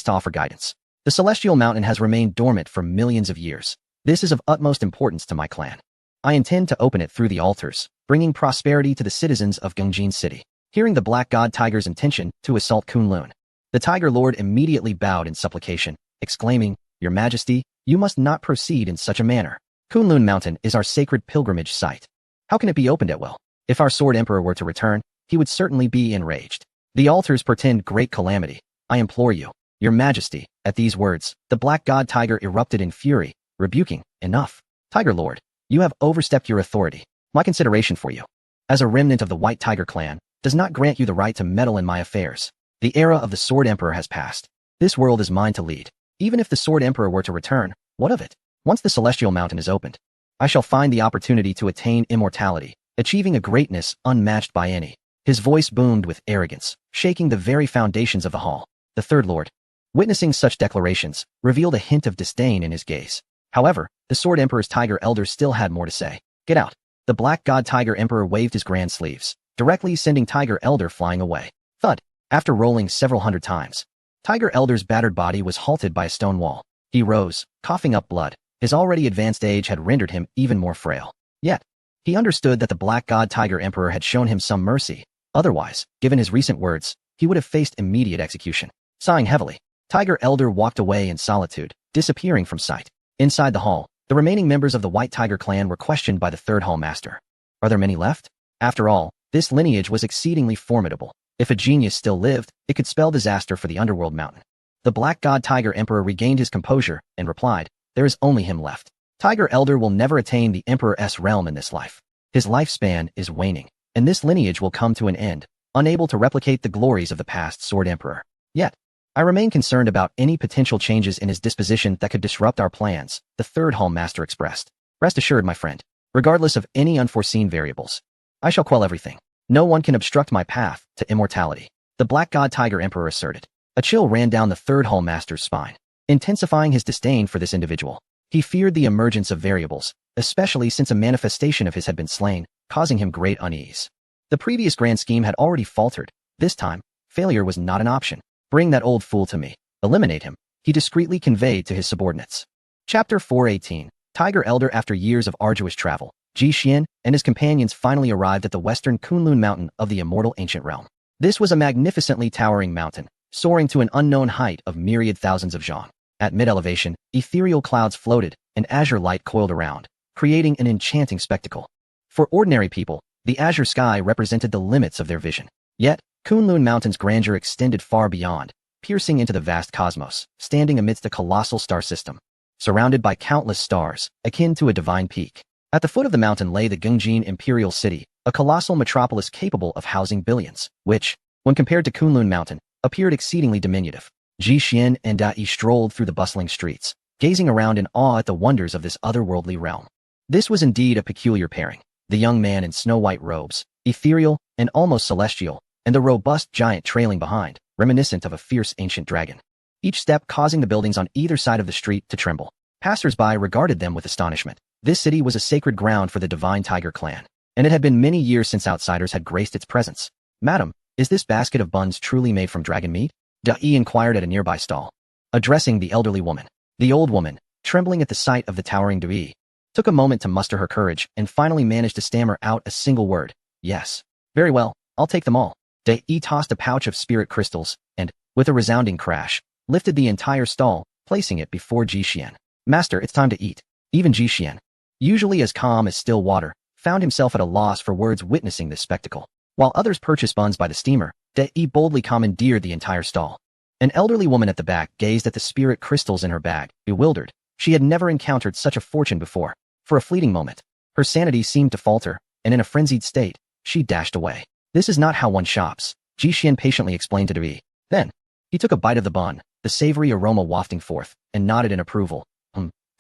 to offer guidance. The Celestial Mountain has remained dormant for millions of years. This is of utmost importance to my clan. I intend to open it through the altars, bringing prosperity to the citizens of Gungjin City. Hearing the Black God Tiger's intention to assault Kunlun, the Tiger Lord immediately bowed in supplication, exclaiming, "Your Majesty, you must not proceed in such a manner. Kunlun Mountain is our sacred pilgrimage site. How can it be opened at will? If our Sword Emperor were to return, he would certainly be enraged. The altars portend great calamity. I implore you, Your Majesty." At these words, the Black God Tiger erupted in fury, rebuking, "Enough. Tiger Lord, you have overstepped your authority. My consideration for you, as a remnant of the White Tiger clan, does not grant you the right to meddle in my affairs. The era of the Sword Emperor has passed. This world is mine to lead. Even if the Sword Emperor were to return, what of it? Once the Celestial Mountain is opened, I shall find the opportunity to attain immortality, achieving a greatness unmatched by any." His voice boomed with arrogance, shaking the very foundations of the hall. The Third Lord, witnessing such declarations, revealed a hint of disdain in his gaze. However, the Sword Emperor's Tiger Elder still had more to say. "Get out." The Black God Tiger Emperor waved his grand sleeves, directly sending Tiger Elder flying away. Thud. After rolling several hundred times, Tiger Elder's battered body was halted by a stone wall. He rose, coughing up blood. His already advanced age had rendered him even more frail. Yet, he understood that the Black God Tiger Emperor had shown him some mercy. Otherwise, given his recent words, he would have faced immediate execution. Sighing heavily, Tiger Elder walked away in solitude, disappearing from sight. Inside the hall, the remaining members of the White Tiger clan were questioned by the Third Hall Master. Are there many left? After all, this lineage was exceedingly formidable. If a genius still lived, it could spell disaster for the Underworld Mountain. The Black God Tiger Emperor regained his composure and replied, "There is only him left. Tiger Elder will never attain the Emperor's realm in this life. His lifespan is waning, and this lineage will come to an end, unable to replicate the glories of the past Sword Emperor. Yet, I remain concerned about any potential changes in his disposition that could disrupt our plans," the Third Hall Master expressed. "Rest assured, my friend, regardless of any unforeseen variables, I shall quell everything. No one can obstruct my path to immortality," the Black God Tiger Emperor asserted. A chill ran down the Third Hall Master's spine, intensifying his disdain for this individual. He feared the emergence of variables, especially since a manifestation of his had been slain, causing him great unease. The previous grand scheme had already faltered. This time, failure was not an option. "Bring that old fool to me. Eliminate him," he discreetly conveyed to his subordinates. Chapter 418. Tiger Elder. After years of arduous travel, Ji Xian and his companions finally arrived at the western Kunlun Mountain of the immortal ancient realm. This was a magnificently towering mountain, soaring to an unknown height of myriad thousands of zhang. At mid-elevation, ethereal clouds floated, and azure light coiled around, creating an enchanting spectacle. For ordinary people, the azure sky represented the limits of their vision. Yet, Kunlun Mountain's grandeur extended far beyond, piercing into the vast cosmos, standing amidst a colossal star system, surrounded by countless stars, akin to a divine peak. At the foot of the mountain lay the Gungjin Imperial City, a colossal metropolis capable of housing billions, which, when compared to Kunlun Mountain, appeared exceedingly diminutive. Ji Xian and Dai strolled through the bustling streets, gazing around in awe at the wonders of this otherworldly realm. This was indeed a peculiar pairing. The young man in snow-white robes, ethereal and almost celestial, and the robust giant trailing behind, reminiscent of a fierce ancient dragon. Each step causing the buildings on either side of the street to tremble. Passers-by regarded them with astonishment. This city was a sacred ground for the Divine Tiger clan, and it had been many years since outsiders had graced its presence. "Madam, is this basket of buns truly made from dragon meat?" Dai inquired at a nearby stall. Addressing the elderly woman, the old woman, trembling at the sight of the towering Dai, took a moment to muster her courage and finally managed to stammer out a single word. "Yes. Very well, I'll take them all." Dai tossed a pouch of spirit crystals and, with a resounding crash, lifted the entire stall, placing it before Ji Xian. "Master, it's time to eat." Even Ji Xian, usually as calm as still water, found himself at a loss for words witnessing this spectacle. While others purchased buns by the steamer, Dai boldly commandeered the entire stall. An elderly woman at the back gazed at the spirit crystals in her bag, bewildered. She had never encountered such a fortune before. For a fleeting moment, her sanity seemed to falter, and in a frenzied state, she dashed away. "This is not how one shops," Ji Xian patiently explained to Dai. Then, he took a bite of the bun, the savory aroma wafting forth, and nodded in approval.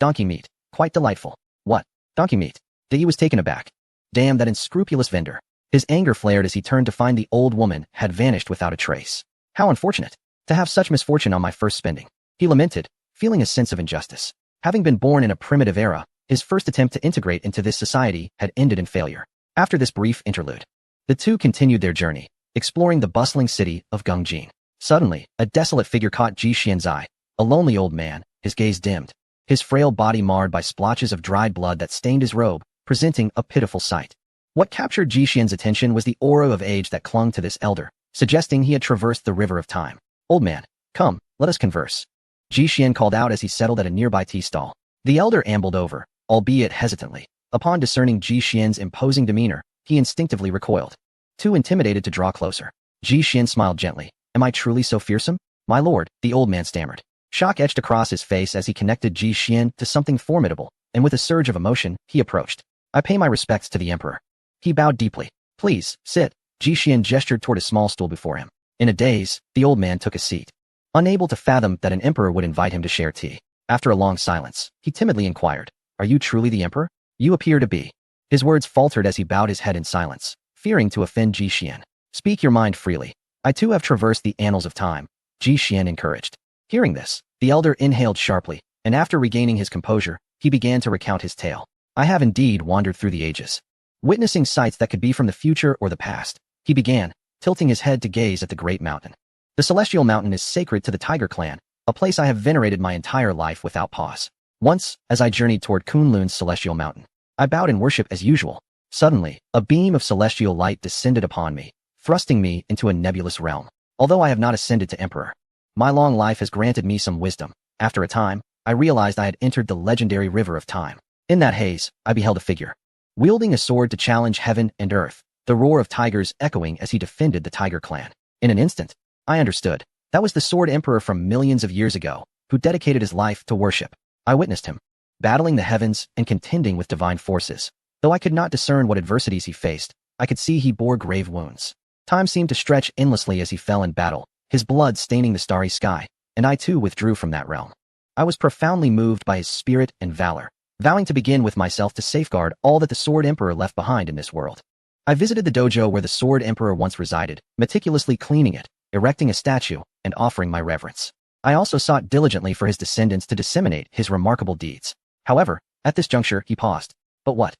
Donkey meat. Quite delightful." "What? Donkey meat?" Dai was taken aback. Damn that unscrupulous vendor. His anger flared as he turned to find the old woman had vanished without a trace. "How unfortunate. To have such misfortune on my first spending," he lamented, feeling a sense of injustice. Having been born in a primitive era, his first attempt to integrate into this society had ended in failure. After this brief interlude, the two continued their journey, exploring the bustling city of Gungjin. Suddenly, a desolate figure caught Ji Xian's eye, a lonely old man, his gaze dimmed, his frail body marred by splotches of dried blood that stained his robe, presenting a pitiful sight. What captured Ji Xian's attention was the aura of age that clung to this elder, suggesting he had traversed the river of time. "Old man, come, let us converse," Ji Xian called out as he settled at a nearby tea stall. The elder ambled over, albeit hesitantly. Upon discerning Ji Xian's imposing demeanor, he instinctively recoiled, too intimidated to draw closer. Ji Xian smiled gently. "Am I truly so fearsome?" "My lord," the old man stammered. Shock etched across his face as he connected Ji Xian to something formidable, and with a surge of emotion, he approached. "I pay my respects to the emperor." He bowed deeply. "Please, sit." Ji Xian gestured toward a small stool before him. In a daze, the old man took a seat. Unable to fathom that an emperor would invite him to share tea, after a long silence, he timidly inquired, "Are you truly the emperor?" "You appear to be." His words faltered as he bowed his head in silence, fearing to offend Ji Xian. "Speak your mind freely. I too have traversed the annals of time," Ji Xian encouraged. Hearing this, the elder inhaled sharply, and after regaining his composure, he began to recount his tale. "I have indeed wandered through the ages, witnessing sights that could be from the future or the past," he began, tilting his head to gaze at the great mountain. "The Celestial Mountain is sacred to the Tiger Clan, a place I have venerated my entire life without pause. Once, as I journeyed toward Kunlun's Celestial Mountain, I bowed in worship as usual. Suddenly, a beam of celestial light descended upon me, thrusting me into a nebulous realm. Although I have not ascended to emperor, my long life has granted me some wisdom. After a time, I realized I had entered the legendary river of time. In that haze, I beheld a figure, wielding a sword to challenge heaven and earth, the roar of tigers echoing as he defended the Tiger Clan. In an instant, I understood. That was the Sword Emperor from millions of years ago, who dedicated his life to worship. I witnessed him, battling the heavens and contending with divine forces. Though I could not discern what adversities he faced, I could see he bore grave wounds. Time seemed to stretch endlessly as he fell in battle, his blood staining the starry sky, and I too withdrew from that realm. I was profoundly moved by his spirit and valor, vowing to begin with myself to safeguard all that the Sword Emperor left behind in this world. I visited the dojo where the Sword Emperor once resided, meticulously cleaning it, erecting a statue, and offering my reverence. I also sought diligently for his descendants to disseminate his remarkable deeds. However, at this juncture, he paused. But what?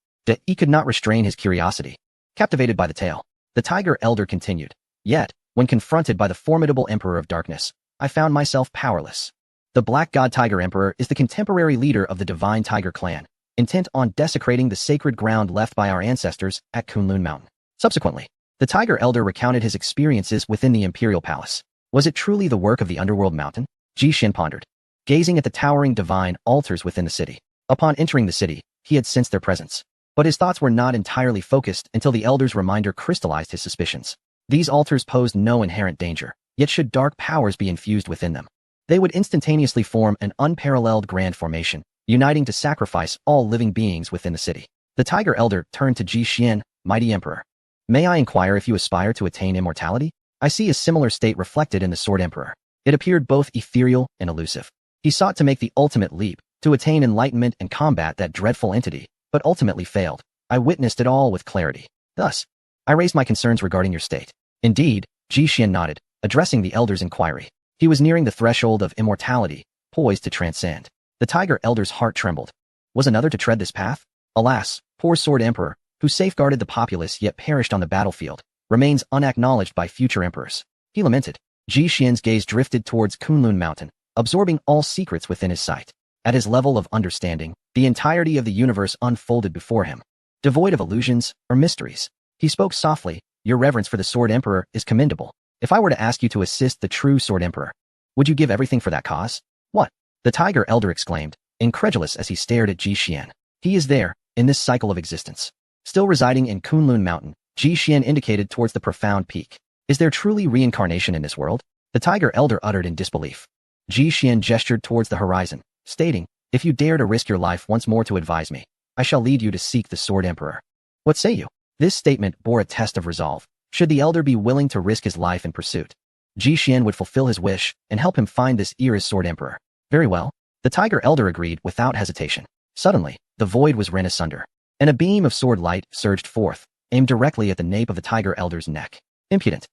He could not restrain his curiosity. Captivated by the tale, the Tiger Elder continued. Yet, when confronted by the formidable Emperor of Darkness, I found myself powerless. The Black God Tiger Emperor is the contemporary leader of the Divine Tiger Clan, intent on desecrating the sacred ground left by our ancestors at Kunlun Mountain. Subsequently, the Tiger Elder recounted his experiences within the Imperial Palace. Was it truly the work of the Underworld Mountain? Ji Xian pondered, gazing at the towering divine altars within the city. Upon entering the city, he had sensed their presence. But his thoughts were not entirely focused until the Elder's reminder crystallized his suspicions. These altars posed no inherent danger, yet should dark powers be infused within them, they would instantaneously form an unparalleled grand formation, uniting to sacrifice all living beings within the city. The Tiger Elder turned to Ji Xian, mighty Emperor. May I inquire if you aspire to attain immortality? I see a similar state reflected in the Sword Emperor. It appeared both ethereal and elusive. He sought to make the ultimate leap, to attain enlightenment and combat that dreadful entity, but ultimately failed. I witnessed it all with clarity. Thus, I raised my concerns regarding your state. Indeed, Ji Xian nodded, addressing the Elder's inquiry. He was nearing the threshold of immortality, poised to transcend. The Tiger Elder's heart trembled. Was another to tread this path? Alas, poor Sword Emperor, who safeguarded the populace yet perished on the battlefield, remains unacknowledged by future emperors. He lamented. Ji Xian's gaze drifted towards Kunlun Mountain, absorbing all secrets within his sight. At his level of understanding, the entirety of the universe unfolded before him, devoid of illusions or mysteries. He spoke softly. Your reverence for the Sword Emperor is commendable. If I were to ask you to assist the true Sword Emperor, would you give everything for that cause? What? The Tiger Elder exclaimed, incredulous as he stared at Ji Xian. He is there, in this cycle of existence. Still residing in Kunlun Mountain, Ji Xian indicated towards the profound peak. Is there truly reincarnation in this world? The Tiger Elder uttered in disbelief. Ji Xian gestured towards the horizon, stating, if you dare to risk your life once more to advise me, I shall lead you to seek the Sword Emperor. What say you? This statement bore a test of resolve. Should the Elder be willing to risk his life in pursuit, Ji Xian would fulfill his wish and help him find this era's Sword Emperor. Very well. The Tiger Elder agreed without hesitation. Suddenly, the void was rent asunder, and a beam of sword light surged forth, aimed directly at the nape of the Tiger Elder's neck. Impudent!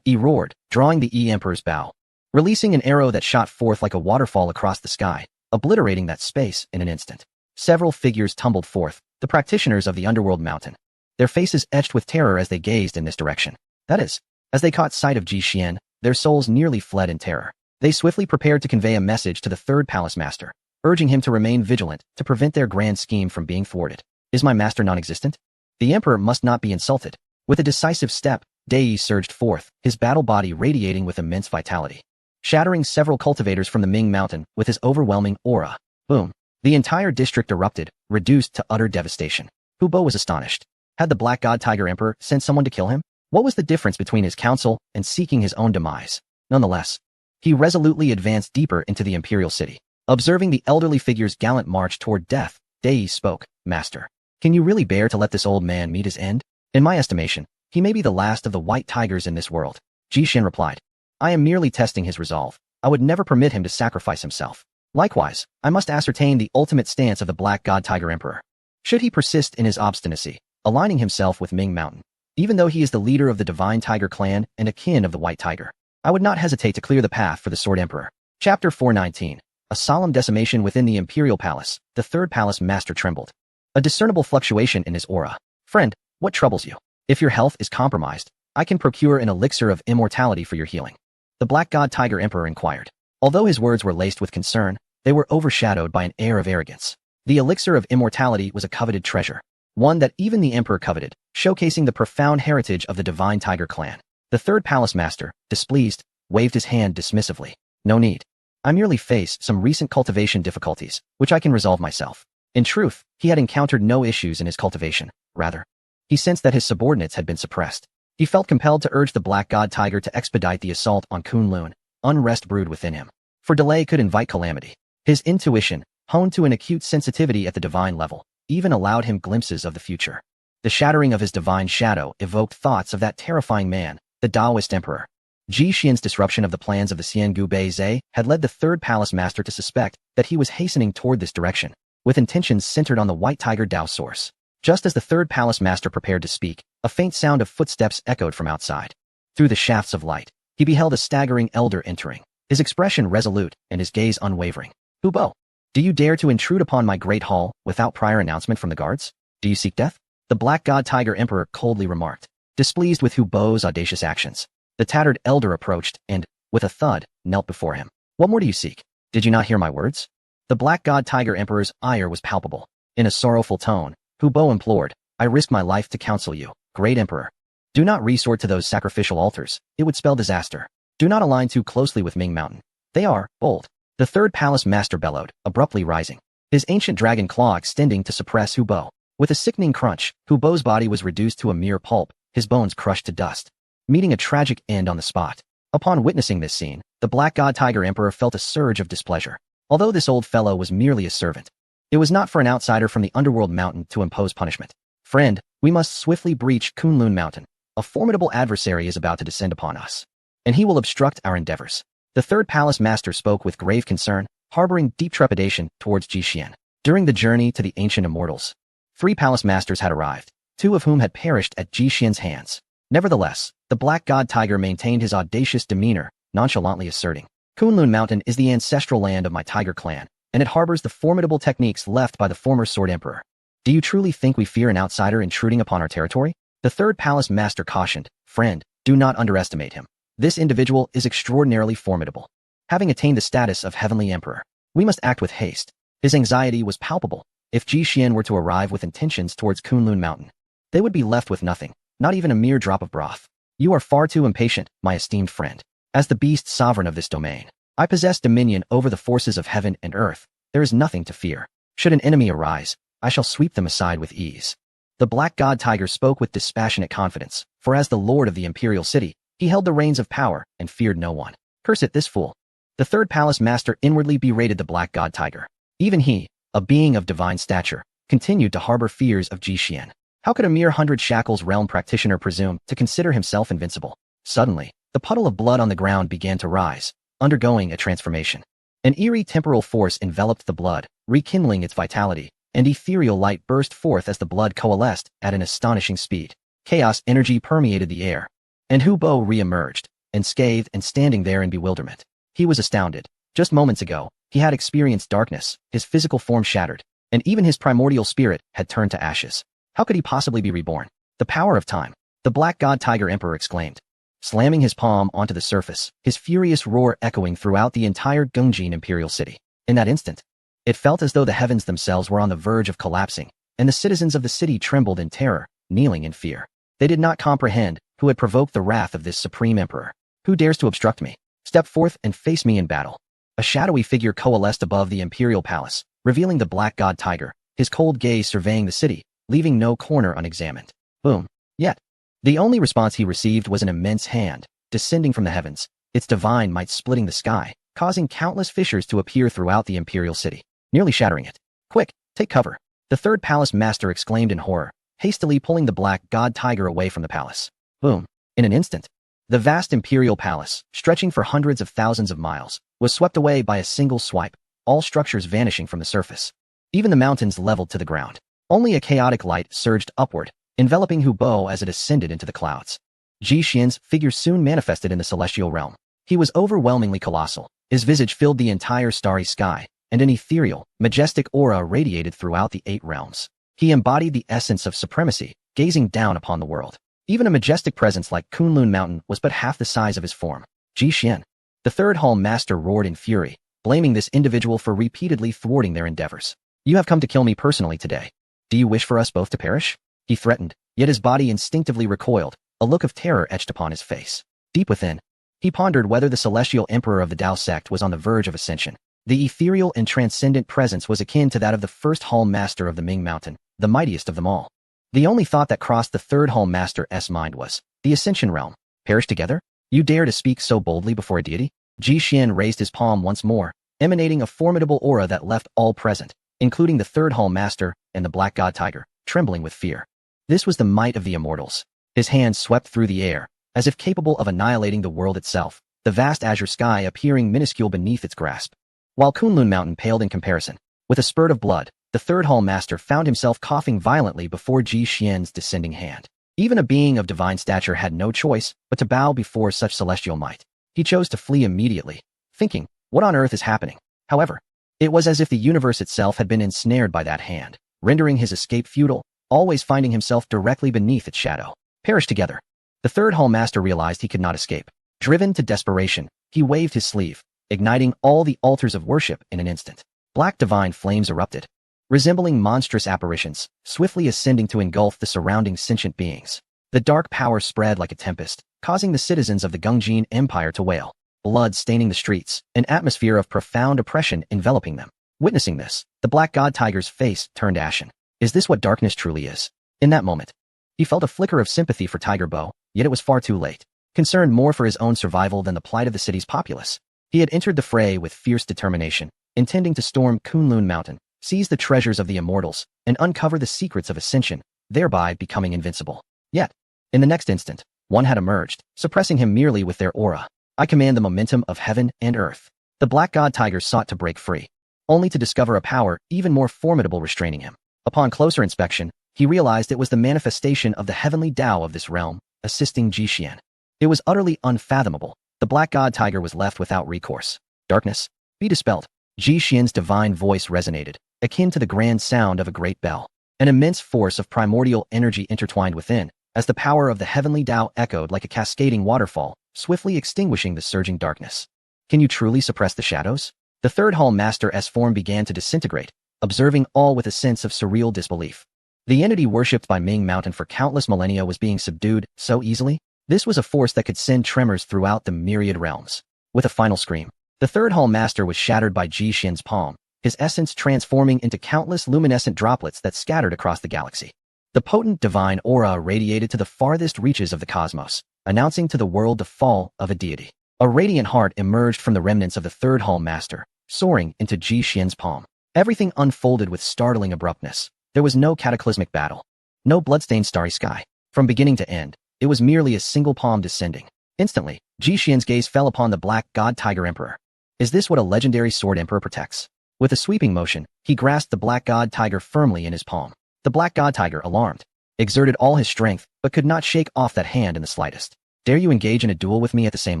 He roared, drawing the Emperor's bow, releasing an arrow that shot forth like a waterfall across the sky, obliterating that space in an instant. Several figures tumbled forth, the practitioners of the Underworld Mountain, their faces etched with terror as they gazed in this direction. That is, as they caught sight of Ji Xian, Their souls nearly fled in terror. They swiftly prepared to convey a message to the third palace master, urging him to remain vigilant to prevent their grand scheme from being thwarted. Is my master non-existent? The emperor must not be insulted. With a decisive step, Dai surged forth, his battle body radiating with immense vitality, shattering several cultivators from the Ming Mountain with his overwhelming aura. Boom. The entire district erupted, reduced to utter devastation. Hu Bo was astonished. Had the Black God Tiger Emperor sent someone to kill him? What was the difference between his counsel and seeking his own demise? Nonetheless, he resolutely advanced deeper into the imperial city. Observing the elderly figure's gallant march toward death, Dai spoke, Master, can you really bear to let this old man meet his end? In my estimation, he may be the last of the white tigers in this world. Jixin replied. I am merely testing his resolve. I would never permit him to sacrifice himself. Likewise, I must ascertain the ultimate stance of the Black God Tiger Emperor. Should he persist in his obstinacy, aligning himself with Ming Mountain, even though he is the leader of the Divine Tiger clan and a kin of the White Tiger, I would not hesitate to clear the path for the Sword Emperor. Chapter 419. A solemn decimation within the Imperial Palace. The third palace master trembled. A discernible fluctuation in his aura. Friend, what troubles you? If your health is compromised, I can procure an elixir of immortality for your healing. The Black God Tiger Emperor inquired. Although his words were laced with concern, they were overshadowed by an air of arrogance. The elixir of immortality was a coveted treasure, one that even the emperor coveted, showcasing the profound heritage of the Divine Tiger clan. The third palace master, displeased, waved his hand dismissively. No need. I merely face some recent cultivation difficulties, which I can resolve myself. In truth, he had encountered no issues in his cultivation. Rather, he sensed that his subordinates had been suppressed. He felt compelled to urge the Black God Tiger to expedite the assault on Kunlun. Unrest brewed within him, for delay could invite calamity. His intuition, honed to an acute sensitivity at the divine level, even allowed him glimpses of the future. The shattering of his divine shadow evoked thoughts of that terrifying man, the Taoist emperor. Jixin's disruption of the plans of the Xiangu Beizhe had led the third palace master to suspect that he was hastening toward this direction, with intentions centered on the White Tiger Dao source. Just as the third palace master prepared to speak, a faint sound of footsteps echoed from outside. Through the shafts of light, he beheld a staggering elder entering, his expression resolute and his gaze unwavering. Hu Bo, do you dare to intrude upon my great hall without prior announcement from the guards? Do you seek death? The Black God Tiger Emperor coldly remarked, displeased with Hu Bo's audacious actions. The tattered elder approached and, with a thud, knelt before him. What more do you seek? Did you not hear my words? The Black God Tiger Emperor's ire was palpable. In a sorrowful tone, Hu Bo implored, I risk my life to counsel you, great emperor. Do not resort to those sacrificial altars. It would spell disaster. Do not align too closely with Ming Mountain. They are bold. The third palace master bellowed, abruptly rising, his ancient dragon claw extending to suppress Hu Bo. With a sickening crunch, Hu Bo's body was reduced to a mere pulp, his bones crushed to dust, meeting a tragic end on the spot. Upon witnessing this scene, the Black God Tiger Emperor felt a surge of displeasure. Although this old fellow was merely a servant, it was not for an outsider from the underworld mountain to impose punishment. Friend, we must swiftly breach Kunlun Mountain. A formidable adversary is about to descend upon us, and he will obstruct our endeavors. The third palace master spoke with grave concern, harboring deep trepidation towards Jixin. During the journey to the ancient immortals, 3 palace masters had arrived, 2 of whom had perished at Jixin's hands. Nevertheless, the Black God Tiger maintained his audacious demeanor, nonchalantly asserting, Kunlun Mountain is the ancestral land of my tiger clan, and it harbors the formidable techniques left by the former Sword Emperor. Do you truly think we fear an outsider intruding upon our territory? The third palace master cautioned, friend, do not underestimate him. This individual is extraordinarily formidable. Having attained the status of Heavenly Emperor, we must act with haste. His anxiety was palpable. If Jixin were to arrive with intentions towards Kunlun Mountain, they would be left with nothing, not even a mere drop of broth. You are far too impatient, my esteemed friend. As the beast sovereign of this domain, I possess dominion over the forces of heaven and earth. There is nothing to fear. Should an enemy arise, I shall sweep them aside with ease. The Black God Tiger spoke with dispassionate confidence, for as the lord of the imperial city, he held the reins of power and feared no one. Curse it, this fool. The third palace master inwardly berated the Black God Tiger. Even he, a being of divine stature, continued to harbor fears of Jixin. How could a mere 100 Shackles realm practitioner presume to consider himself invincible? Suddenly, the puddle of blood on the ground began to rise, undergoing a transformation. An eerie temporal force enveloped the blood, rekindling its vitality, and ethereal light burst forth as the blood coalesced at an astonishing speed. Chaos energy permeated the air, and Hu Bo re-emerged, unscathed and standing there in bewilderment. He was astounded. Just moments ago, he had experienced darkness, his physical form shattered, and even his primordial spirit had turned to ashes. How could he possibly be reborn? The power of time. The Black God Tiger Emperor exclaimed. slamming his palm onto the surface, his furious roar echoing throughout the entire Gungjin Imperial City. In that instant, it felt as though the heavens themselves were on the verge of collapsing, and the citizens of the city trembled in terror, kneeling in fear. They did not comprehend who had provoked the wrath of this supreme emperor. Who dares to obstruct me? Step forth and face me in battle. A shadowy figure coalesced above the imperial palace, revealing the Black God Tiger, his cold gaze surveying the city, leaving no corner unexamined. Boom. Yet, the only response he received was an immense hand, descending from the heavens, its divine might splitting the sky, causing countless fissures to appear throughout the imperial city, nearly shattering it. Quick, take cover. The third palace master exclaimed in horror, hastily pulling the Black God Tiger away from the palace. Boom. In an instant, the vast imperial palace, stretching for hundreds of thousands of miles, was swept away by a single swipe, all structures vanishing from the surface. Even the mountains leveled to the ground. Only a chaotic light surged upward, enveloping Hu Bo as it ascended into the clouds. Ji Xian's figure soon manifested in the celestial realm. He was overwhelmingly colossal. His visage filled the entire starry sky, and an ethereal, majestic aura radiated throughout the 8 realms. He embodied the essence of supremacy, gazing down upon the world. Even a majestic presence like Kunlun Mountain was but half the size of his form. Ji Xian. The third hall master roared in fury, blaming this individual for repeatedly thwarting their endeavors. You have come to kill me personally today. Do you wish for us both to perish? He threatened, yet his body instinctively recoiled, a look of terror etched upon his face. Deep within, he pondered whether the celestial emperor of the Dao sect was on the verge of ascension. The ethereal and transcendent presence was akin to that of the first hall master of the Ming Mountain, the mightiest of them all. The only thought that crossed the third hall master's mind was, the ascension realm. Perish together? You dare to speak so boldly before a deity? Ji Xian raised his palm once more, emanating a formidable aura that left all present, including the third hall master and the Black God Tiger, trembling with fear. This was the might of the immortals. His hand swept through the air, as if capable of annihilating the world itself, the vast azure sky appearing minuscule beneath its grasp. While Kunlun Mountain paled in comparison, with a spurt of blood, the third hall master found himself coughing violently before Ji Xian's descending hand. Even a being of divine stature had no choice but to bow before such celestial might. He chose to flee immediately, thinking, what on earth is happening? However, it was as if the universe itself had been ensnared by that hand, rendering his escape futile, always finding himself directly beneath its shadow. Perish together. The third hall master realized he could not escape. Driven to desperation, he waved his sleeve, igniting all the altars of worship in an instant. Black divine flames erupted, resembling monstrous apparitions, swiftly ascending to engulf the surrounding sentient beings. The dark power spread like a tempest, causing the citizens of the Gungjin Empire to wail, blood staining the streets, an atmosphere of profound oppression enveloping them. Witnessing this, the Black God Tiger's face turned ashen. Is this what darkness truly is? In that moment, he felt a flicker of sympathy for Tiger Bo, yet it was far too late. Concerned more for his own survival than the plight of the city's populace, he had entered the fray with fierce determination, intending to storm Kunlun Mountain, seize the treasures of the immortals, and uncover the secrets of ascension, thereby becoming invincible. Yet, in the next instant, one had emerged, suppressing him merely with their aura. I command the momentum of heaven and earth. The Black God Tiger sought to break free, only to discover a power even more formidable restraining him. Upon closer inspection, he realized it was the manifestation of the heavenly Tao of this realm, assisting Ji Xian. It was utterly unfathomable. The Black God Tiger was left without recourse. Darkness, be dispelled. Ji Xian's divine voice resonated, akin to the grand sound of a great bell. An immense force of primordial energy intertwined within, as the power of the heavenly Tao echoed like a cascading waterfall, swiftly extinguishing the surging darkness. Can you truly suppress the shadows? The third hall master's form began to disintegrate, observing all with a sense of surreal disbelief. The entity worshipped by Ming Mountain for countless millennia was being subdued so easily. This was a force that could send tremors throughout the myriad realms. With a final scream, the third hall master was shattered by Ji Xian's palm, his essence transforming into countless luminescent droplets that scattered across the galaxy. The potent divine aura radiated to the farthest reaches of the cosmos, announcing to the world the fall of a deity. A radiant heart emerged from the remnants of the third hall master, soaring into Ji Xian's palm. Everything unfolded with startling abruptness. There was no cataclysmic battle, no bloodstained starry sky. From beginning to end, it was merely a single palm descending. Instantly, Ji Xian's gaze fell upon the Black God Tiger Emperor. Is this what a legendary sword emperor protects? With a sweeping motion, he grasped the Black God Tiger firmly in his palm. The Black God Tiger, alarmed, exerted all his strength, but could not shake off that hand in the slightest. Dare you engage in a duel with me at the same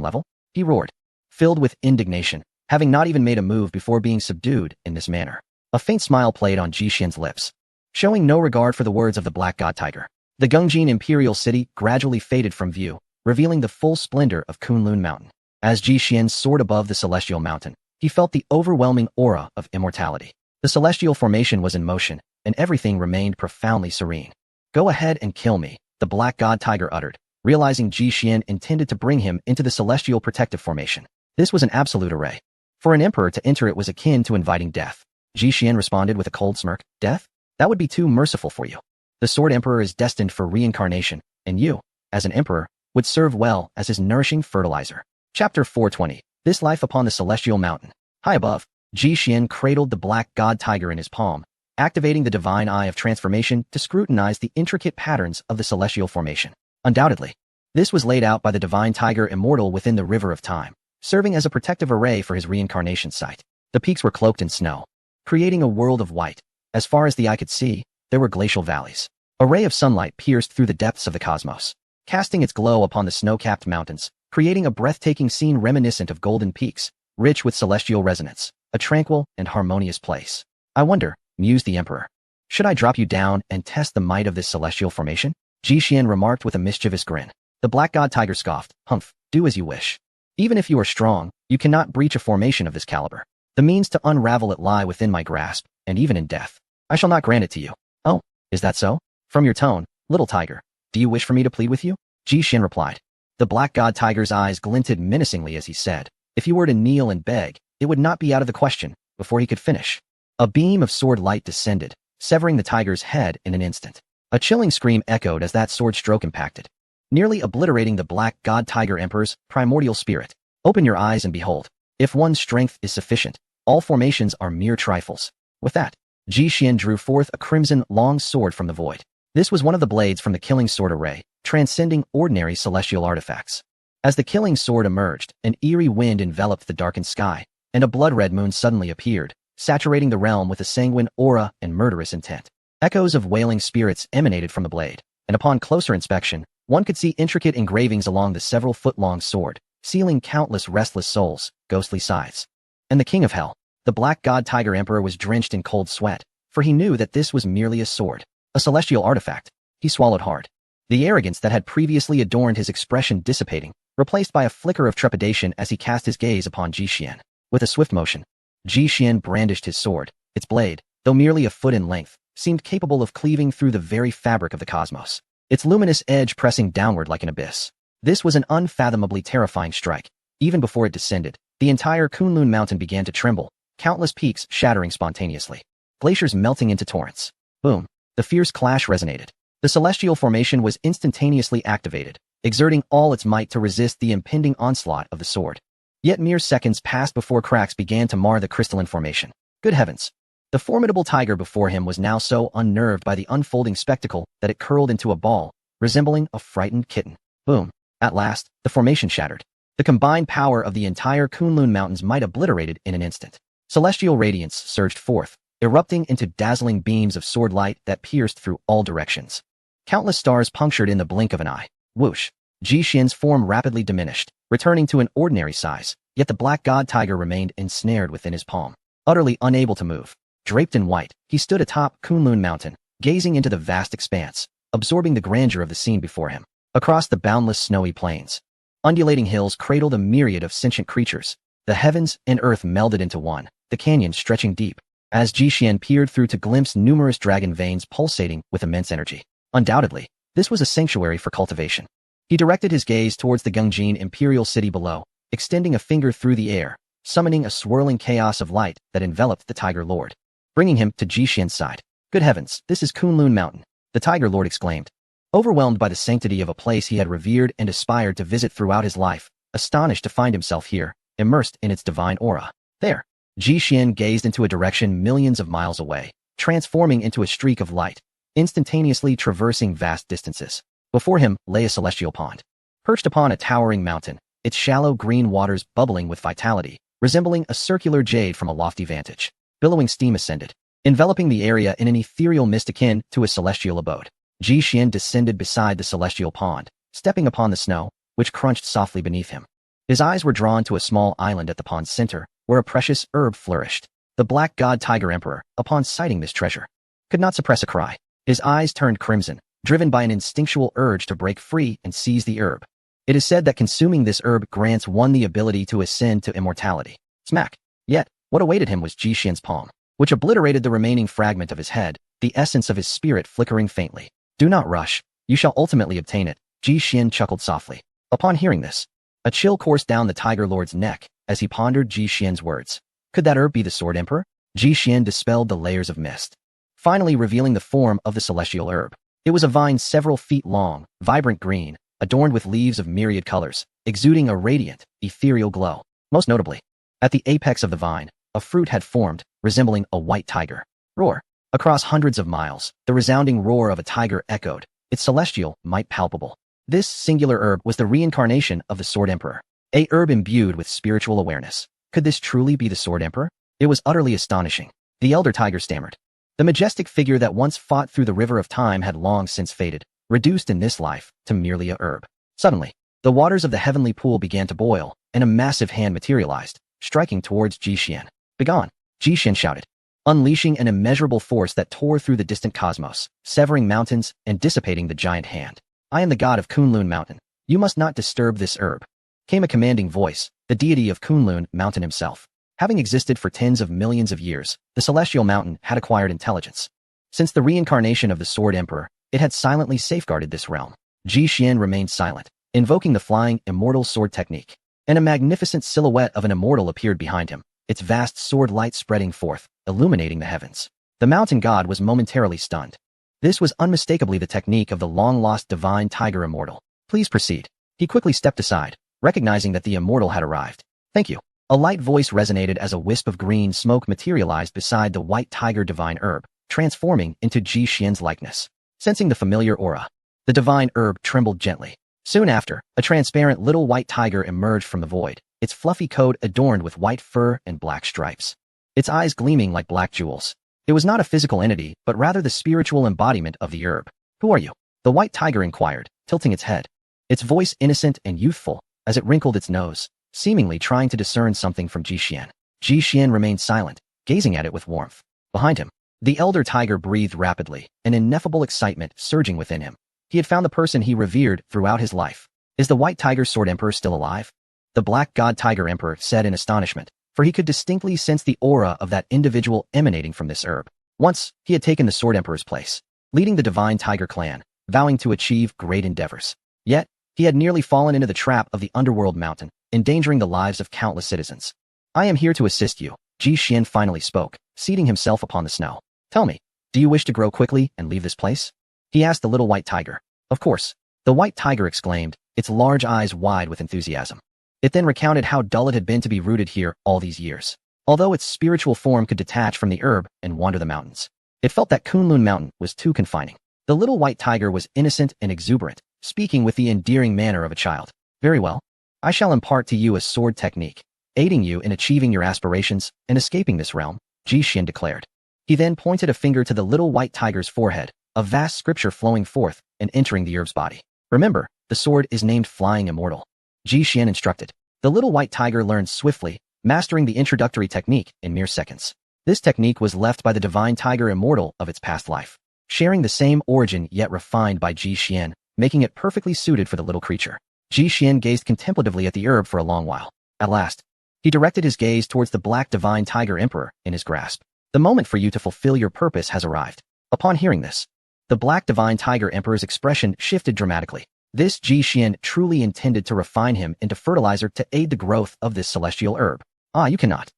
level? He roared, filled with indignation, having not even made a move before being subdued in this manner. A faint smile played on Ji Xian's lips, showing no regard for the words of the Black God Tiger. The Gungjin Imperial City gradually faded from view, revealing the full splendor of Kunlun Mountain. As Ji Xian soared above the celestial mountain, he felt the overwhelming aura of immortality. The celestial formation was in motion, and everything remained profoundly serene. Go ahead and kill me, the Black God Tiger uttered, realizing Ji Xian intended to bring him into the celestial protective formation. This was an absolute array. For an emperor to enter it was akin to inviting death. Ji Xian responded with a cold smirk. Death? That would be too merciful for you. The Sword Emperor is destined for reincarnation, and you, as an emperor, would serve well as his nourishing fertilizer. Chapter 420. This Life Upon the Celestial Mountain. High above, Ji Xian cradled the Black God Tiger in his palm, activating the divine eye of transformation to scrutinize the intricate patterns of the celestial formation. Undoubtedly, this was laid out by the divine tiger immortal within the river of time, serving as a protective array for his reincarnation site. The peaks were cloaked in snow, creating a world of white. As far as the eye could see, there were glacial valleys. A ray of sunlight pierced through the depths of the cosmos, casting its glow upon the snow-capped mountains, creating a breathtaking scene reminiscent of golden peaks, rich with celestial resonance, a tranquil and harmonious place. I wonder, mused the emperor, should I drop you down and test the might of this celestial formation? Ji Xian remarked with a mischievous grin. The Black God Tiger scoffed. Humph, do as you wish. Even if you are strong, you cannot breach a formation of this caliber. The means to unravel it lie within my grasp, and even in death, I shall not grant it to you. Oh, is that so? From your tone, little tiger, do you wish for me to plead with you? Ji Xian replied. The Black God Tiger's eyes glinted menacingly as he said, if you were to kneel and beg, it would not be out of the question. Before he could finish, a beam of sword light descended, severing the tiger's head in an instant. A chilling scream echoed as that sword stroke impacted, nearly obliterating the Black God Tiger Emperor's primordial spirit. Open your eyes and behold. If one's strength is sufficient, all formations are mere trifles. With that, Ji Xian drew forth a crimson long sword from the void. This was one of the blades from the Killing Sword array, transcending ordinary celestial artifacts. As the Killing Sword emerged, an eerie wind enveloped the darkened sky, and a blood-red moon suddenly appeared, saturating the realm with a sanguine aura and murderous intent. Echoes of wailing spirits emanated from the blade, and upon closer inspection, one could see intricate engravings along the several-foot-long sword, sealing countless restless souls, ghostly sighs. And the King of Hell, the Black God Tiger Emperor, was drenched in cold sweat, for he knew that this was merely a sword, a celestial artifact. He swallowed hard. The arrogance that had previously adorned his expression dissipating, replaced by a flicker of trepidation as he cast his gaze upon Ji Xian. With a swift motion, Ji Xian brandished his sword. Its blade, though merely a foot in length, seemed capable of cleaving through the very fabric of the cosmos, its luminous edge pressing downward like an abyss. This was an unfathomably terrifying strike. Even before it descended, the entire Kunlun Mountain began to tremble, countless peaks shattering spontaneously, glaciers melting into torrents. Boom! The fierce clash resonated. The celestial formation was instantaneously activated, exerting all its might to resist the impending onslaught of the sword. Yet mere seconds passed before cracks began to mar the crystalline formation. Good heavens! The formidable tiger before him was now so unnerved by the unfolding spectacle that it curled into a ball, resembling a frightened kitten. Boom! At last, the formation shattered. The combined power of the entire Kunlun Mountains might obliterated in an instant. Celestial radiance surged forth, erupting into dazzling beams of sword light that pierced through all directions. Countless stars punctured in the blink of an eye. Whoosh! Ji Xian's form rapidly diminished, returning to an ordinary size, yet the Black God Tiger remained ensnared within his palm, utterly unable to move. Draped in white, he stood atop Kunlun Mountain, gazing into the vast expanse, absorbing the grandeur of the scene before him. Across the boundless snowy plains, undulating hills cradled a myriad of sentient creatures. The heavens and earth melded into one, the canyon stretching deep, as Ji Xian peered through to glimpse numerous dragon veins pulsating with immense energy. Undoubtedly, this was a sanctuary for cultivation. He directed his gaze towards the Gungjin Imperial City below, extending a finger through the air, summoning a swirling chaos of light that enveloped the Tiger Lord, bringing him to Ji Xian's side. Good heavens, this is Kunlun Mountain, the Tiger Lord exclaimed. Overwhelmed by the sanctity of a place he had revered and aspired to visit throughout his life, astonished to find himself here, immersed in its divine aura. There, Ji Xian gazed into a direction millions of miles away, transforming into a streak of light, instantaneously traversing vast distances. Before him lay a celestial pond, perched upon a towering mountain, its shallow green waters bubbling with vitality, resembling a circular jade from a lofty vantage. Billowing steam ascended, enveloping the area in an ethereal mist akin to a celestial abode. Ji Xian descended beside the celestial pond, stepping upon the snow, which crunched softly beneath him. His eyes were drawn to a small island at the pond's center, where a precious herb flourished. The Black God Tiger Emperor, upon sighting this treasure, could not suppress a cry. His eyes turned crimson, driven by an instinctual urge to break free and seize the herb. It is said that consuming this herb grants one the ability to ascend to immortality. Smack. Yet, what awaited him was Ji Xian's palm, which obliterated the remaining fragment of his head, the essence of his spirit flickering faintly. Do not rush. You shall ultimately obtain it. Ji Xian chuckled softly. Upon hearing this, a chill coursed down the Tiger Lord's neck as he pondered Ji Xian's words. Could that herb be the Sword Emperor? Ji Xian dispelled the layers of mist, finally revealing the form of the celestial herb. It was a vine several feet long, vibrant green, adorned with leaves of myriad colors, exuding a radiant, ethereal glow. Most notably, at the apex of the vine, a fruit had formed, resembling a white tiger. Roar. Across hundreds of miles, the resounding roar of a tiger echoed, its celestial might palpable. This singular herb was the reincarnation of the Sword Emperor, a herb imbued with spiritual awareness. Could this truly be the Sword Emperor? It was utterly astonishing. The elder tiger stammered. The majestic figure that once fought through the river of time had long since faded, reduced in this life to merely a herb. Suddenly, the waters of the heavenly pool began to boil, and a massive hand materialized, striking towards Ji Xian. Begone! Ji Xian shouted, unleashing an immeasurable force that tore through the distant cosmos, severing mountains and dissipating the giant hand. I am the god of Kunlun Mountain. You must not disturb this herb. Came a commanding voice, the deity of Kunlun Mountain himself. Having existed for tens of millions of years, the celestial mountain had acquired intelligence. Since the reincarnation of the Sword Emperor, it had silently safeguarded this realm. Ji Xian remained silent, invoking the flying immortal sword technique. And a magnificent silhouette of an immortal appeared behind him, its vast sword light spreading forth, illuminating the heavens. The mountain god was momentarily stunned. This was unmistakably the technique of the long-lost divine tiger immortal. Please proceed. He quickly stepped aside, recognizing that the immortal had arrived. Thank you. A light voice resonated as a wisp of green smoke materialized beside the white tiger divine herb, transforming into Ji Xian's likeness. Sensing the familiar aura, the divine herb trembled gently. Soon after, a transparent little white tiger emerged from the void, its fluffy coat adorned with white fur and black stripes, its eyes gleaming like black jewels. It was not a physical entity, but rather the spiritual embodiment of the herb. Who are you? The white tiger inquired, tilting its head, its voice innocent and youthful as it wrinkled its nose, seemingly trying to discern something from Ji Xian. Ji Xian remained silent, gazing at it with warmth. Behind him, the elder tiger breathed rapidly, an ineffable excitement surging within him. He had found the person he revered throughout his life. Is the white tiger Sword Emperor still alive? The black god tiger emperor said in astonishment, for he could distinctly sense the aura of that individual emanating from this herb. Once, he had taken the Sword Emperor's place, leading the divine tiger clan, vowing to achieve great endeavors. Yet, he had nearly fallen into the trap of the underworld mountain, endangering the lives of countless citizens. I am here to assist you, Ji Xian finally spoke, seating himself upon the snow. Tell me, do you wish to grow quickly and leave this place? He asked the little white tiger. Of course, the white tiger exclaimed, its large eyes wide with enthusiasm. It then recounted how dull it had been to be rooted here all these years. Although its spiritual form could detach from the herb and wander the mountains, it felt that Kunlun Mountain was too confining. The little white tiger was innocent and exuberant, speaking with the endearing manner of a child. Very well. I shall impart to you a sword technique, aiding you in achieving your aspirations and escaping this realm, Ji Xian declared. He then pointed a finger to the little white tiger's forehead, a vast scripture flowing forth and entering the herb's body. Remember, the sword is named Flying Immortal. Ji Xian instructed. The little white tiger learned swiftly, mastering the introductory technique in mere seconds. This technique was left by the divine tiger immortal of its past life, sharing the same origin yet refined by Ji Xian, making it perfectly suited for the little creature. Ji Xian gazed contemplatively at the herb for a long while. At last, he directed his gaze towards the black divine tiger emperor in his grasp. The moment for you to fulfill your purpose has arrived. Upon hearing this, the black divine tiger emperor's expression shifted dramatically. This Ji Xian truly intended to refine him into fertilizer to aid the growth of this celestial herb. Ah, you cannot.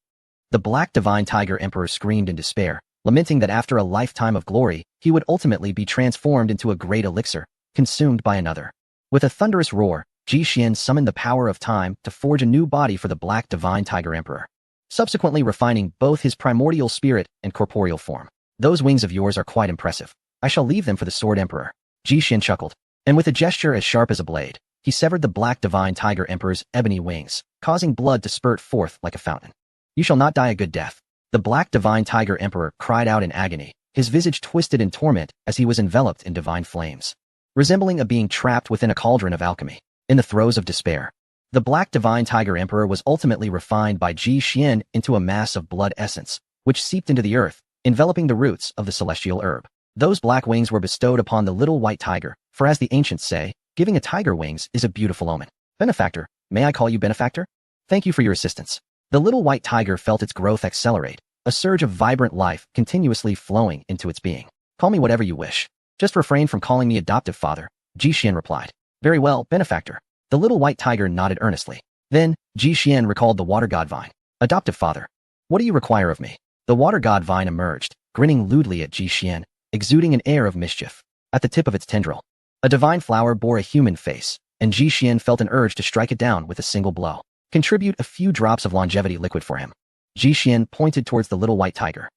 The black divine tiger emperor screamed in despair, lamenting that after a lifetime of glory, he would ultimately be transformed into a great elixir, consumed by another. With a thunderous roar, Ji Xian summoned the power of time to forge a new body for the black divine tiger emperor, subsequently refining both his primordial spirit and corporeal form. Those wings of yours are quite impressive. I shall leave them for the Sword Emperor. Ji Xian chuckled, and with a gesture as sharp as a blade, he severed the black divine tiger emperor's ebony wings, causing blood to spurt forth like a fountain. You shall not die a good death. The black divine tiger emperor cried out in agony, his visage twisted in torment as he was enveloped in divine flames, resembling a being trapped within a cauldron of alchemy. In the throes of despair, the black divine tiger emperor was ultimately refined by Ji Xian into a mass of blood essence, which seeped into the earth, enveloping the roots of the celestial herb. Those black wings were bestowed upon the little white tiger, for as the ancients say, giving a tiger wings is a beautiful omen. Benefactor, may I call you benefactor? Thank you for your assistance. The little white tiger felt its growth accelerate, a surge of vibrant life continuously flowing into its being. Call me whatever you wish. Just refrain from calling me adoptive father, Ji Xian replied. Very well, benefactor. The little white tiger nodded earnestly. Then, Ji Xian recalled the water god vine. Adoptive father, what do you require of me? The water god vine emerged, grinning lewdly at Ji Xian, exuding an air of mischief. At the tip of its tendril, a divine flower bore a human face, and Ji Xian felt an urge to strike it down with a single blow. Contribute a few drops of longevity liquid for him. Ji Xian pointed towards the little white tiger.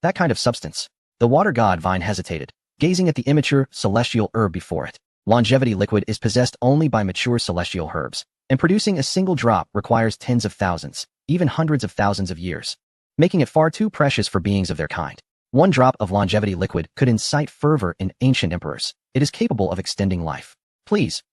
That kind of substance. The water god vine hesitated, gazing at the immature celestial herb before it. Longevity liquid is possessed only by mature celestial herbs, and producing a single drop requires tens of thousands, even hundreds of thousands of years, making it far too precious for beings of their kind. One drop of longevity liquid could incite fervor in ancient emperors. It is capable of extending life. Please,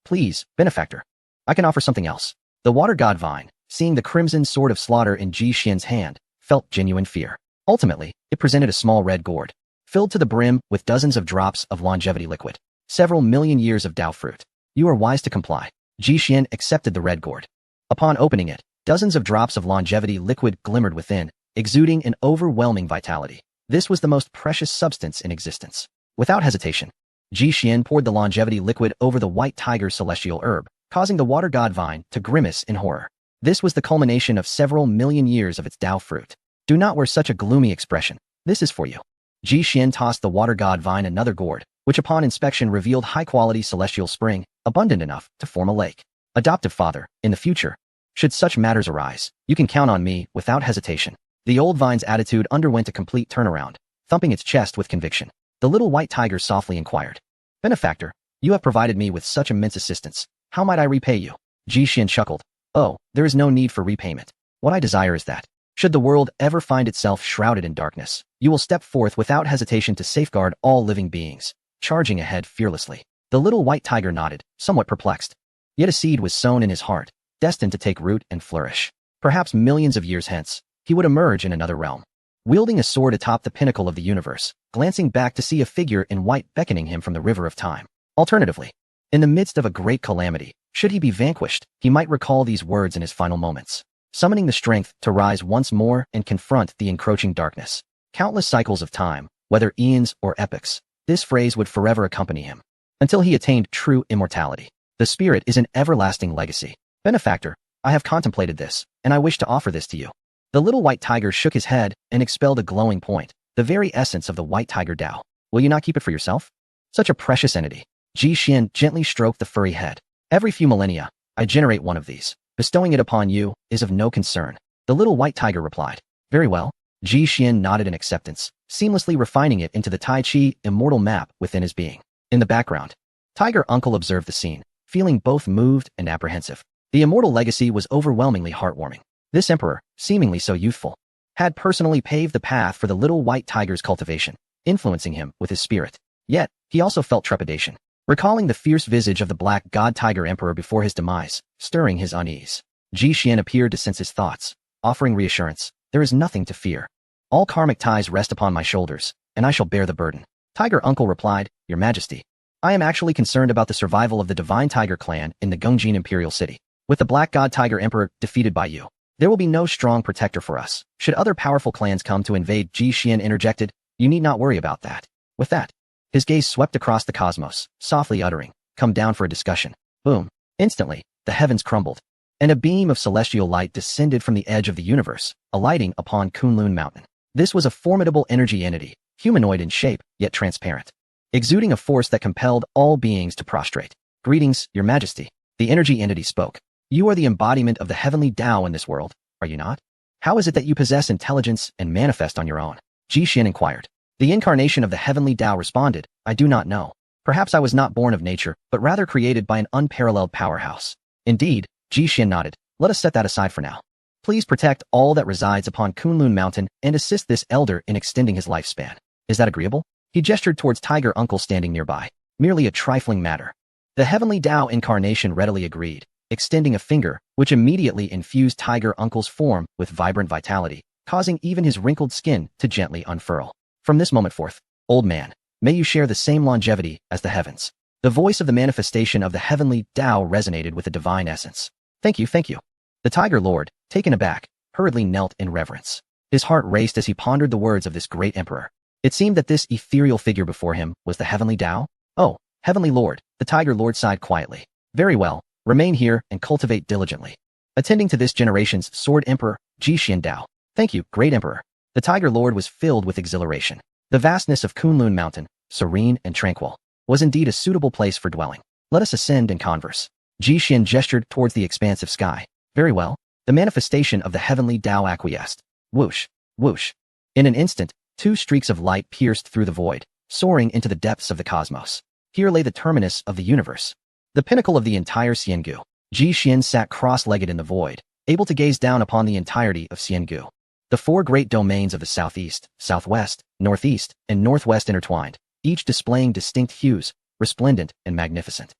benefactor. I can offer something else. The water god vine, seeing the crimson sword of slaughter in Ji Xian's hand, felt genuine fear. Ultimately, it presented a small red gourd, filled to the brim with dozens of drops of longevity liquid. Several million years of Dao fruit. You are wise to comply. Ji Xian accepted the red gourd. Upon opening it, dozens of drops of longevity liquid glimmered within, exuding an overwhelming vitality. This was the most precious substance in existence. Without hesitation, Ji Xian poured the longevity liquid over the white tiger celestial herb, causing the water god vine to grimace in horror. This was the culmination of several million years of its Dao fruit. Do not wear such a gloomy expression. This is for you. Ji Xian tossed the water god vine another gourd, which upon inspection revealed high-quality celestial spring, abundant enough to form a lake. Adoptive father, in the future, should such matters arise, you can count on me without hesitation. The old vine's attitude underwent a complete turnaround, thumping its chest with conviction. The little white tiger softly inquired. Benefactor, you have provided me with such immense assistance. How might I repay you? Ji Xian chuckled. Oh, there is no need for repayment. What I desire is that, should the world ever find itself shrouded in darkness, you will step forth without hesitation to safeguard all living beings, charging ahead fearlessly. The little white tiger nodded, somewhat perplexed. Yet a seed was sown in his heart, destined to take root and flourish. Perhaps millions of years hence, he would emerge in another realm, wielding a sword atop the pinnacle of the universe, glancing back to see a figure in white beckoning him from the river of time. Alternatively, in the midst of a great calamity, should he be vanquished, he might recall these words in his final moments, summoning the strength to rise once more and confront the encroaching darkness. Countless cycles of time, whether eons or epochs, this phrase would forever accompany him, until he attained true immortality. The spirit is an everlasting legacy. Benefactor, I have contemplated this, and I wish to offer this to you. The little white tiger shook his head and expelled a glowing point, the very essence of the white tiger Dao. Will you not keep it for yourself? Such a precious entity. Ji Xian gently stroked the furry head. Every few millennia, I generate one of these. Bestowing it upon you is of no concern. The little white tiger replied. Very well. Ji Xian nodded in acceptance, seamlessly refining it into the Tai Chi immortal map within his being. In the background, Tiger Uncle observed the scene, feeling both moved and apprehensive. The immortal legacy was overwhelmingly heartwarming. This emperor, seemingly so youthful, had personally paved the path for the little white tiger's cultivation, influencing him with his spirit. Yet, he also felt trepidation, recalling the fierce visage of the black god tiger emperor before his demise, stirring his unease. Ji Xian appeared to sense his thoughts, offering reassurance. There is nothing to fear. All karmic ties rest upon my shoulders, and I shall bear the burden. Tiger Uncle replied, Your Majesty, I am actually concerned about the survival of the Divine Tiger clan in the Gongjin Imperial City. With the Black God Tiger Emperor defeated by you, there will be no strong protector for us. Should other powerful clans come to invade, Ji Xian interjected, you need not worry about that. With that, his gaze swept across the cosmos, softly uttering, come down for a discussion. Boom. Instantly, the heavens crumbled, and a beam of celestial light descended from the edge of the universe, alighting upon Kunlun Mountain. This was a formidable energy entity, humanoid in shape, yet transparent, exuding a force that compelled all beings to prostrate. Greetings, Your Majesty. The energy entity spoke. You are the embodiment of the heavenly Tao in this world, are you not? How is it that you possess intelligence and manifest on your own? Ji Xian inquired. The incarnation of the heavenly Tao responded, I do not know. Perhaps I was not born of nature, but rather created by an unparalleled powerhouse. Indeed, Ji Xian nodded. Let us set that aside for now. Please protect all that resides upon Kunlun Mountain and assist this elder in extending his lifespan. Is that agreeable? He gestured towards Tiger Uncle standing nearby. Merely a trifling matter. The heavenly Tao incarnation readily agreed, extending a finger, which immediately infused Tiger Uncle's form with vibrant vitality, causing even his wrinkled skin to gently unfurl. From this moment forth, old man, may you share the same longevity as the heavens. The voice of the manifestation of the heavenly Tao resonated with the divine essence. Thank you, thank you. The Tiger Lord, taken aback, hurriedly knelt in reverence. His heart raced as he pondered the words of this great emperor. It seemed that this ethereal figure before him was the heavenly Tao. Oh, heavenly Lord, the Tiger Lord sighed quietly. Very well, remain here and cultivate diligently. Attending to this generation's Sword Emperor, Jixuan Dao. Thank you, great emperor. The Tiger Lord was filled with exhilaration. The vastness of Kunlun Mountain, serene and tranquil, was indeed a suitable place for dwelling. Let us ascend and converse. Jixuan gestured towards the expansive sky. Very well. The manifestation of the heavenly Tao acquiesced. Whoosh, whoosh. In an instant, two streaks of light pierced through the void, soaring into the depths of the cosmos. Here lay the terminus of the universe, the pinnacle of the entire Xiangu. Jixuan sat cross-legged in the void, able to gaze down upon the entirety of Xiangu. The four great domains of the southeast, southwest, northeast, and northwest intertwined, each displaying distinct hues, resplendent and magnificent.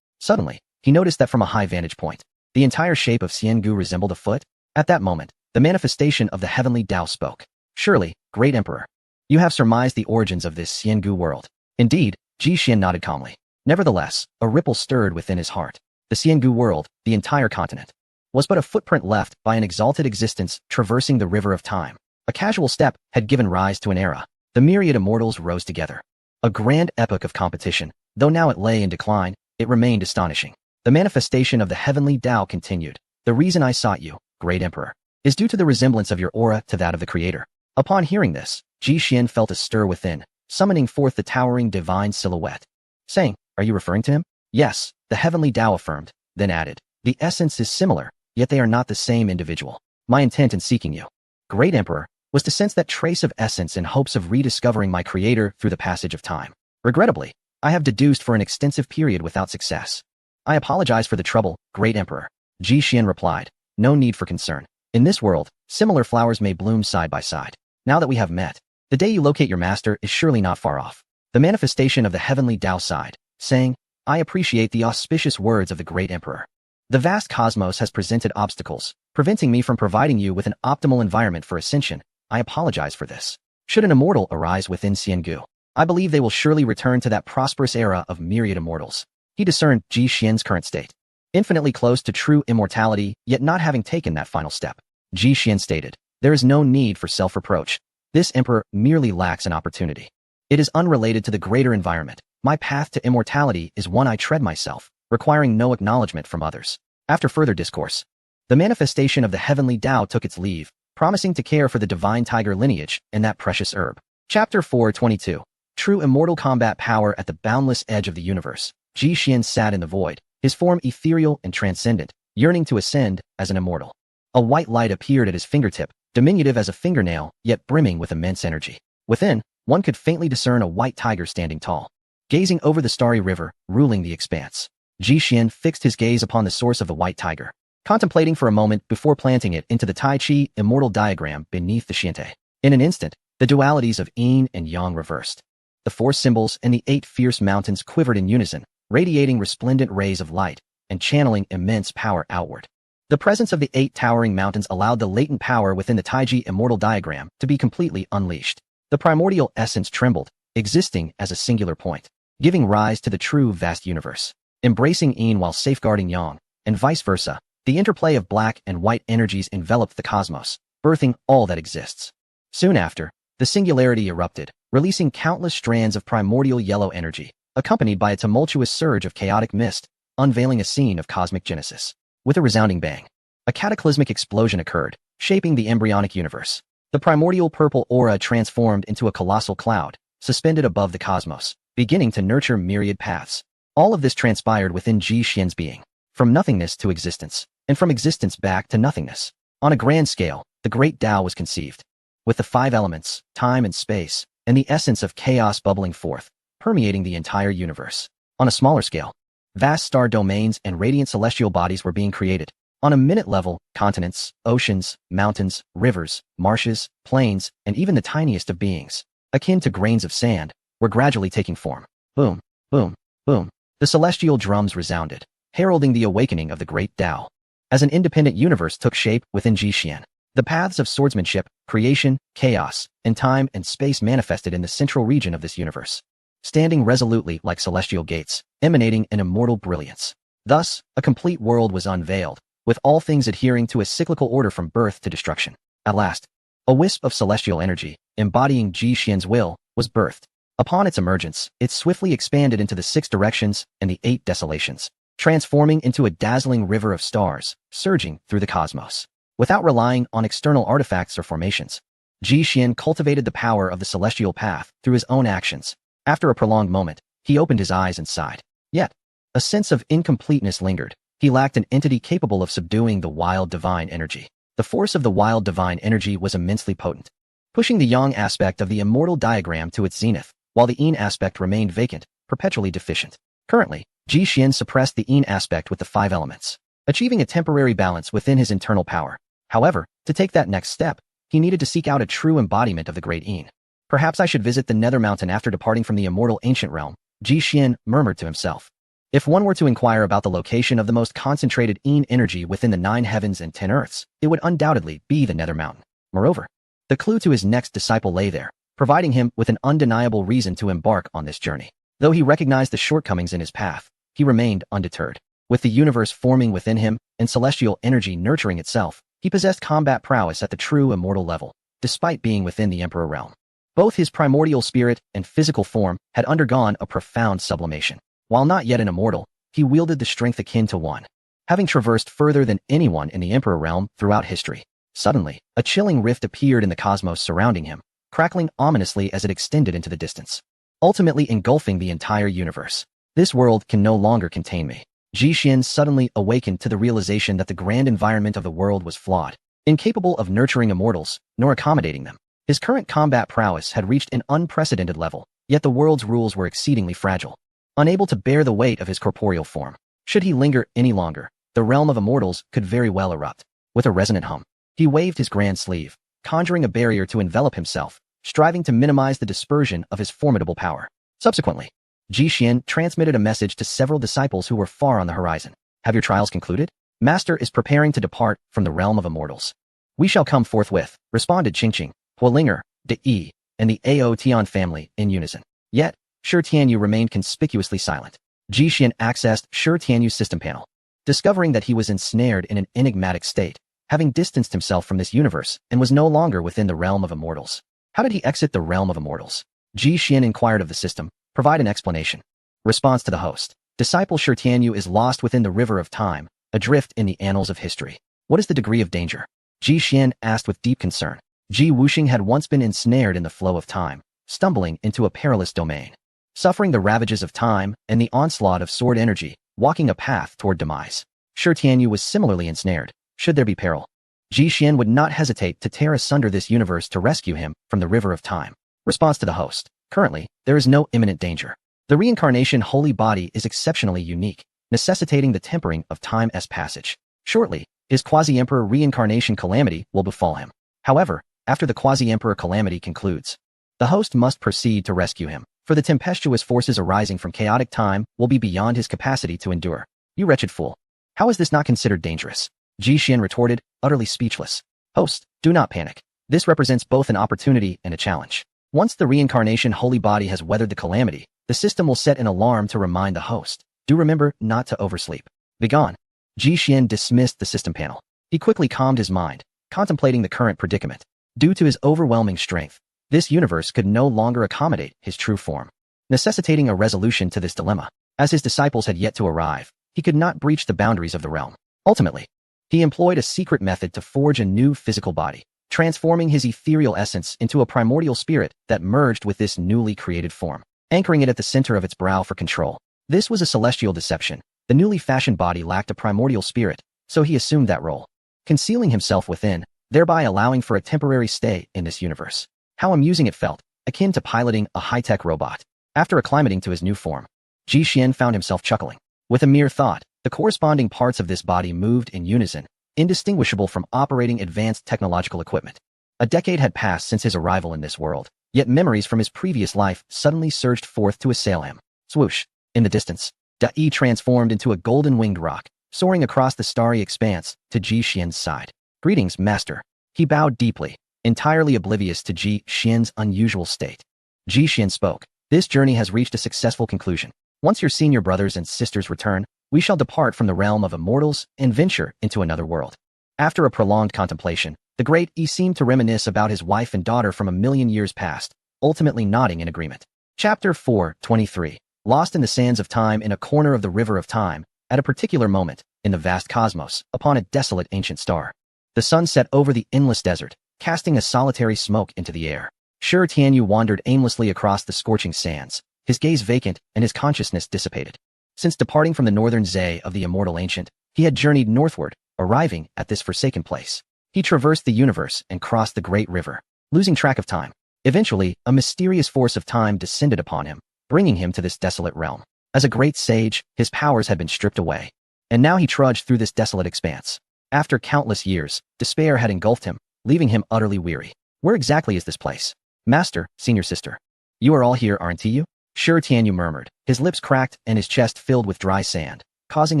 Suddenly, he noticed that from a high vantage point, the entire shape of Xiangu resembled a foot. At that moment, the manifestation of the heavenly Tao spoke. Surely, great emperor, you have surmised the origins of this Xiangu world. Indeed, Jixuan nodded calmly. Nevertheless, a ripple stirred within his heart. The Xiangu world, the entire continent, was but a footprint left by an exalted existence traversing the river of time. A casual step had given rise to an era. The myriad immortals rose together. A grand epoch of competition. Though now it lay in decline, it remained astonishing. The manifestation of the heavenly Tao continued. The reason I sought you, great emperor, is due to the resemblance of your aura to that of the creator. Upon hearing this, Jixuan felt a stir within, summoning forth the towering divine silhouette. Saying, are you referring to him? Yes, the heavenly Tao affirmed, then added, the essence is similar, yet they are not the same individual. My intent in seeking you, great emperor, was to sense that trace of essence in hopes of rediscovering my creator through the passage of time. Regrettably, I have deduced for an extensive period without success. I apologize for the trouble, great emperor. Jixuan replied, no need for concern. In this world, similar flowers may bloom side by side. Now that we have met, the day you locate your master is surely not far off. The manifestation of the heavenly Tao sighed, saying, I appreciate the auspicious words of the great emperor. The vast cosmos has presented obstacles, preventing me from providing you with an optimal environment for ascension. I apologize for this. Should an immortal arise within Xiangu, I believe they will surely return to that prosperous era of myriad immortals. He discerned Jixuan's current state, infinitely close to true immortality, yet not having taken that final step. Jixuan stated, there is no need for self-reproach. This emperor merely lacks an opportunity. It is unrelated to the greater environment. My path to immortality is one I tread myself, requiring no acknowledgement from others. After further discourse, the manifestation of the heavenly Tao took its leave, promising to care for the divine tiger lineage and that precious herb. Chapter 4:22. True immortal combat power at the boundless edge of the universe. Jixuan sat in the void, his form ethereal and transcendent, yearning to ascend as an immortal. A white light appeared at his fingertip, diminutive as a fingernail, yet brimming with immense energy. Within, one could faintly discern a white tiger standing tall, gazing over the starry river, ruling the expanse. Jixuan fixed his gaze upon the source of the white tiger, contemplating for a moment before planting it into the Tai Chi immortal diagram beneath the Xiante. In an instant, the dualities of yin and yang reversed. The four symbols and the 8 fierce mountains quivered in unison, radiating resplendent rays of light and channeling immense power outward. The presence of the 8 towering mountains allowed the latent power within the Taiji immortal diagram to be completely unleashed. The primordial essence trembled, existing as a singular point, giving rise to the true vast universe. Embracing yin while safeguarding yang, and vice versa, the interplay of black and white energies enveloped the cosmos, birthing all that exists. Soon after, the singularity erupted, releasing countless strands of primordial yellow energy, accompanied by a tumultuous surge of chaotic mist, unveiling a scene of cosmic genesis. With a resounding bang, a cataclysmic explosion occurred, shaping the embryonic universe. The primordial purple aura transformed into a colossal cloud, suspended above the cosmos, beginning to nurture myriad paths. All of this transpired within Jixuan's being, from nothingness to existence, and from existence back to nothingness. On a grand scale, the great Tao was conceived, with the 5 elements, time and space, and the essence of chaos bubbling forth, permeating the entire universe. On a smaller scale, vast star domains and radiant celestial bodies were being created. On a minute level, continents, oceans, mountains, rivers, marshes, plains, and even the tiniest of beings, akin to grains of sand, were gradually taking form. Boom, boom, boom. The celestial drums resounded, heralding the awakening of the great Tao. As an independent universe took shape within Jixuan, the paths of swordsmanship, creation, chaos, and time and space manifested in the central region of this universe. standing resolutely like celestial gates, emanating an immortal brilliance. Thus, a complete world was unveiled, with all things adhering to a cyclical order from birth to destruction. At last, a wisp of celestial energy, embodying Ji Xian's will, was birthed. Upon its emergence, it swiftly expanded into the 6 directions and the 8 desolations, transforming into a dazzling river of stars, surging through the cosmos. Without relying on external artifacts or formations, Ji Xian cultivated the power of the celestial path through his own actions. After a prolonged moment, he opened his eyes and sighed. Yet, a sense of incompleteness lingered. He lacked an entity capable of subduing the wild divine energy. The force of the wild divine energy was immensely potent, pushing the yang aspect of the immortal diagram to its zenith, while the yin aspect remained vacant, perpetually deficient. Currently, Ji Xian suppressed the yin aspect with the 5 elements, achieving a temporary balance within his internal power. However, to take that next step, he needed to seek out a true embodiment of the great yin. Perhaps I should visit the Nether Mountain after departing from the immortal ancient realm, Ji Xian murmured to himself. If one were to inquire about the location of the most concentrated yin energy within the 9 heavens and 10 earths, it would undoubtedly be the Nether Mountain. Moreover, the clue to his next disciple lay there, providing him with an undeniable reason to embark on this journey. Though he recognized the shortcomings in his path, he remained undeterred. With the universe forming within him and celestial energy nurturing itself, he possessed combat prowess at the true immortal level, despite being within the Emperor realm. Both his primordial spirit and physical form had undergone a profound sublimation. While not yet an immortal, he wielded the strength akin to one, having traversed further than anyone in the Emperor realm throughout history. Suddenly, a chilling rift appeared in the cosmos surrounding him, crackling ominously as it extended into the distance, ultimately engulfing the entire universe. This world can no longer contain me. Ji Xian suddenly awakened to the realization that the grand environment of the world was flawed, incapable of nurturing immortals, nor accommodating them. His current combat prowess had reached an unprecedented level, yet the world's rules were exceedingly fragile, unable to bear the weight of his corporeal form. Should he linger any longer, the realm of immortals could very well erupt. With a resonant hum, he waved his grand sleeve, conjuring a barrier to envelop himself, striving to minimize the dispersion of his formidable power. Subsequently, Ji Xian transmitted a message to several disciples who were far on the horizon. Have your trials concluded? Master is preparing to depart from the realm of immortals. We shall come forthwith, responded Qingqing, Huolinger, De Yi, and the Ao Tian family in unison. Yet, Shi Tianyu remained conspicuously silent. Ji Xian accessed Shi Tianyu's system panel, discovering that he was ensnared in an enigmatic state, having distanced himself from this universe and was no longer within the realm of immortals. How did he exit the realm of immortals? Ji Xian inquired of the system. Provide an explanation. Response to the host. Disciple Shi Tianyu is lost within the river of time, adrift in the annals of history. What is the degree of danger? Ji Xian asked with deep concern. Ji Wuxing had once been ensnared in the flow of time, stumbling into a perilous domain, suffering the ravages of time and the onslaught of sword energy, walking a path toward demise. Shi Tianyu was similarly ensnared. Should there be peril, Ji Xian would not hesitate to tear asunder this universe to rescue him from the river of time. Response to the host. Currently, there is no imminent danger. The reincarnation holy body is exceptionally unique, necessitating the tempering of time's passage. Shortly, his quasi-emperor reincarnation calamity will befall him. However, after the quasi-emperor calamity concludes, the host must proceed to rescue him, for the tempestuous forces arising from chaotic time will be beyond his capacity to endure. You wretched fool. How is this not considered dangerous? Ji Xian retorted, utterly speechless. Host, do not panic. This represents both an opportunity and a challenge. Once the reincarnation holy body has weathered the calamity, the system will set an alarm to remind the host. Do remember not to oversleep. Begone. Ji Xian dismissed the system panel. He quickly calmed his mind, contemplating the current predicament. Due to his overwhelming strength, this universe could no longer accommodate his true form, necessitating a resolution to this dilemma. As his disciples had yet to arrive, he could not breach the boundaries of the realm. Ultimately, he employed a secret method to forge a new physical body, transforming his ethereal essence into a primordial spirit that merged with this newly created form, anchoring it at the center of its brow for control. This was a celestial deception. The newly fashioned body lacked a primordial spirit, so he assumed that role, concealing himself within, thereby allowing for a temporary stay in this universe. How amusing it felt, akin to piloting a high-tech robot. After acclimating to his new form, Ji Xian found himself chuckling. With a mere thought, the corresponding parts of this body moved in unison, indistinguishable from operating advanced technological equipment. A decade had passed since his arrival in this world, yet memories from his previous life suddenly surged forth to assail him. Swoosh! In the distance, Da-Yi transformed into a golden-winged rock, soaring across the starry expanse to Ji Xian's side. Greetings, master. He bowed deeply, entirely oblivious to Ji Xian's unusual state. Ji Xian spoke, This journey has reached a successful conclusion. Once your senior brothers and sisters return, we shall depart from the realm of immortals and venture into another world. After a prolonged contemplation, the great E seemed to reminisce about his wife and daughter from a million years past, ultimately nodding in agreement. Chapter 4:23. Lost in the sands of time in a corner of the river of time, at a particular moment, in the vast cosmos, upon a desolate ancient star. The sun set over the endless desert, casting a solitary smoke into the air. Shi Tianyu wandered aimlessly across the scorching sands, his gaze vacant and his consciousness dissipated. Since departing from the northern Zay of the immortal ancient, he had journeyed northward, arriving at this forsaken place. He traversed the universe and crossed the great river, losing track of time. Eventually, a mysterious force of time descended upon him, bringing him to this desolate realm. As a great sage, his powers had been stripped away, and now he trudged through this desolate expanse. After countless years, despair had engulfed him, leaving him utterly weary. Where exactly is this place? Master, senior sister. You are all here, aren't you? Shi Tianyu murmured, his lips cracked and his chest filled with dry sand, causing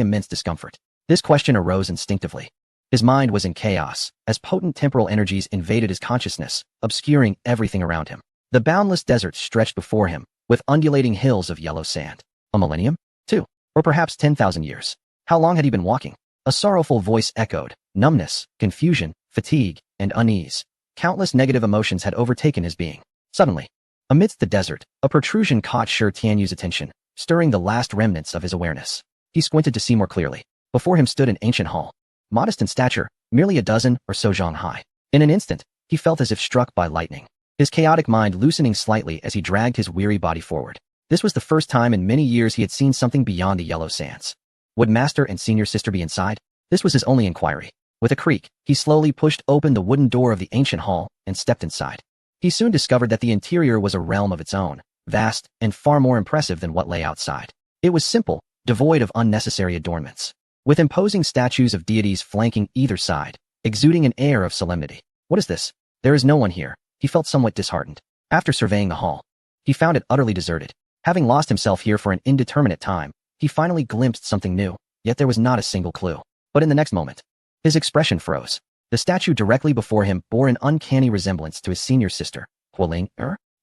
immense discomfort. This question arose instinctively. His mind was in chaos, as potent temporal energies invaded his consciousness, obscuring everything around him. The boundless desert stretched before him, with undulating hills of yellow sand. A millennium? 2. Or perhaps 10,000 years. How long had he been walking? A sorrowful voice echoed. Numbness, confusion, fatigue, and unease. Countless negative emotions had overtaken his being. Suddenly, amidst the desert, a protrusion caught Shi Tianyu's attention, stirring the last remnants of his awareness. He squinted to see more clearly. Before him stood an ancient hall. Modest in stature, merely a dozen or so zhang high. In an instant, he felt as if struck by lightning, his chaotic mind loosening slightly as he dragged his weary body forward. This was the first time in many years he had seen something beyond the yellow sands. Would master and senior sister be inside? This was his only inquiry. With a creak, he slowly pushed open the wooden door of the ancient hall and stepped inside. He soon discovered that the interior was a realm of its own, vast and far more impressive than what lay outside. It was simple, devoid of unnecessary adornments, with imposing statues of deities flanking either side, exuding an air of solemnity. What is this? There is no one here. He felt somewhat disheartened. After surveying the hall, he found it utterly deserted. Having lost himself here for an indeterminate time, he finally glimpsed something new, yet there was not a single clue. But in the next moment, his expression froze. The statue directly before him bore an uncanny resemblance to his senior sister, Huoling.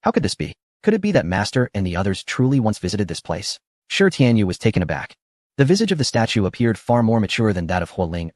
How could this be? Could it be that master and the others truly once visited this place? Shi Tianyu was taken aback. The visage of the statue appeared far more mature than that of Huoling,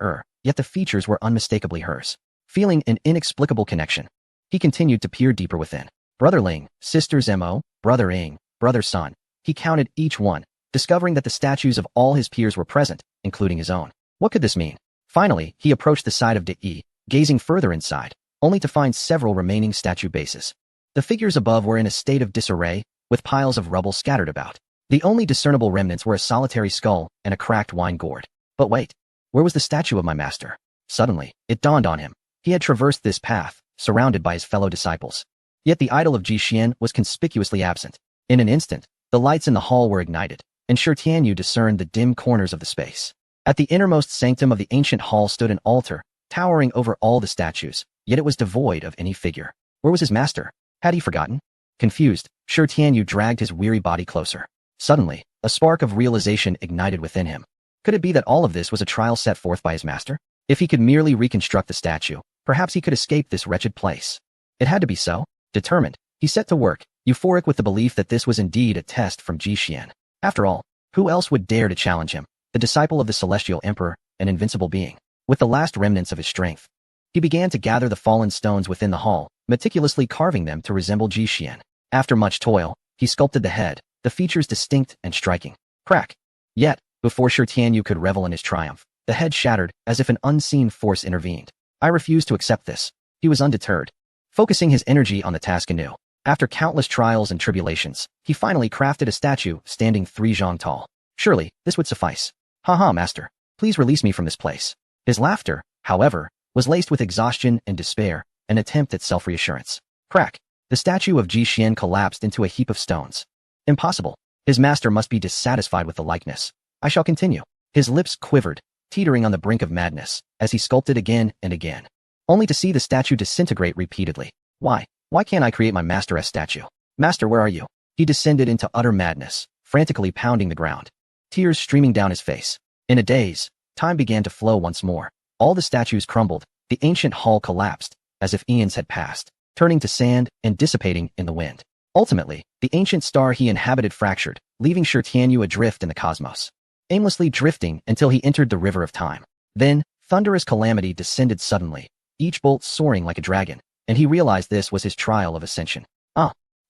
yet the features were unmistakably hers. Feeling an inexplicable connection, he continued to peer deeper within. Brother Ling, sister Zemo, brother Ing, brother Sun. He counted each one, discovering that the statues of all his peers were present, including his own. What could this mean? Finally, he approached the side of De Yi, gazing further inside, only to find several remaining statue bases. The figures above were in a state of disarray, with piles of rubble scattered about. The only discernible remnants were a solitary skull and a cracked wine gourd. But wait, where was the statue of my master? Suddenly, it dawned on him. He had traversed this path, surrounded by his fellow disciples. Yet the idol of Ji Xian was conspicuously absent. In an instant, the lights in the hall were ignited, and Shi Tianyu discerned the dim corners of the space. At the innermost sanctum of the ancient hall stood an altar, towering over all the statues, yet it was devoid of any figure. Where was his master? Had he forgotten? Confused, Shi Tianyu dragged his weary body closer. Suddenly, a spark of realization ignited within him. Could it be that all of this was a trial set forth by his master? If he could merely reconstruct the statue, perhaps he could escape this wretched place. It had to be so. Determined, he set to work, euphoric with the belief that this was indeed a test from Ji Xian. After all, who else would dare to challenge him, the disciple of the celestial emperor, an invincible being? With the last remnants of his strength, he began to gather the fallen stones within the hall, meticulously carving them to resemble Ji Xian. After much toil, he sculpted the head, the features distinct and striking. Crack! Yet, before Shi Tianyu could revel in his triumph, the head shattered as if an unseen force intervened. I refused to accept this. He was undeterred, focusing his energy on the task anew. After countless trials and tribulations, he finally crafted a statue standing 3 zhang tall. Surely, this would suffice. Haha, master. Please release me from this place. His laughter, however, was laced with exhaustion and despair, an attempt at self-reassurance. Crack! The statue of Ji Xian collapsed into a heap of stones. Impossible. His master must be dissatisfied with the likeness. I shall continue. His lips quivered, teetering on the brink of madness, as he sculpted again and again, only to see the statue disintegrate repeatedly. Why? Why can't I create my master-esque statue? Master, where are you? He descended into utter madness, frantically pounding the ground, tears streaming down his face. In a daze, time began to flow once more. All the statues crumbled, the ancient hall collapsed, as if eons had passed, turning to sand and dissipating in the wind. Ultimately, the ancient star he inhabited fractured, leaving Shi Tianyu adrift in the cosmos, aimlessly drifting until he entered the river of time. Then, thunderous calamity descended suddenly, each bolt soaring like a dragon, and he realized this was his trial of ascension.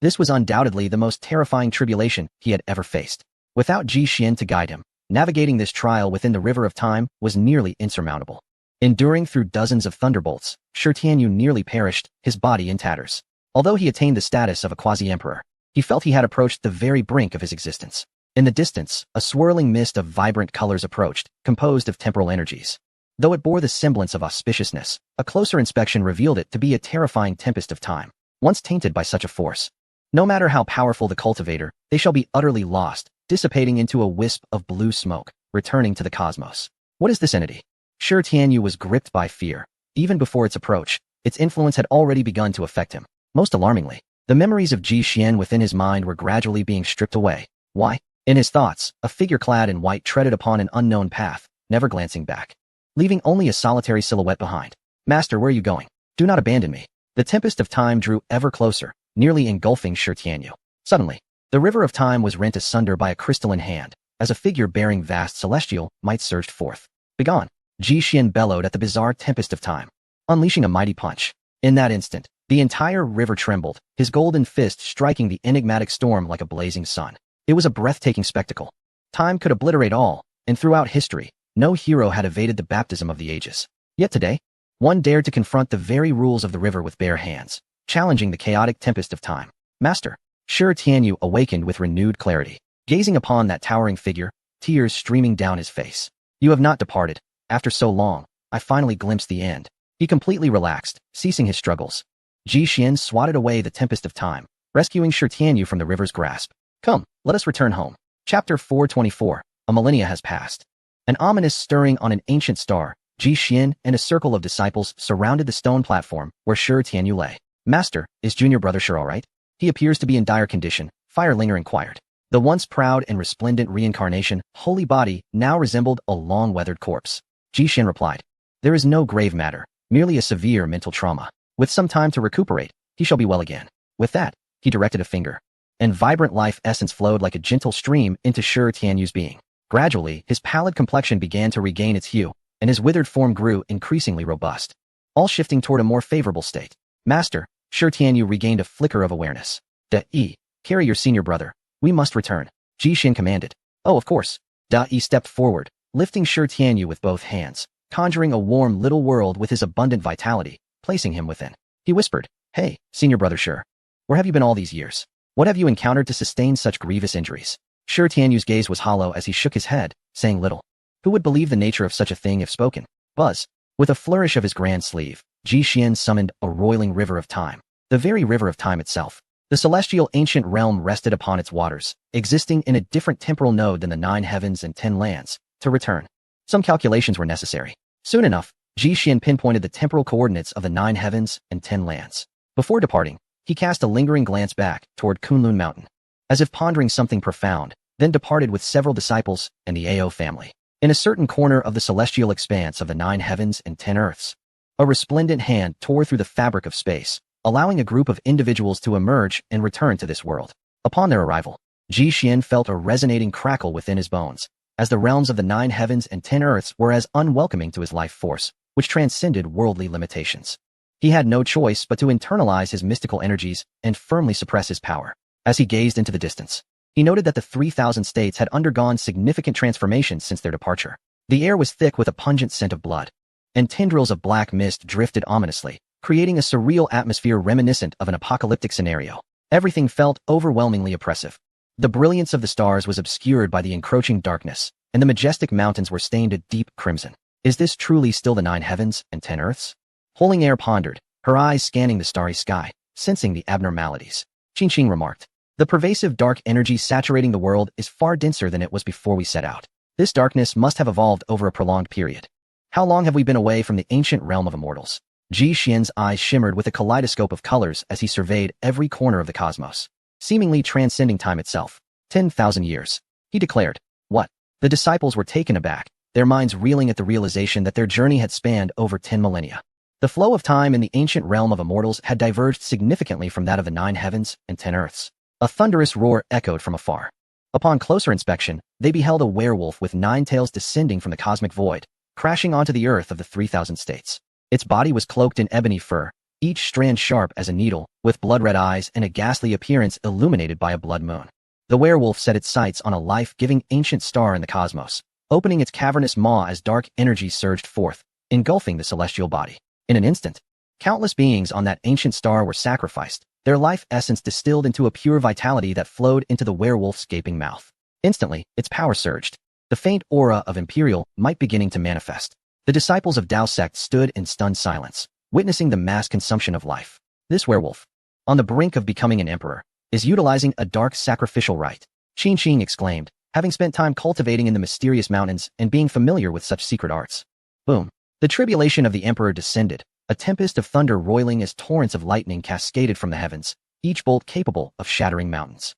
This was undoubtedly the most terrifying tribulation he had ever faced. Without Ji Xian to guide him, navigating this trial within the river of time was nearly insurmountable. Enduring through dozens of thunderbolts, Shi Tianyu nearly perished, his body in tatters. Although he attained the status of a quasi-emperor, he felt he had approached the very brink of his existence. In the distance, a swirling mist of vibrant colors approached, composed of temporal energies. Though it bore the semblance of auspiciousness, a closer inspection revealed it to be a terrifying tempest of time, once tainted by such a force. No matter how powerful the cultivator, they shall be utterly lost, dissipating into a wisp of blue smoke, returning to the cosmos. What is this entity? Shi Tianyu was gripped by fear. Even before its approach, its influence had already begun to affect him. Most alarmingly, the memories of Ji Xian within his mind were gradually being stripped away. Why? In his thoughts, a figure clad in white treaded upon an unknown path, never glancing back, leaving only a solitary silhouette behind. Master, where are you going? Do not abandon me. The tempest of time drew ever closer, nearly engulfing Shi Tianyu. Suddenly, the river of time was rent asunder by a crystalline hand, as a figure bearing vast celestial might surged forth. Begone! Ji Xian bellowed at the bizarre tempest of time, unleashing a mighty punch. In that instant, the entire river trembled, his golden fist striking the enigmatic storm like a blazing sun. It was a breathtaking spectacle. Time could obliterate all, and throughout history, no hero had evaded the baptism of the ages. Yet today, one dared to confront the very rules of the river with bare hands, challenging the chaotic tempest of time. Master, Shi Tianyu awakened with renewed clarity, gazing upon that towering figure, tears streaming down his face. You have not departed. After so long, I finally glimpsed the end. He completely relaxed, ceasing his struggles. Ji Xian swatted away the tempest of time, rescuing Shi Tianyu from the river's grasp. Come, let us return home. Chapter 424. A millennia has passed. An ominous stirring on an ancient star, Ji Xian and a circle of disciples surrounded the stone platform where Shi Tianyu lay. Master, is junior brother Shi all right? He appears to be in dire condition, Firelinger inquired. The once proud and resplendent reincarnation, holy body, now resembled a long-weathered corpse. Ji Xian replied, there is no grave matter, merely a severe mental trauma. With some time to recuperate, he shall be well again. With that, he directed a finger, and vibrant life essence flowed like a gentle stream into Shi Tianyu's being. Gradually, his pallid complexion began to regain its hue, and his withered form grew increasingly robust, all shifting toward a more favorable state. Master, Shi Tianyu regained a flicker of awareness. Da-yi, carry your senior brother. We must return. Ji Xian commanded. Oh, of course. Da-yi stepped forward, lifting Shi Tianyu with both hands, conjuring a warm little world with his abundant vitality, placing him within. He whispered, Hey, senior brother Shi, where have you been all these years? What have you encountered to sustain such grievous injuries? Shi Tianyu's gaze was hollow as he shook his head, saying little. Who would believe the nature of such a thing if spoken? Buzz. With a flourish of his grand sleeve, Ji Xian summoned a roiling river of time, the very river of time itself. The celestial ancient realm rested upon its waters, existing in a different temporal node than the 9 heavens and 10 lands. To return, some calculations were necessary. Soon enough, Ji Xian pinpointed the temporal coordinates of the 9 heavens and 10 lands. Before departing, he cast a lingering glance back toward Kunlun Mountain, as if pondering something profound, then departed with several disciples and the Ao family. In a certain corner of the celestial expanse of the 9 heavens and 10 earths, a resplendent hand tore through the fabric of space, allowing a group of individuals to emerge and return to this world. Upon their arrival, Ji Xian felt a resonating crackle within his bones, as the realms of the 9 heavens and 10 earths were as unwelcoming to his life force, which transcended worldly limitations. He had no choice but to internalize his mystical energies and firmly suppress his power. As he gazed into the distance, he noted that the 3,000 states had undergone significant transformations since their departure. The air was thick with a pungent scent of blood, and tendrils of black mist drifted ominously, creating a surreal atmosphere reminiscent of an apocalyptic scenario. Everything felt overwhelmingly oppressive. The brilliance of the stars was obscured by the encroaching darkness, and the majestic mountains were stained a deep crimson. Is this truly still the 9 heavens and 10 earths? Holing Air pondered, her eyes scanning the starry sky, sensing the abnormalities. Qingqing remarked, the pervasive dark energy saturating the world is far denser than it was before we set out. This darkness must have evolved over a prolonged period. How long have we been away from the ancient realm of immortals? Ji Xian's eyes shimmered with a kaleidoscope of colors as he surveyed every corner of the cosmos, seemingly transcending time itself. 10,000 years. He declared. What? The disciples were taken aback, their minds reeling at the realization that their journey had spanned over 10 millennia. The flow of time in the ancient realm of immortals had diverged significantly from that of the 9 heavens and 10 earths. A thunderous roar echoed from afar. Upon closer inspection, they beheld a werewolf with 9 tails descending from the cosmic void, crashing onto the earth of the 3,000 states. Its body was cloaked in ebony fur, each strand sharp as a needle, with blood-red eyes and a ghastly appearance illuminated by a blood moon. The werewolf set its sights on a life-giving ancient star in the cosmos, opening its cavernous maw as dark energy surged forth, engulfing the celestial body. In an instant, countless beings on that ancient star were sacrificed, their life essence distilled into a pure vitality that flowed into the werewolf's gaping mouth. Instantly, its power surged, the faint aura of imperial might beginning to manifest. The disciples of Dao sect stood in stunned silence, witnessing the mass consumption of life. This werewolf, on the brink of becoming an emperor, is utilizing a dark sacrificial rite. Qin Qing exclaimed, having spent time cultivating in the mysterious mountains and being familiar with such secret arts. Boom. The tribulation of the emperor descended, a tempest of thunder roiling as torrents of lightning cascaded from the heavens, each bolt capable of shattering mountains.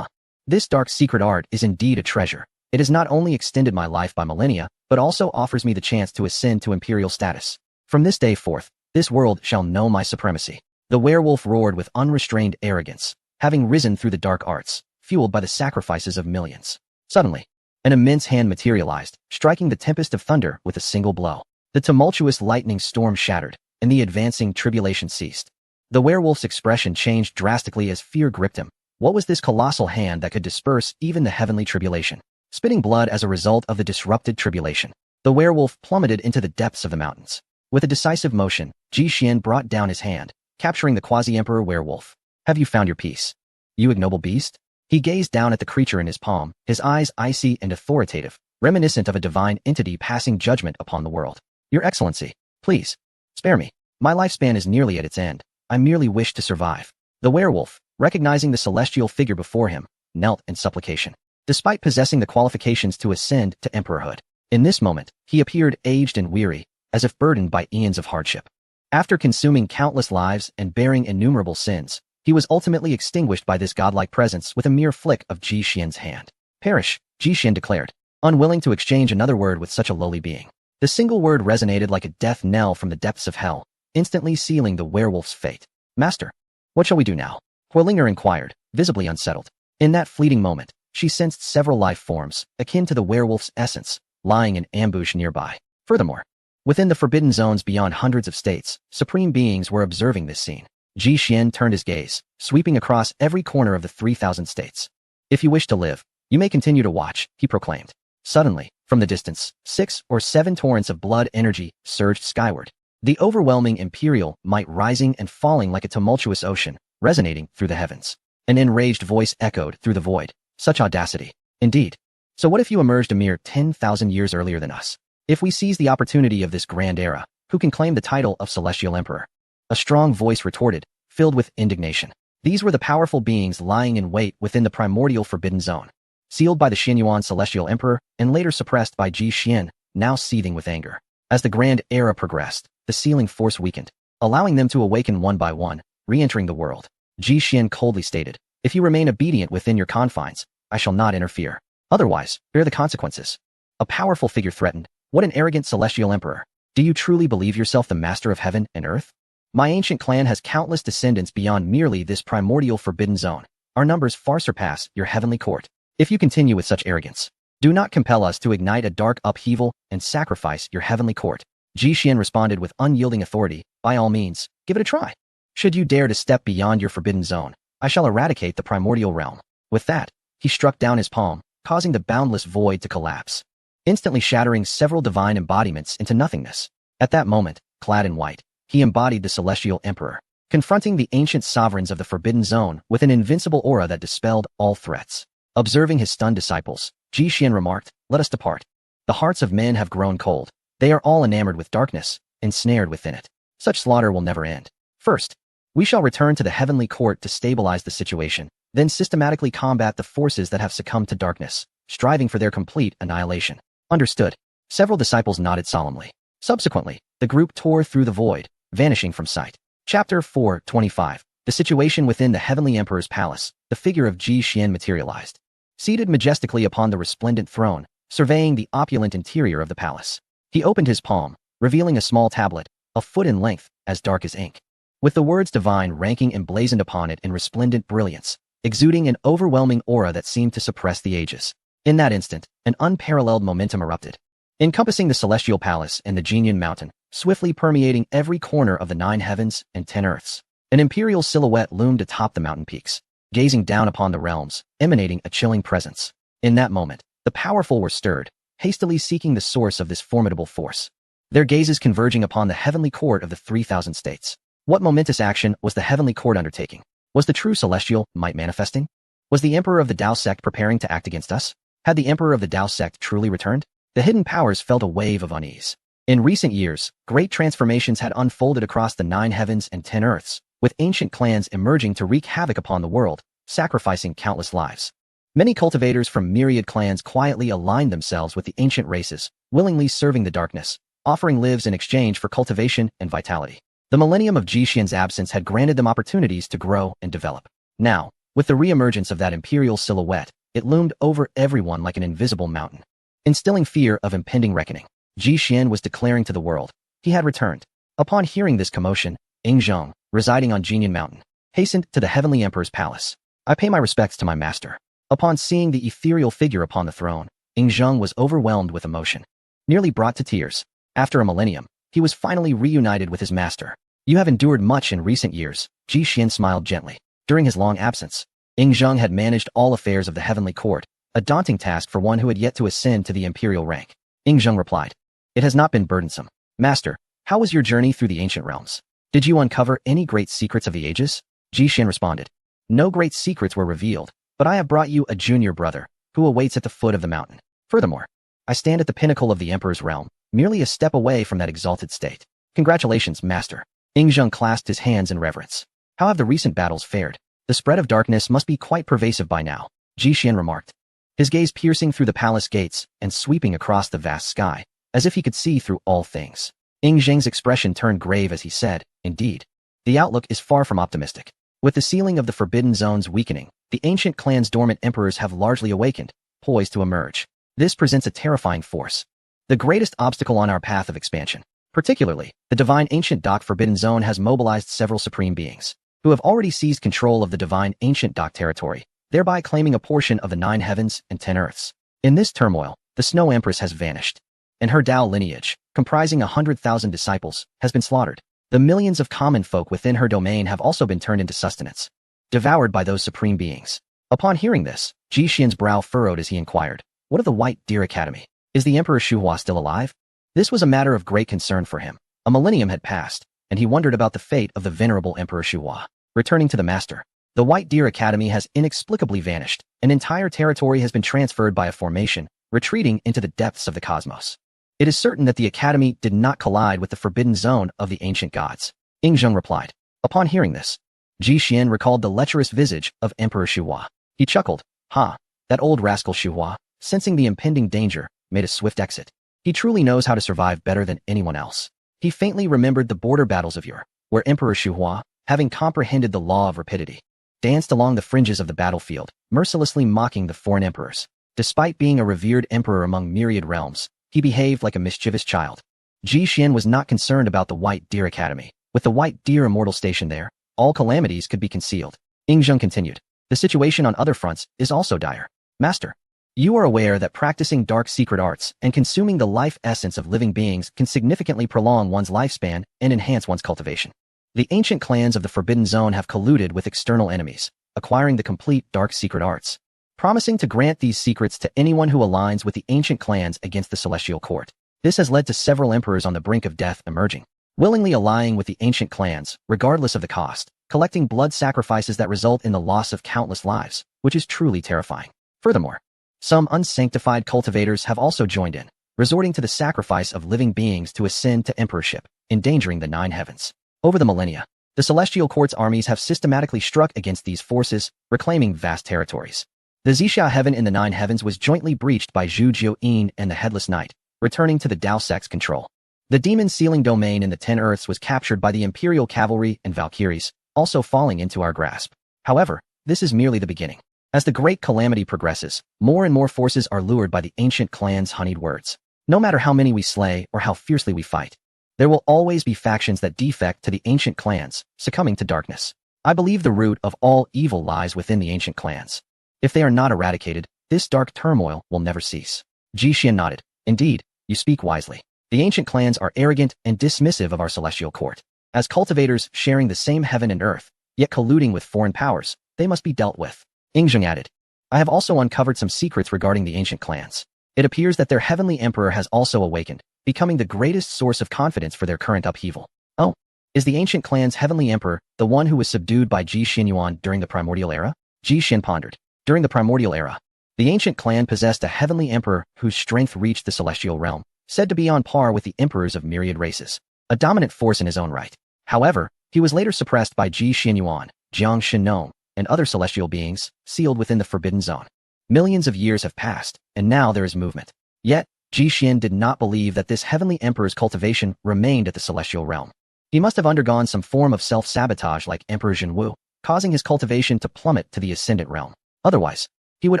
This dark secret art is indeed a treasure. It has not only extended my life by millennia, but also offers me the chance to ascend to imperial status. From this day forth, this world shall know my supremacy. The werewolf roared with unrestrained arrogance, having risen through the dark arts, fueled by the sacrifices of millions. Suddenly, an immense hand materialized, striking the tempest of thunder with a single blow. The tumultuous lightning storm shattered, and the advancing tribulation ceased. The werewolf's expression changed drastically as fear gripped him. What was this colossal hand that could disperse even the heavenly tribulation? Spitting blood as a result of the disrupted tribulation, the werewolf plummeted into the depths of the mountains. With a decisive motion, Ji Xian brought down his hand, capturing the quasi-emperor werewolf. Have you found your peace, you ignoble beast? He gazed down at the creature in his palm, his eyes icy and authoritative, reminiscent of a divine entity passing judgment upon the world. Your Excellency, please, spare me. My lifespan is nearly at its end. I merely wish to survive. The werewolf, recognizing the celestial figure before him, knelt in supplication. Despite possessing the qualifications to ascend to emperorhood, in this moment, he appeared aged and weary, as if burdened by eons of hardship. After consuming countless lives and bearing innumerable sins, he was ultimately extinguished by this godlike presence with a mere flick of Ji Xian's hand. Perish, Ji Xian declared, unwilling to exchange another word with such a lowly being. The single word resonated like a death knell from the depths of hell, instantly sealing the werewolf's fate. Master, what shall we do now? Huolinger inquired, visibly unsettled. In that fleeting moment, she sensed several life forms, akin to the werewolf's essence, lying in ambush nearby. Furthermore, within the forbidden zones beyond hundreds of states, supreme beings were observing this scene. Ji Xian turned his gaze, sweeping across every corner of the 3,000 states. If you wish to live, you may continue to watch, he proclaimed. Suddenly, from the distance, 6 or 7 torrents of blood energy surged skyward. The overwhelming imperial might rising and falling like a tumultuous ocean, resonating through the heavens. An enraged voice echoed through the void. Such audacity. Indeed. So what if you emerged a mere 10,000 years earlier than us? If we seize the opportunity of this grand era, who can claim the title of Celestial Emperor? A strong voice retorted, filled with indignation. These were the powerful beings lying in wait within the primordial forbidden zone, sealed by the Xinyuan Celestial Emperor and later suppressed by Ji Xian, now seething with anger. As the grand era progressed, the sealing force weakened, allowing them to awaken one by one, re-entering the world. Ji Xian coldly stated, if you remain obedient within your confines, I shall not interfere. Otherwise, bear the consequences. A powerful figure threatened. What an arrogant celestial emperor. Do you truly believe yourself the master of heaven and earth? My ancient clan has countless descendants beyond merely this primordial forbidden zone. Our numbers far surpass your heavenly court. If you continue with such arrogance, do not compel us to ignite a dark upheaval and sacrifice your heavenly court. Ji Xian responded with unyielding authority, by all means, give it a try. Should you dare to step beyond your forbidden zone, I shall eradicate the primordial realm. With that, he struck down his palm, causing the boundless void to collapse, instantly shattering several divine embodiments into nothingness. At that moment, clad in white, he embodied the celestial emperor, confronting the ancient sovereigns of the forbidden zone with an invincible aura that dispelled all threats. Observing his stunned disciples, Ji Xian remarked, let us depart. The hearts of men have grown cold. They are all enamored with darkness, ensnared within it. Such slaughter will never end. First, we shall return to the heavenly court to stabilize the situation, then systematically combat the forces that have succumbed to darkness, striving for their complete annihilation. Understood. Several disciples nodded solemnly. Subsequently, the group tore through the void, vanishing from sight. Chapter 4:25. The situation within the heavenly emperor's palace. The figure of Ji Xian materialized. Seated majestically upon the resplendent throne, surveying the opulent interior of the palace. He opened his palm, revealing a small tablet, a foot in length, as dark as ink. With the words divine ranking emblazoned upon it in resplendent brilliance, exuding an overwhelming aura that seemed to suppress the ages. In that instant, an unparalleled momentum erupted, encompassing the celestial palace and the Jinyan Mountain, swiftly permeating every corner of the 9 heavens and 10 earths. An imperial silhouette loomed atop the mountain peaks, gazing down upon the realms, emanating a chilling presence. In that moment, the powerful were stirred, hastily seeking the source of this formidable force, their gazes converging upon the heavenly court of the 3,000 states. What momentous action was the heavenly court undertaking? Was the true celestial might manifesting? Was the emperor of the Dao sect preparing to act against us? Had the emperor of the Dao sect truly returned? The hidden powers felt a wave of unease. In recent years, great transformations had unfolded across the 9 heavens and 10 earths, with ancient clans emerging to wreak havoc upon the world, sacrificing countless lives. Many cultivators from myriad clans quietly aligned themselves with the ancient races, willingly serving the darkness, offering lives in exchange for cultivation and vitality. The millennium of Jixian's absence had granted them opportunities to grow and develop. Now, with the reemergence of that imperial silhouette, it loomed over everyone like an invisible mountain, instilling fear of impending reckoning. Jixian was declaring to the world, he had returned. Upon hearing this commotion, Ing Zheng, residing on Jinyan Mountain, hastened to the heavenly emperor's palace. I pay my respects to my master. Upon seeing the ethereal figure upon the throne, Ing Zheng was overwhelmed with emotion, nearly brought to tears. After a millennium, he was finally reunited with his master. You have endured much in recent years, Jixian smiled gently. During his long absence, Ing Zheng had managed all affairs of the heavenly court, a daunting task for one who had yet to ascend to the imperial rank. Ing Zheng replied, it has not been burdensome. Master, how was your journey through the ancient realms? Did you uncover any great secrets of the ages? Jixian responded, no great secrets were revealed, but I have brought you a junior brother, who awaits at the foot of the mountain. Furthermore, I stand at the pinnacle of the emperor's realm, merely a step away from that exalted state. Congratulations, master. Ing Zheng clasped his hands in reverence. How have the recent battles fared? The spread of darkness must be quite pervasive by now, Jixian remarked, his gaze piercing through the palace gates and sweeping across the vast sky, as if he could see through all things. Ing Zheng's expression turned grave as he said, indeed, the outlook is far from optimistic. With the sealing of the forbidden zones weakening, the ancient clan's dormant emperors have largely awakened, poised to emerge. This presents a terrifying force, the greatest obstacle on our path of expansion. Particularly, the divine ancient Dak Forbidden Zone has mobilized several supreme beings, who have already seized control of the divine ancient Dak territory, thereby claiming a portion of the 9 heavens and 10 earths. In this turmoil, the Snow Empress has vanished, and her Dao lineage, comprising 100,000 disciples, has been slaughtered. The millions of common folk within her domain have also been turned into sustenance, devoured by those supreme beings. Upon hearing this, Jixian's brow furrowed as he inquired, what of the White Deer Academy? Is the Emperor Shuhua still alive? This was a matter of great concern for him. A millennium had passed, and he wondered about the fate of the venerable Emperor Shuhua. Returning to the master, the White Deer Academy has inexplicably vanished. An entire territory has been transferred by a formation, retreating into the depths of the cosmos. It is certain that the academy did not collide with the forbidden zone of the ancient gods. Ing Zheng replied. Upon hearing this, Jixian recalled the lecherous visage of Emperor Shuhua. He chuckled, that old rascal Shuhua, sensing the impending danger, made a swift exit. He truly knows how to survive better than anyone else. He faintly remembered the border battles of yore, where Emperor Shuhua, having comprehended the law of rapidity, danced along the fringes of the battlefield, mercilessly mocking the foreign emperors. Despite being a revered emperor among myriad realms, he behaved like a mischievous child. Jixian was not concerned about the White Deer Academy. With the White Deer Immortal Station there, all calamities could be concealed. Ing Zheng continued. The situation on other fronts is also dire. Master, you are aware that practicing dark secret arts and consuming the life essence of living beings can significantly prolong one's lifespan and enhance one's cultivation. The ancient clans of the Forbidden Zone have colluded with external enemies, acquiring the complete dark secret arts, promising to grant these secrets to anyone who aligns with the ancient clans against the Celestial Court. This has led to several emperors on the brink of death emerging, willingly allying with the ancient clans, regardless of the cost, collecting blood sacrifices that result in the loss of countless lives, which is truly terrifying. Furthermore, some unsanctified cultivators have also joined in, resorting to the sacrifice of living beings to ascend to emperorship, endangering the 9 heavens. Over the millennia, the Celestial Court's armies have systematically struck against these forces, reclaiming vast territories. The Zixia Heaven in the 9 heavens was jointly breached by Zhu Jiuyin and the Headless Knight, returning to the Dao sect's control. The demon sealing domain in the 10 earths was captured by the Imperial Cavalry and Valkyries, also falling into our grasp. However, this is merely the beginning. As the great calamity progresses, more and more forces are lured by the ancient clan's honeyed words. No matter how many we slay or how fiercely we fight, There will always be factions that defect to the ancient clans, succumbing to darkness. I believe the root of all evil lies within the ancient clans. If they are not eradicated, this dark turmoil will never cease. Ji Xian nodded. Indeed, you speak wisely. The ancient clans are arrogant and dismissive of our celestial court. As cultivators sharing the same heaven and earth, yet colluding with foreign powers, they must be dealt with. Yingzheng added. I have also uncovered some secrets regarding the ancient clans. It appears that their heavenly emperor has also awakened, becoming the greatest source of confidence for their current upheaval. Oh, is the ancient clan's heavenly emperor the one who was subdued by Ji Xianyuan during the primordial era? Ji Xian pondered. During the primordial era, the ancient clan possessed a heavenly emperor whose strength reached the celestial realm, said to be on par with the emperors of myriad races, a dominant force in his own right. However, he was later suppressed by Ji Xianyuan, Jiang Shinnong, and other celestial beings, sealed within the Forbidden Zone. Millions of years have passed, and now there is movement. Yet, Ji Xian did not believe that this heavenly emperor's cultivation remained at the celestial realm. He must have undergone some form of self-sabotage like Emperor Zhenwu, causing his cultivation to plummet to the ascendant realm. Otherwise, he would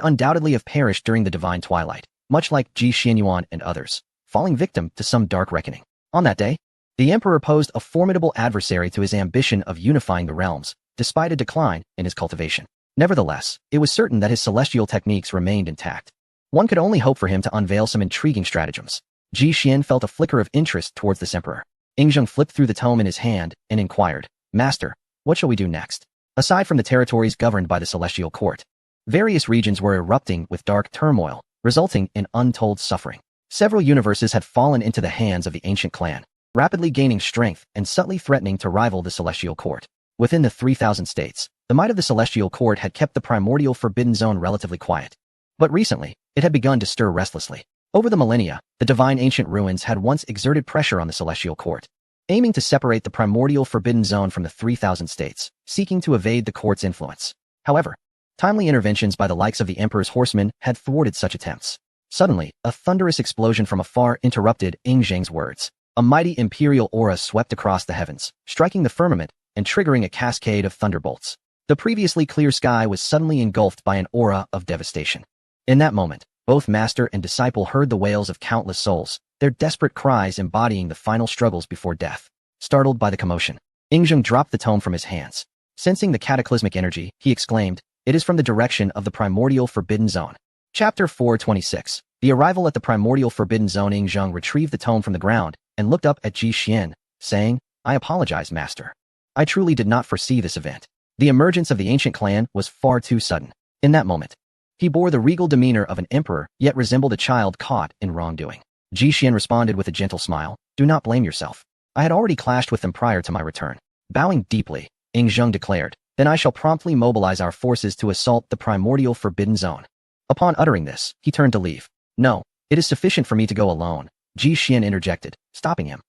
undoubtedly have perished during the divine twilight, much like Ji Xianyuan and others, falling victim to some dark reckoning. On that day, the emperor posed a formidable adversary to his ambition of unifying the realms, despite a decline in his cultivation. Nevertheless, it was certain that his celestial techniques remained intact. One could only hope for him to unveil some intriguing stratagems. Ji Xian felt a flicker of interest towards this emperor. Yingzheng flipped through the tome in his hand and inquired, Master, what shall we do next? Aside from the territories governed by the celestial court, various regions were erupting with dark turmoil, resulting in untold suffering. Several universes had fallen into the hands of the ancient clan, rapidly gaining strength and subtly threatening to rival the celestial court. Within the 3,000 states, the might of the celestial court had kept the primordial Forbidden Zone relatively quiet. But recently, it had begun to stir restlessly. Over the millennia, the divine ancient ruins had once exerted pressure on the celestial court, aiming to separate the primordial Forbidden Zone from the 3,000 states, seeking to evade the court's influence. However, timely interventions by the likes of the Emperor's horsemen had thwarted such attempts. Suddenly, a thunderous explosion from afar interrupted Yingzheng's words. A mighty imperial aura swept across the heavens, striking the firmament and triggering a cascade of thunderbolts. The previously clear sky was suddenly engulfed by an aura of devastation. In that moment, both master and disciple heard the wails of countless souls, their desperate cries embodying the final struggles before death. Startled by the commotion, Yingzheng dropped the tome from his hands. Sensing the cataclysmic energy, he exclaimed, It is from the direction of the primordial Forbidden Zone. Chapter 426. The arrival at the primordial Forbidden Zone. Yingzheng retrieved the tome from the ground and looked up at Ji Xian, saying, I apologize, master. I truly did not foresee this event. The emergence of the ancient clan was far too sudden. In that moment, he bore the regal demeanor of an emperor, yet resembled a child caught in wrongdoing. Ji Xian responded with a gentle smile, Do not blame yourself. I had already clashed with them prior to my return. Bowing deeply, Yingzheng declared, Then I shall promptly mobilize our forces to assault the primordial Forbidden Zone. Upon uttering this, he turned to leave. No, it is sufficient for me to go alone, Ji Xian interjected, stopping him.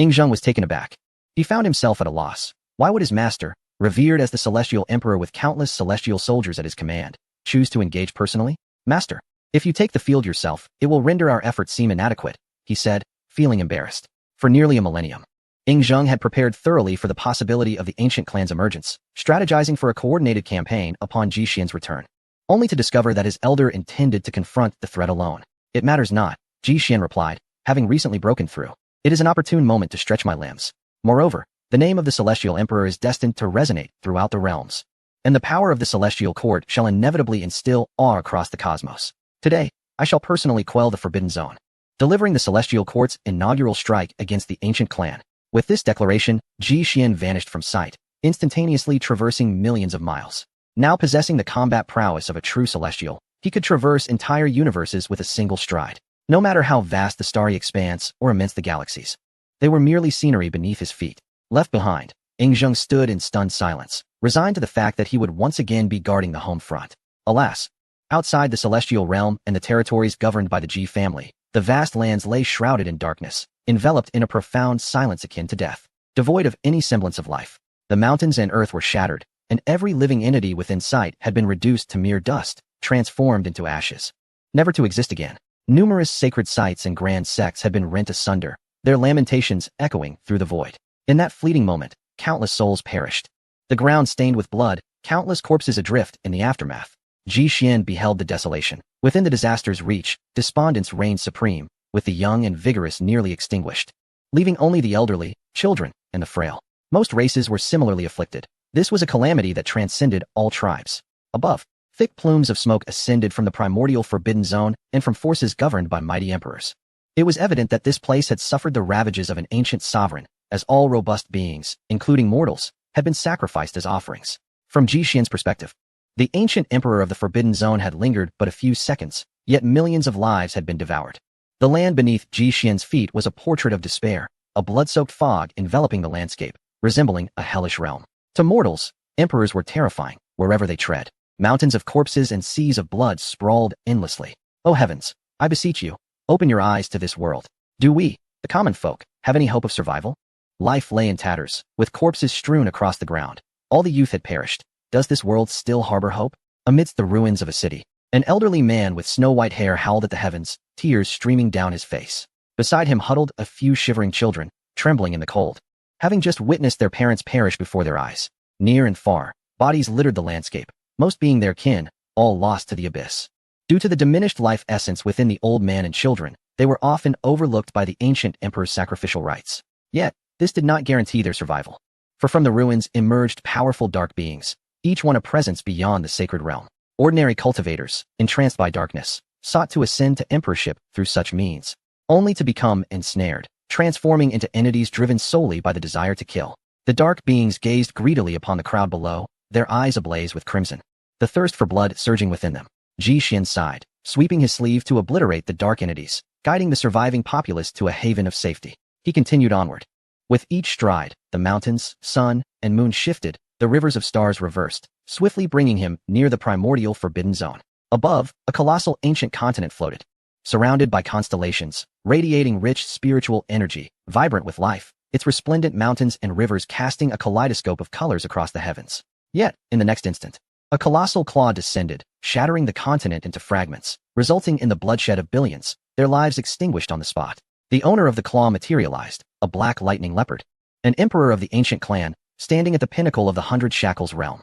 Yingzheng was taken aback. He found himself at a loss. Why would his master, revered as the celestial emperor with countless celestial soldiers at his command, choose to engage personally? Master, if you take the field yourself, it will render our efforts seem inadequate, he said, feeling embarrassed. For nearly a millennium, Yingzheng had prepared thoroughly for the possibility of the ancient clan's emergence, strategizing for a coordinated campaign upon Ji Xian's return, only to discover that his elder intended to confront the threat alone. It matters not, Ji Xian replied, having recently broken through. It is an opportune moment to stretch my limbs. Moreover, the name of the celestial emperor is destined to resonate throughout the realms, and the power of the celestial court shall inevitably instill awe across the cosmos. Today, I shall personally quell the Forbidden Zone, delivering the celestial court's inaugural strike against the ancient clan. With this declaration, Ji Xian vanished from sight, instantaneously traversing millions of miles. Now possessing the combat prowess of a true celestial, he could traverse entire universes with a single stride. No matter how vast the starry expanse or immense the galaxies, they were merely scenery beneath his feet. Left behind, Yingzheng stood in stunned silence, resigned to the fact that he would once again be guarding the home front. Alas, outside the celestial realm and the territories governed by the Ji family, the vast lands lay shrouded in darkness, enveloped in a profound silence akin to death. Devoid of any semblance of life, the mountains and earth were shattered, and every living entity within sight had been reduced to mere dust, transformed into ashes, never to exist again. Numerous sacred sites and grand sects had been rent asunder, their lamentations echoing through the void. In that fleeting moment, countless souls perished. The ground stained with blood, countless corpses adrift in the aftermath. Ji Xian beheld the desolation. Within the disaster's reach, despondence reigned supreme, with the young and vigorous nearly extinguished. leaving only the elderly, children, and the frail. Most races were similarly afflicted. This was a calamity that transcended all tribes. Above, thick plumes of smoke ascended from the primordial forbidden zone and from forces governed by mighty emperors. It was evident that this place had suffered the ravages of an ancient sovereign, as all robust beings, including mortals, had been sacrificed as offerings. From Ji Xian's perspective, the ancient emperor of the forbidden zone had lingered but a few seconds, yet millions of lives had been devoured. The land beneath Ji Xian's feet was a portrait of despair, a blood-soaked fog enveloping the landscape, resembling a hellish realm. To mortals, emperors were terrifying, wherever they tread. Mountains of corpses and seas of blood sprawled endlessly. Oh heavens, I beseech you, open your eyes to this world. Do we, the common folk, have any hope of survival? Life lay in tatters, with corpses strewn across the ground. All the youth had perished. Does this world still harbor hope? Amidst the ruins of a city, an elderly man with snow-white hair howled at the heavens, tears streaming down his face. Beside him huddled a few shivering children, trembling in the cold, having just witnessed their parents perish before their eyes. Near and far, bodies littered the landscape, most being their kin, all lost to the abyss. Due to the diminished life essence within the old man and children, they were often overlooked by the ancient emperor's sacrificial rites. Yet, this did not guarantee their survival. For from the ruins emerged powerful dark beings, each one a presence beyond the sacred realm. Ordinary cultivators, entranced by darkness, sought to ascend to emperorship through such means, only to become ensnared, transforming into entities driven solely by the desire to kill. The dark beings gazed greedily upon the crowd below, their eyes ablaze with crimson, the thirst for blood surging within them. Ji Xian sighed, sweeping his sleeve to obliterate the dark entities, guiding the surviving populace to a haven of safety. He continued onward. With each stride, the mountains, sun, and moon shifted, the rivers of stars reversed, swiftly bringing him near the primordial forbidden zone. Above, a colossal ancient continent floated, surrounded by constellations, radiating rich spiritual energy, vibrant with life, its resplendent mountains and rivers casting a kaleidoscope of colors across the heavens. Yet, in the next instant, a colossal claw descended, shattering the continent into fragments, resulting in the bloodshed of billions, their lives extinguished on the spot. The owner of the claw materialized, a black lightning leopard, an emperor of the ancient clan, standing at the pinnacle of the 100 Shackles realm.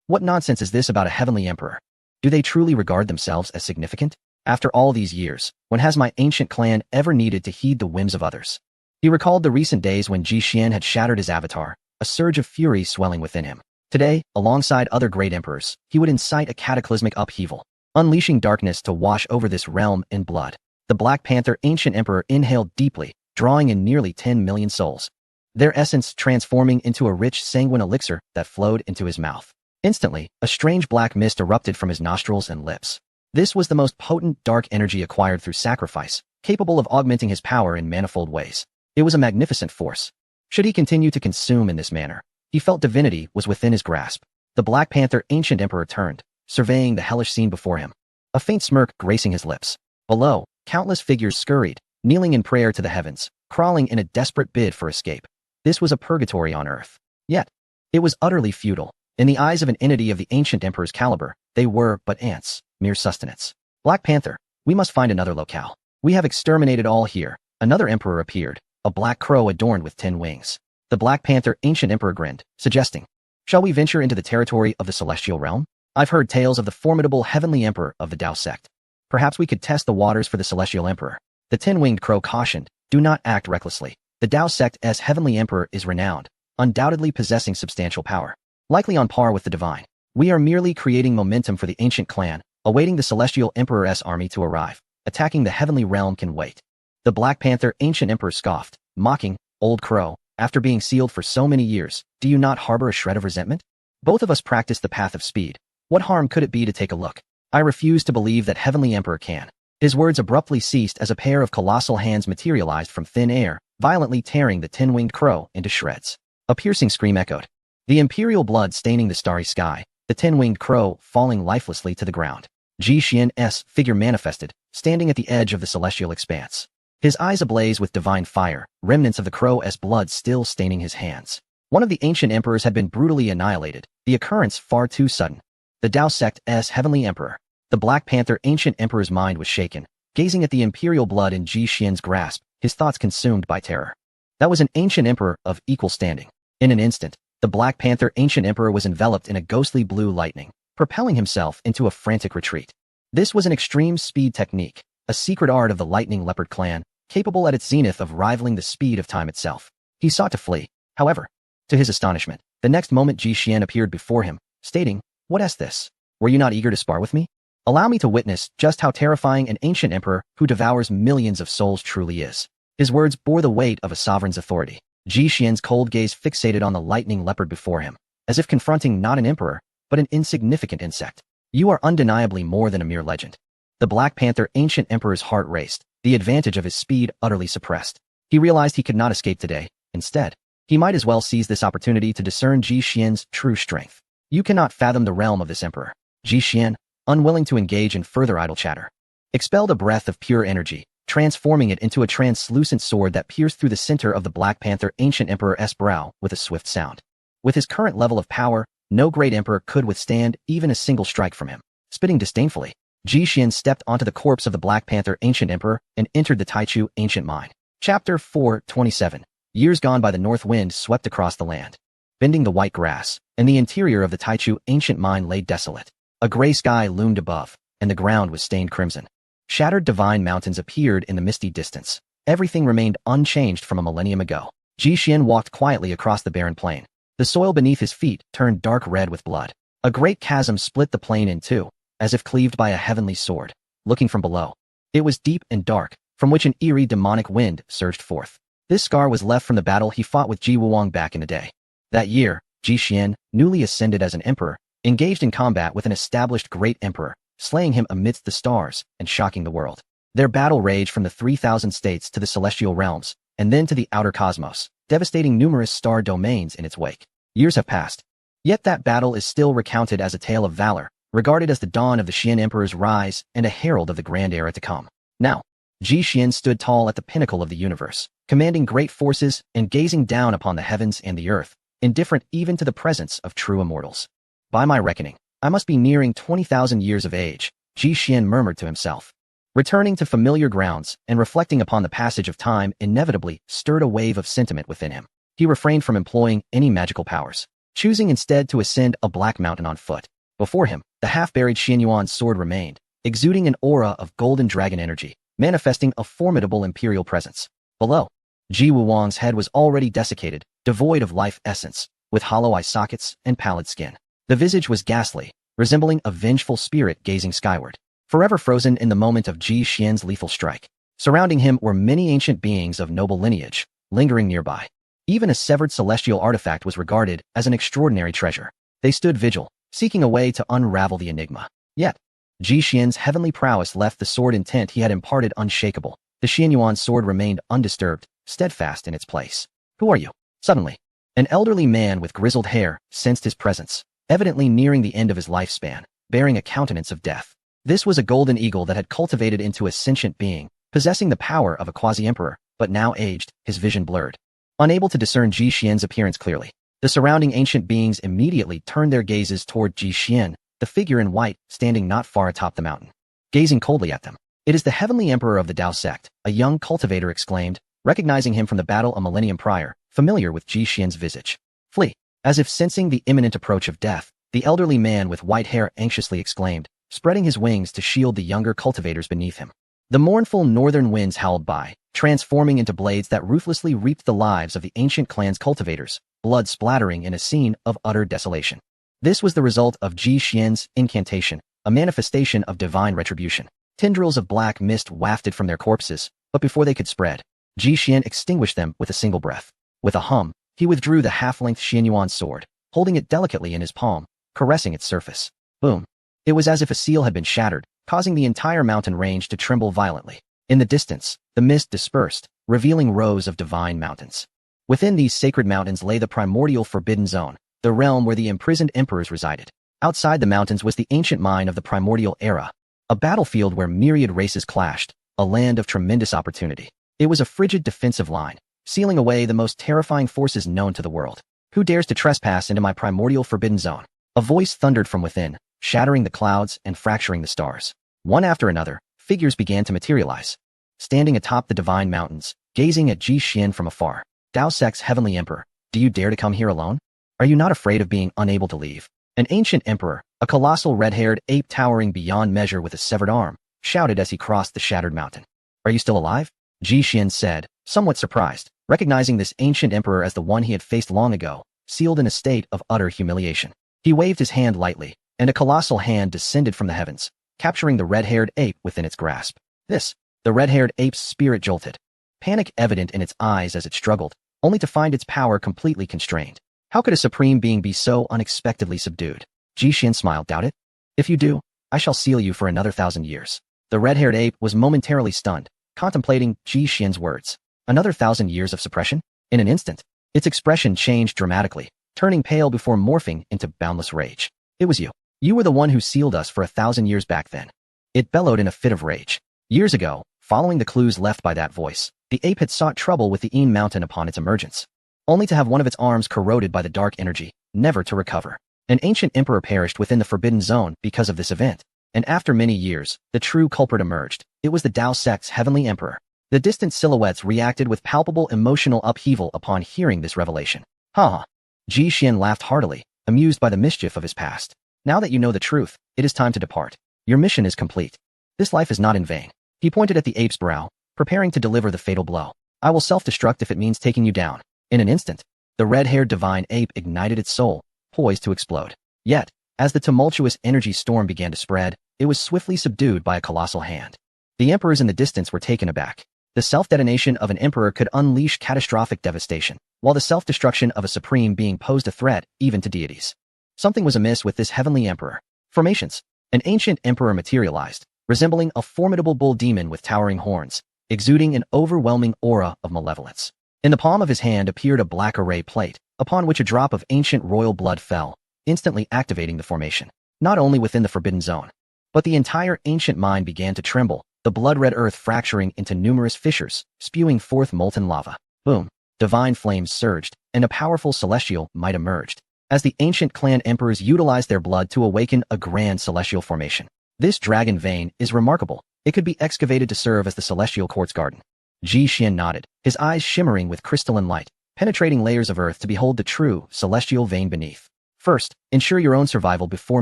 What nonsense is this about a heavenly emperor? Do they truly regard themselves as significant? After all these years, when has my ancient clan ever needed to heed the whims of others? He recalled the recent days when Ji Xian had shattered his avatar, a surge of fury swelling within him. Today, alongside other great emperors, he would incite a cataclysmic upheaval, unleashing darkness to wash over this realm in blood. The Black Panther ancient emperor inhaled deeply, drawing in nearly 10 million souls, their essence transforming into a rich sanguine elixir that flowed into his mouth. Instantly, a strange black mist erupted from his nostrils and lips. This was the most potent dark energy acquired through sacrifice, capable of augmenting his power in manifold ways. It was a magnificent force. Should he continue to consume in this manner, he felt divinity was within his grasp. The Black Panther ancient emperor turned, surveying the hellish scene before him, a faint smirk gracing his lips. Below, countless figures scurried, kneeling in prayer to the heavens, crawling in a desperate bid for escape. This was a purgatory on earth. Yet, it was utterly futile. In the eyes of an entity of the ancient emperor's caliber, they were but ants, mere sustenance. Black Panther, we must find another locale. We have exterminated all here. Another emperor appeared, a black crow adorned with 10 wings. The Black Panther ancient emperor grinned, suggesting, "Shall we venture into the territory of the celestial realm? I've heard tales of the formidable heavenly emperor of the Dao sect. Perhaps we could test the waters for the celestial emperor." The 10-winged crow cautioned, "Do not act recklessly. The Dao sect's heavenly emperor is renowned, undoubtedly possessing substantial power, likely on par with the divine. We are merely creating momentum for the ancient clan, awaiting the celestial emperor's army to arrive. Attacking the heavenly realm can wait." The Black Panther ancient emperor scoffed, mocking, "Old crow, after being sealed for so many years, do you not harbor a shred of resentment? Both of us practice the path of speed. What harm could it be to take a look? I refuse to believe that heavenly emperor can." His words abruptly ceased as a pair of colossal hands materialized from thin air, violently tearing the 10-winged crow into shreds. A piercing scream echoed, the imperial blood staining the starry sky, the 10-winged crow falling lifelessly to the ground. Ji Xian's figure manifested, standing at the edge of the celestial expanse, his eyes ablaze with divine fire, remnants of the crow's blood still staining his hands. One of the ancient emperors had been brutally annihilated, the occurrence far too sudden. The Dao sect's heavenly emperor. The Black Panther ancient emperor's mind was shaken, gazing at the imperial blood in Ji Xian's grasp, his thoughts consumed by terror. That was an ancient emperor of equal standing. In an instant, the Black Panther ancient emperor was enveloped in a ghostly blue lightning, propelling himself into a frantic retreat. This was an extreme speed technique, a secret art of the lightning leopard clan, capable at its zenith of rivaling the speed of time itself. He sought to flee. However, to his astonishment, the next moment Ji Xian appeared before him, stating, "What is this? Were you not eager to spar with me? Allow me to witness just how terrifying an ancient emperor who devours millions of souls truly is." His words bore the weight of a sovereign's authority. Ji Xian's cold gaze fixated on the lightning leopard before him, as if confronting not an emperor, but an insignificant insect. "You are undeniably more than a mere legend." The Black Panther ancient emperor's heart raced, the advantage of his speed utterly suppressed. He realized he could not escape today. Instead, he might as well seize this opportunity to discern Ji Xian's true strength. "You cannot fathom the realm of this emperor." Ji Xian, unwilling to engage in further idle chatter, expelled a breath of pure energy, transforming it into a translucent sword that pierced through the center of the Black Panther ancient emperor's brow with a swift sound. With his current level of power, no great emperor could withstand even a single strike from him. Spitting disdainfully, Ji Xian stepped onto the corpse of the Black Panther ancient emperor and entered the Taichu ancient mine. Chapter 4:27. Years gone by, the north wind swept across the land, bending the white grass, and the interior of the Taichu ancient mine lay desolate. A gray sky loomed above, and the ground was stained crimson. Shattered divine mountains appeared in the misty distance. Everything remained unchanged from a millennium ago. Ji Xian walked quietly across the barren plain. The soil beneath his feet turned dark red with blood. A great chasm split the plain in two, as if cleaved by a heavenly sword. Looking from below, it was deep and dark, from which an eerie demonic wind surged forth. This scar was left from the battle he fought with Ji Wuwang back in the day. That year, Ji Xian, newly ascended as an emperor, engaged in combat with an established great emperor, slaying him amidst the stars and shocking the world. Their battle raged from the 3,000 states to the celestial realms, and then to the outer cosmos, devastating numerous star domains in its wake. Years have passed. Yet that battle is still recounted as a tale of valor, regarded as the dawn of the Xian Emperor's rise and a herald of the grand era to come. Now, Ji Xian stood tall at the pinnacle of the universe, commanding great forces and gazing down upon the heavens and the earth, indifferent even to the presence of true immortals. "By my reckoning, I must be nearing 20,000 years of age," Ji Xian murmured to himself. Returning to familiar grounds and reflecting upon the passage of time inevitably stirred a wave of sentiment within him. He refrained from employing any magical powers, choosing instead to ascend a black mountain on foot. Before him, the half-buried Xianyuan sword remained, exuding an aura of golden dragon energy, manifesting a formidable imperial presence. Below, Ji Wuwang's head was already desiccated, devoid of life essence, with hollow eye sockets and pallid skin. The visage was ghastly, resembling a vengeful spirit gazing skyward, forever frozen in the moment of Ji Xian's lethal strike. Surrounding him were many ancient beings of noble lineage, lingering nearby. Even a severed celestial artifact was regarded as an extraordinary treasure. They stood vigil, seeking a way to unravel the enigma. Yet, Ji Xian's heavenly prowess left the sword intent he had imparted unshakable. The Xianyuan sword remained undisturbed, steadfast in its place. "Who are you?" Suddenly, an elderly man with grizzled hair sensed his presence, evidently nearing the end of his lifespan, bearing a countenance of death. This was a golden eagle that had cultivated into a sentient being, possessing the power of a quasi-emperor, but now aged, his vision blurred. Unable to discern Ji Xian's appearance clearly, the surrounding ancient beings immediately turned their gazes toward Ji Xian, the figure in white standing not far atop the mountain. Gazing coldly at them, "It is the heavenly emperor of the Dao sect," a young cultivator exclaimed, recognizing him from the battle a millennium prior, familiar with Ji Xian's visage. "Flee." As if sensing the imminent approach of death, the elderly man with white hair anxiously exclaimed, spreading his wings to shield the younger cultivators beneath him. The mournful northern winds howled by, transforming into blades that ruthlessly reaped the lives of the ancient clan's cultivators, blood splattering in a scene of utter desolation. This was the result of Ji Xian's incantation, a manifestation of divine retribution. Tendrils of black mist wafted from their corpses, but before they could spread, Ji Xian extinguished them with a single breath. With a hum, he withdrew the half-length Xianyuan sword, holding it delicately in his palm, caressing its surface. Boom. It was as if a seal had been shattered, causing the entire mountain range to tremble violently. In the distance, the mist dispersed, revealing rows of divine mountains. Within these sacred mountains lay the primordial Forbidden Zone, the realm where the imprisoned emperors resided. Outside the mountains was the ancient mine of the primordial era, a battlefield where myriad races clashed, a land of tremendous opportunity. It was a frigid defensive line, sealing away the most terrifying forces known to the world. "Who dares to trespass into my primordial Forbidden Zone?" A voice thundered from within, shattering the clouds and fracturing the stars. One after another, figures began to materialize, standing atop the divine mountains, gazing at Ji Xian from afar. "Dao Sect's heavenly emperor, do you dare to come here alone? Are you not afraid of being unable to leave?" An ancient emperor, a colossal red-haired ape towering beyond measure with a severed arm, shouted as he crossed the shattered mountain. "Are you still alive? Ji Xian said, somewhat surprised, recognizing this ancient emperor as the one he had faced long ago, sealed in a state of utter humiliation. He waved his hand lightly, and a colossal hand descended from the heavens, capturing the red-haired ape within its grasp. The red-haired ape's spirit jolted, panic evident in its eyes as it struggled, only to find its power completely constrained. How could a supreme being be so unexpectedly subdued? Ji Xian smiled. Doubt it? If you do, I shall seal you for another 1,000 years. The red-haired ape was momentarily stunned, contemplating Ji Xian's words. Another 1,000 years of suppression? In an instant, its expression changed dramatically, turning pale before morphing into boundless rage. It was you. You were the one who sealed us for 1,000 years back then. It bellowed in a fit of rage. Years ago, following the clues left by that voice, the ape had sought trouble with the Yin Mountain upon its emergence, only to have one of its arms corroded by the dark energy, never to recover. An ancient emperor perished within the Forbidden Zone because of this event, and after many years, the true culprit emerged. It was the Dao sect's heavenly emperor. The distant silhouettes reacted with palpable emotional upheaval upon hearing this revelation. Ha ha. Ji Xian laughed heartily, amused by the mischief of his past. Now that you know the truth, it is time to depart. Your mission is complete. This life is not in vain. He pointed at the ape's brow, preparing to deliver the fatal blow. I will self-destruct if it means taking you down. In an instant, the red-haired divine ape ignited its soul, poised to explode. Yet, as the tumultuous energy storm began to spread, it was swiftly subdued by a colossal hand. The emperors in the distance were taken aback. The self-detonation of an emperor could unleash catastrophic devastation, while the self-destruction of a supreme being posed a threat even to deities. Something was amiss with this heavenly emperor. Formations. An ancient emperor materialized, resembling a formidable bull demon with towering horns, exuding an overwhelming aura of malevolence. In the palm of his hand appeared a black array plate, upon which a drop of ancient royal blood fell, instantly activating the formation. Not only within the Forbidden Zone, but the entire ancient mind began to tremble, the blood-red earth fracturing into numerous fissures, spewing forth molten lava. Boom! Divine flames surged, and a powerful celestial might emerged, as the ancient clan emperors utilized their blood to awaken a grand celestial formation. This dragon vein is remarkable. It could be excavated to serve as the celestial quartz garden. Ji Xian nodded, his eyes shimmering with crystalline light, penetrating layers of earth to behold the true celestial vein beneath. First, ensure your own survival before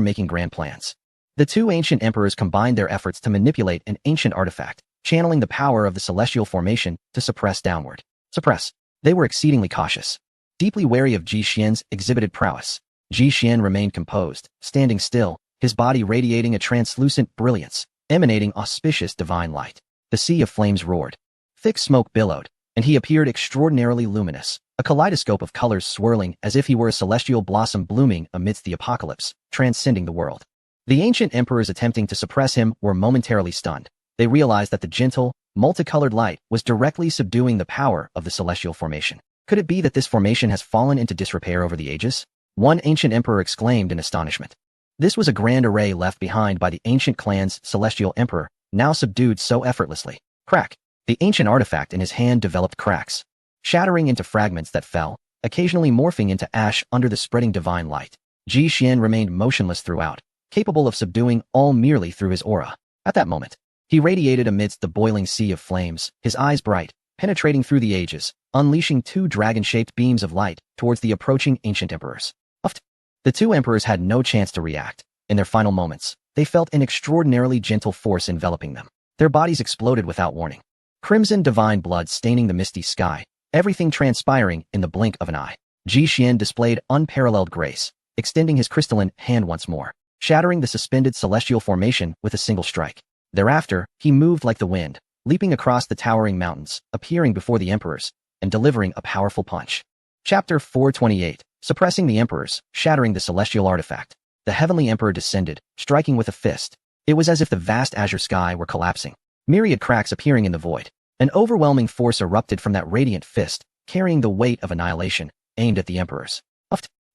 making grand plans. The two ancient emperors combined their efforts to manipulate an ancient artifact, channeling the power of the celestial formation to suppress downward. They were exceedingly cautious, deeply wary of Ji Xian's exhibited prowess. Ji Xian remained composed, standing still, his body radiating a translucent brilliance, emanating auspicious divine light. The sea of flames roared. Thick smoke billowed, and he appeared extraordinarily luminous, a kaleidoscope of colors swirling as if he were a celestial blossom blooming amidst the apocalypse, transcending the world. The ancient emperors attempting to suppress him were momentarily stunned. They realized that the gentle, multicolored light was directly subduing the power of the celestial formation. Could it be that this formation has fallen into disrepair over the ages? One ancient emperor exclaimed in astonishment. This was a grand array left behind by the ancient clan's celestial emperor, now subdued so effortlessly. Crack! The ancient artifact in his hand developed cracks, shattering into fragments that fell, occasionally morphing into ash under the spreading divine light. Ji Xian remained motionless throughout, capable of subduing all merely through his aura. At that moment, he radiated amidst the boiling sea of flames, his eyes bright, penetrating through the ages, unleashing two dragon-shaped beams of light towards the approaching ancient emperors. The two emperors had no chance to react. In their final moments, they felt an extraordinarily gentle force enveloping them. Their bodies exploded without warning. Crimson divine blood staining the misty sky, everything transpiring in the blink of an eye. Ji Xian displayed unparalleled grace, extending his crystalline hand once more, shattering the suspended celestial formation with a single strike. Thereafter, he moved like the wind, leaping across the towering mountains, appearing before the emperors, and delivering a powerful punch. Chapter 428. Suppressing the emperors, shattering the celestial artifact. The heavenly emperor descended, striking with a fist. It was as if the vast azure sky were collapsing, myriad cracks appearing in the void. An overwhelming force erupted from that radiant fist, carrying the weight of annihilation, aimed at the emperors.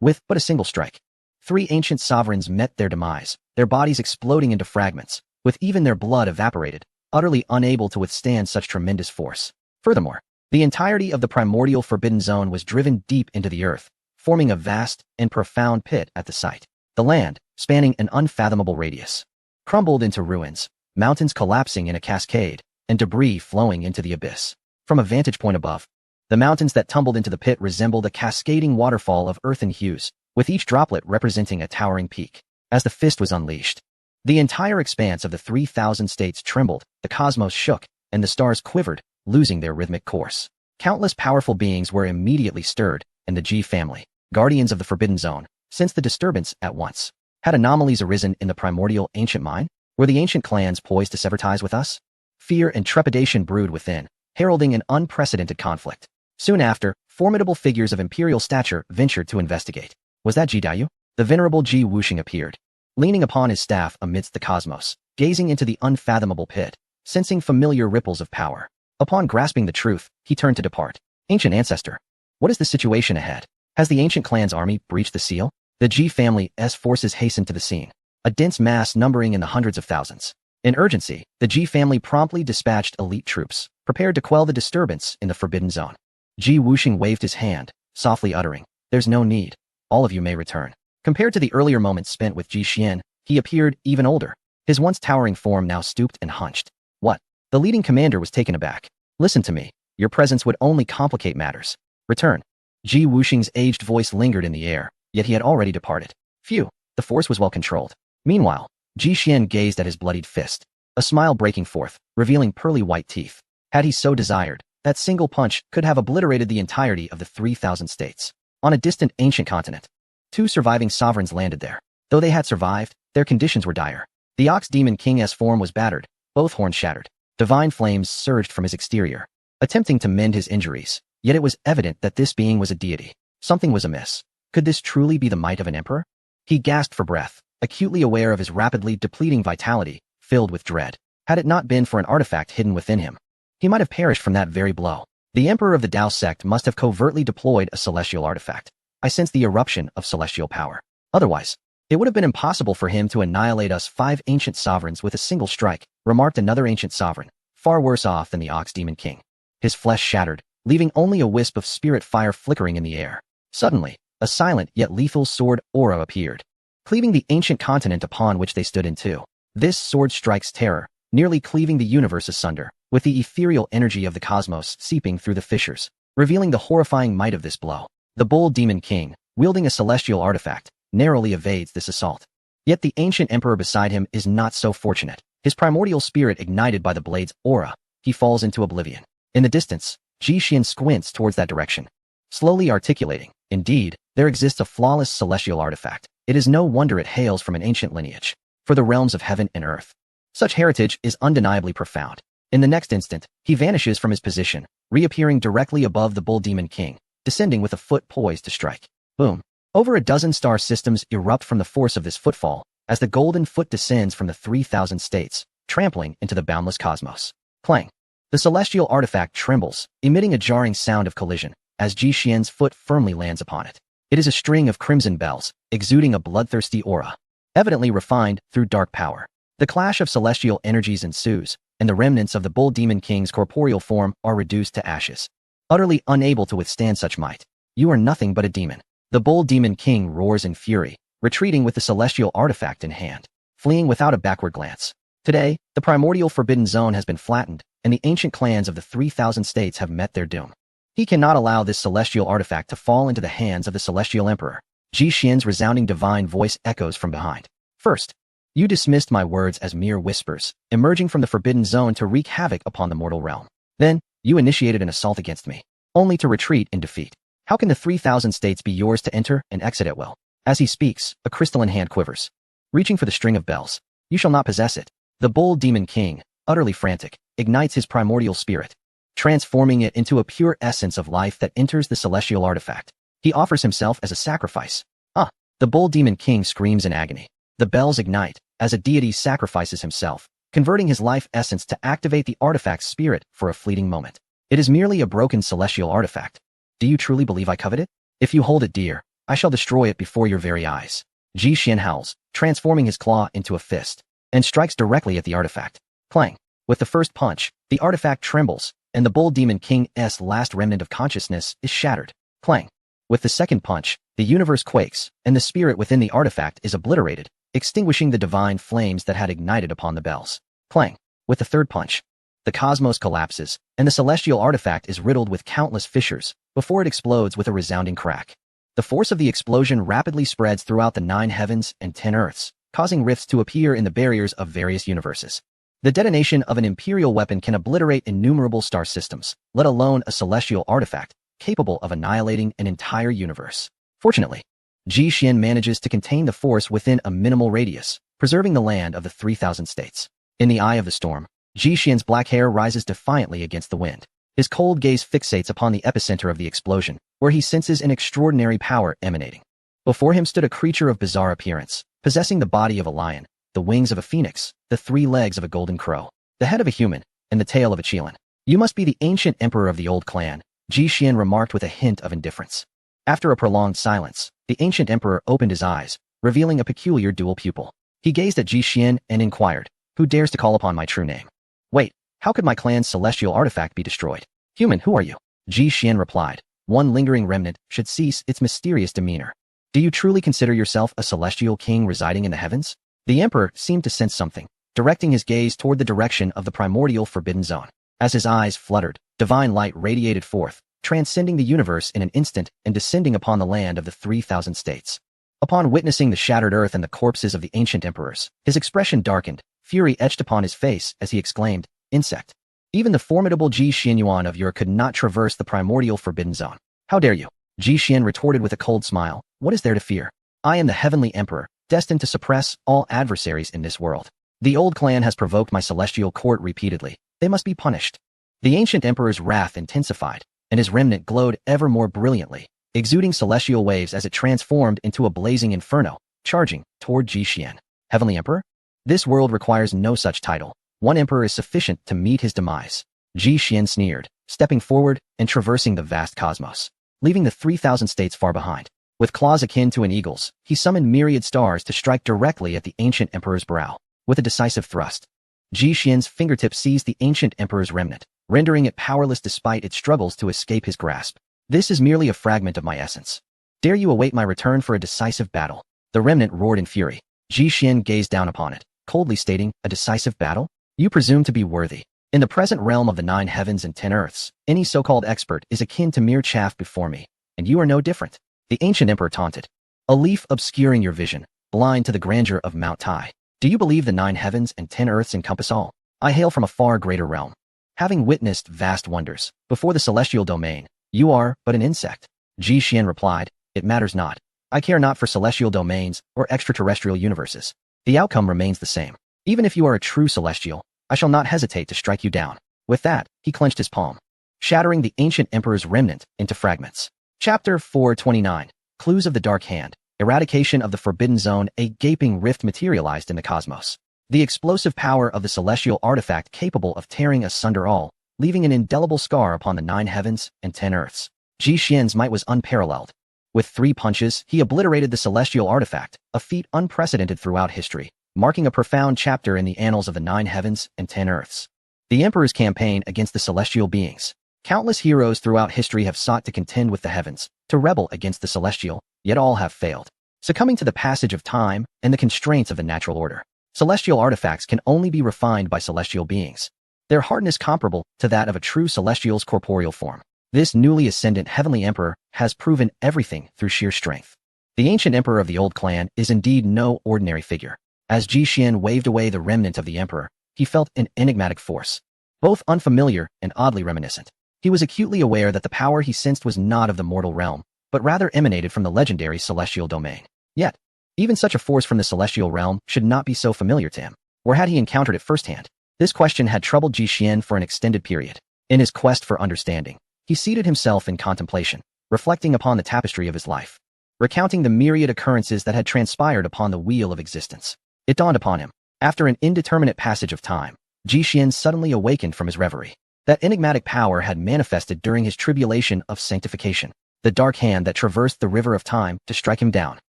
With but a single strike, three ancient sovereigns met their demise, their bodies exploding into fragments, with even their blood evaporated, utterly unable to withstand such tremendous force. Furthermore, the entirety of the primordial Forbidden Zone was driven deep into the earth, forming a vast and profound pit at the site. The land, spanning an unfathomable radius, crumbled into ruins, mountains collapsing in a cascade, and debris flowing into the abyss. From a vantage point above, the mountains that tumbled into the pit resembled a cascading waterfall of earthen hues, with each droplet representing a towering peak. As the fist was unleashed, the entire expanse of the 3,000 states trembled, the cosmos shook, and the stars quivered, losing their rhythmic course. Countless powerful beings were immediately stirred, and the G family, guardians of the Forbidden Zone, sensed the disturbance at once. Had anomalies arisen in the primordial ancient mind? Were the ancient clans poised to sever ties with us? Fear and trepidation brewed within, heralding an unprecedented conflict. Soon after, formidable figures of imperial stature ventured to investigate. Was that Ji Dayu? The venerable Ji Wuxing appeared, leaning upon his staff amidst the cosmos, gazing into the unfathomable pit, sensing familiar ripples of power. Upon grasping the truth, he turned to depart. Ancient ancestor, what is the situation ahead? Has the ancient clan's army breached the seal? The Ji family's forces hastened to the scene, a dense mass numbering in the hundreds of thousands. In urgency, the Ji family promptly dispatched elite troops, prepared to quell the disturbance in the Forbidden Zone. Ji Wuxing waved his hand, softly uttering, "There's no need. All of you may return." Compared to the earlier moments spent with Ji Xian, he appeared even older. His once towering form now stooped and hunched. What? The leading commander was taken aback. "Listen to me. Your presence would only complicate matters. Return." Ji Wuxing's aged voice lingered in the air, yet he had already departed. Phew, the force was well controlled. Meanwhile, Ji Xian gazed at his bloodied fist, a smile breaking forth, revealing pearly white teeth. Had he so desired, that single punch could have obliterated the entirety of the 3,000 states. On a distant ancient continent, 2 surviving sovereigns landed there. Though they had survived, their conditions were dire. The Ox Demon King's form was battered, both horns shattered. Divine flames surged from his exterior, attempting to mend his injuries, yet it was evident that this being was a deity. Something was amiss. Could this truly be the might of an emperor? He gasped for breath, acutely aware of his rapidly depleting vitality, filled with dread. Had it not been for an artifact hidden within him, he might have perished from that very blow. The emperor of the Dao sect must have covertly deployed a celestial artifact. I sense the eruption of celestial power. Otherwise, it would have been impossible for him to annihilate us 5 ancient sovereigns with a single strike, remarked another ancient sovereign, far worse off than the Ox Demon King. His flesh shattered, leaving only a wisp of spirit fire flickering in the air. Suddenly, a silent yet lethal sword aura appeared, cleaving the ancient continent upon which they stood in two. This sword strikes terror, nearly cleaving the universe asunder, with the ethereal energy of the cosmos seeping through the fissures, revealing the horrifying might of this blow. The Bull Demon King, wielding a celestial artifact, narrowly evades this assault. Yet the ancient emperor beside him is not so fortunate. His primordial spirit ignited by the blade's aura, he falls into oblivion. In the distance, Ji Xian squints towards that direction, slowly articulating, "Indeed, there exists a flawless celestial artifact. It is no wonder it hails from an ancient lineage, for the realms of heaven and earth. Such heritage is undeniably profound." In the next instant, he vanishes from his position, reappearing directly above the Bull Demon King, descending with a foot poised to strike. Boom. Over a dozen star systems erupt from the force of this footfall, as the golden foot descends from the 3,000 states, trampling into the boundless cosmos. Clang. The celestial artifact trembles, emitting a jarring sound of collision, as Ji Xian's foot firmly lands upon it. It is a string of crimson bells, exuding a bloodthirsty aura, evidently refined through dark power. The clash of celestial energies ensues, and the remnants of the Bull Demon King's corporeal form are reduced to ashes. Utterly unable to withstand such might, "You are nothing but a demon." The Bull Demon King roars in fury, retreating with the celestial artifact in hand, fleeing without a backward glance. Today, the primordial Forbidden Zone has been flattened, and the ancient clans of the 3,000 states have met their doom. He cannot allow this celestial artifact to fall into the hands of the celestial emperor. Ji Xian's resounding divine voice echoes from behind. "First, you dismissed my words as mere whispers, emerging from the Forbidden Zone to wreak havoc upon the mortal realm. Then, you initiated an assault against me, only to retreat in defeat. How can the 3,000 states be yours to enter and exit at will?" As he speaks, a crystalline hand quivers, reaching for the string of bells. "You shall not possess it." The Bull Demon King, utterly frantic, ignites his primordial spirit, transforming it into a pure essence of life that enters the celestial artifact. He offers himself as a sacrifice. "Ah!" The Bull Demon King screams in agony. The bells ignite, as a deity sacrifices himself, converting his life essence to activate the artifact's spirit for a fleeting moment. "It is merely a broken celestial artifact. Do you truly believe I covet it? If you hold it dear, I shall destroy it before your very eyes." Ji Xian howls, transforming his claw into a fist, and strikes directly at the artifact. Clang. With the first punch, the artifact trembles, and the Bull Demon King's last remnant of consciousness is shattered. Clang. With the second punch, the universe quakes, and the spirit within the artifact is obliterated, extinguishing the divine flames that had ignited upon the bells. Clang. With the third punch, the cosmos collapses, and the celestial artifact is riddled with countless fissures, before it explodes with a resounding crack. The force of the explosion rapidly spreads throughout the 9 heavens and 10 earths, causing rifts to appear in the barriers of various universes. The detonation of an imperial weapon can obliterate innumerable star systems, let alone a celestial artifact capable of annihilating an entire universe. Fortunately, Ji Xian manages to contain the force within a minimal radius, preserving the land of the 3,000 states. In the eye of the storm, Ji Xian's black hair rises defiantly against the wind. His cold gaze fixates upon the epicenter of the explosion, where he senses an extraordinary power emanating. Before him stood a creature of bizarre appearance, possessing the body of a lion, the wings of a phoenix, the 3 legs of a golden crow, the head of a human, and the tail of a qilin. You must be the ancient emperor of the old clan, Ji Xian remarked with a hint of indifference. After a prolonged silence, the ancient emperor opened his eyes, revealing a peculiar dual pupil. He gazed at Ji Xian and inquired, "Who dares to call upon my true name?" "Wait, how could my clan's celestial artifact be destroyed?" "Human, who are you?" Ji Xian replied. "One lingering remnant should cease its mysterious demeanor. Do you truly consider yourself a celestial king residing in the heavens?" The emperor seemed to sense something, directing his gaze toward the direction of the primordial forbidden zone. As his eyes fluttered, divine light radiated forth, transcending the universe in an instant and descending upon the land of the 3,000 states. Upon witnessing the shattered earth and the corpses of the ancient emperors, his expression darkened, fury etched upon his face as he exclaimed, "Insect! Even the formidable Ji Xianyuan of Ur could not traverse the primordial forbidden zone. How dare you?" Ji Xian retorted with a cold smile, "What is there to fear? I am the heavenly emperor, destined to suppress all adversaries in this world. The old clan has provoked my celestial court repeatedly. They must be punished." The ancient emperor's wrath intensified, and his remnant glowed ever more brilliantly, exuding celestial waves as it transformed into a blazing inferno, charging toward Ji Xian. "Heavenly Emperor? This world requires no such title. One emperor is sufficient to meet his demise." Ji Xian sneered, stepping forward and traversing the vast cosmos, leaving the 3,000 states far behind. With claws akin to an eagle's, he summoned myriad stars to strike directly at the ancient emperor's brow. With a decisive thrust, Ji Xian's fingertip seized the ancient emperor's remnant, rendering it powerless despite its struggles to escape his grasp. "This is merely a fragment of my essence. Dare you await my return for a decisive battle?" The remnant roared in fury. Ji Xian gazed down upon it, coldly stating, "A decisive battle? You presume to be worthy. In the present realm of the 9 heavens and 10 earths, any so-called expert is akin to mere chaff before me, and you are no different." The ancient emperor taunted. "A leaf obscuring your vision, blind to the grandeur of Mount Tai. Do you believe the 9 heavens and 10 earths encompass all? I hail from a far greater realm. Having witnessed vast wonders before the celestial domain, you are but an insect." Ji Xian replied, "It matters not. I care not for celestial domains or extraterrestrial universes. The outcome remains the same. Even if you are a true celestial, I shall not hesitate to strike you down." With that, he clenched his palm, shattering the ancient emperor's remnant into fragments. Chapter 429, Clues of the Dark Hand. Eradication of the Forbidden Zone. A gaping rift materialized in the cosmos. The explosive power of the celestial artifact capable of tearing asunder all, leaving an indelible scar upon the 9 heavens and 10 earths. Ji Xian's might was unparalleled. With 3 punches, he obliterated the celestial artifact, a feat unprecedented throughout history, marking a profound chapter in the annals of the 9 heavens and 10 earths. The Emperor's campaign against the celestial beings. Countless heroes throughout history have sought to contend with the heavens, to rebel against the celestial, yet all have failed, succumbing to the passage of time and the constraints of the natural order. Celestial artifacts can only be refined by celestial beings. Their hardness comparable to that of a true celestial's corporeal form. This newly ascendant heavenly emperor has proven everything through sheer strength. The ancient emperor of the old clan is indeed no ordinary figure. As Ji Xian waved away the remnant of the emperor, he felt an enigmatic force, both unfamiliar and oddly reminiscent. He was acutely aware that the power he sensed was not of the mortal realm, but rather emanated from the legendary celestial domain. Yet, even such a force from the celestial realm should not be so familiar to him. Or had he encountered it firsthand? This question had troubled Ji Xian for an extended period. In his quest for understanding, he seated himself in contemplation, reflecting upon the tapestry of his life, recounting the myriad occurrences that had transpired upon the wheel of existence. It dawned upon him, after an indeterminate passage of time, Ji Xian suddenly awakened from his reverie. That enigmatic power had manifested during his tribulation of sanctification, the dark hand that traversed the river of time to strike him down.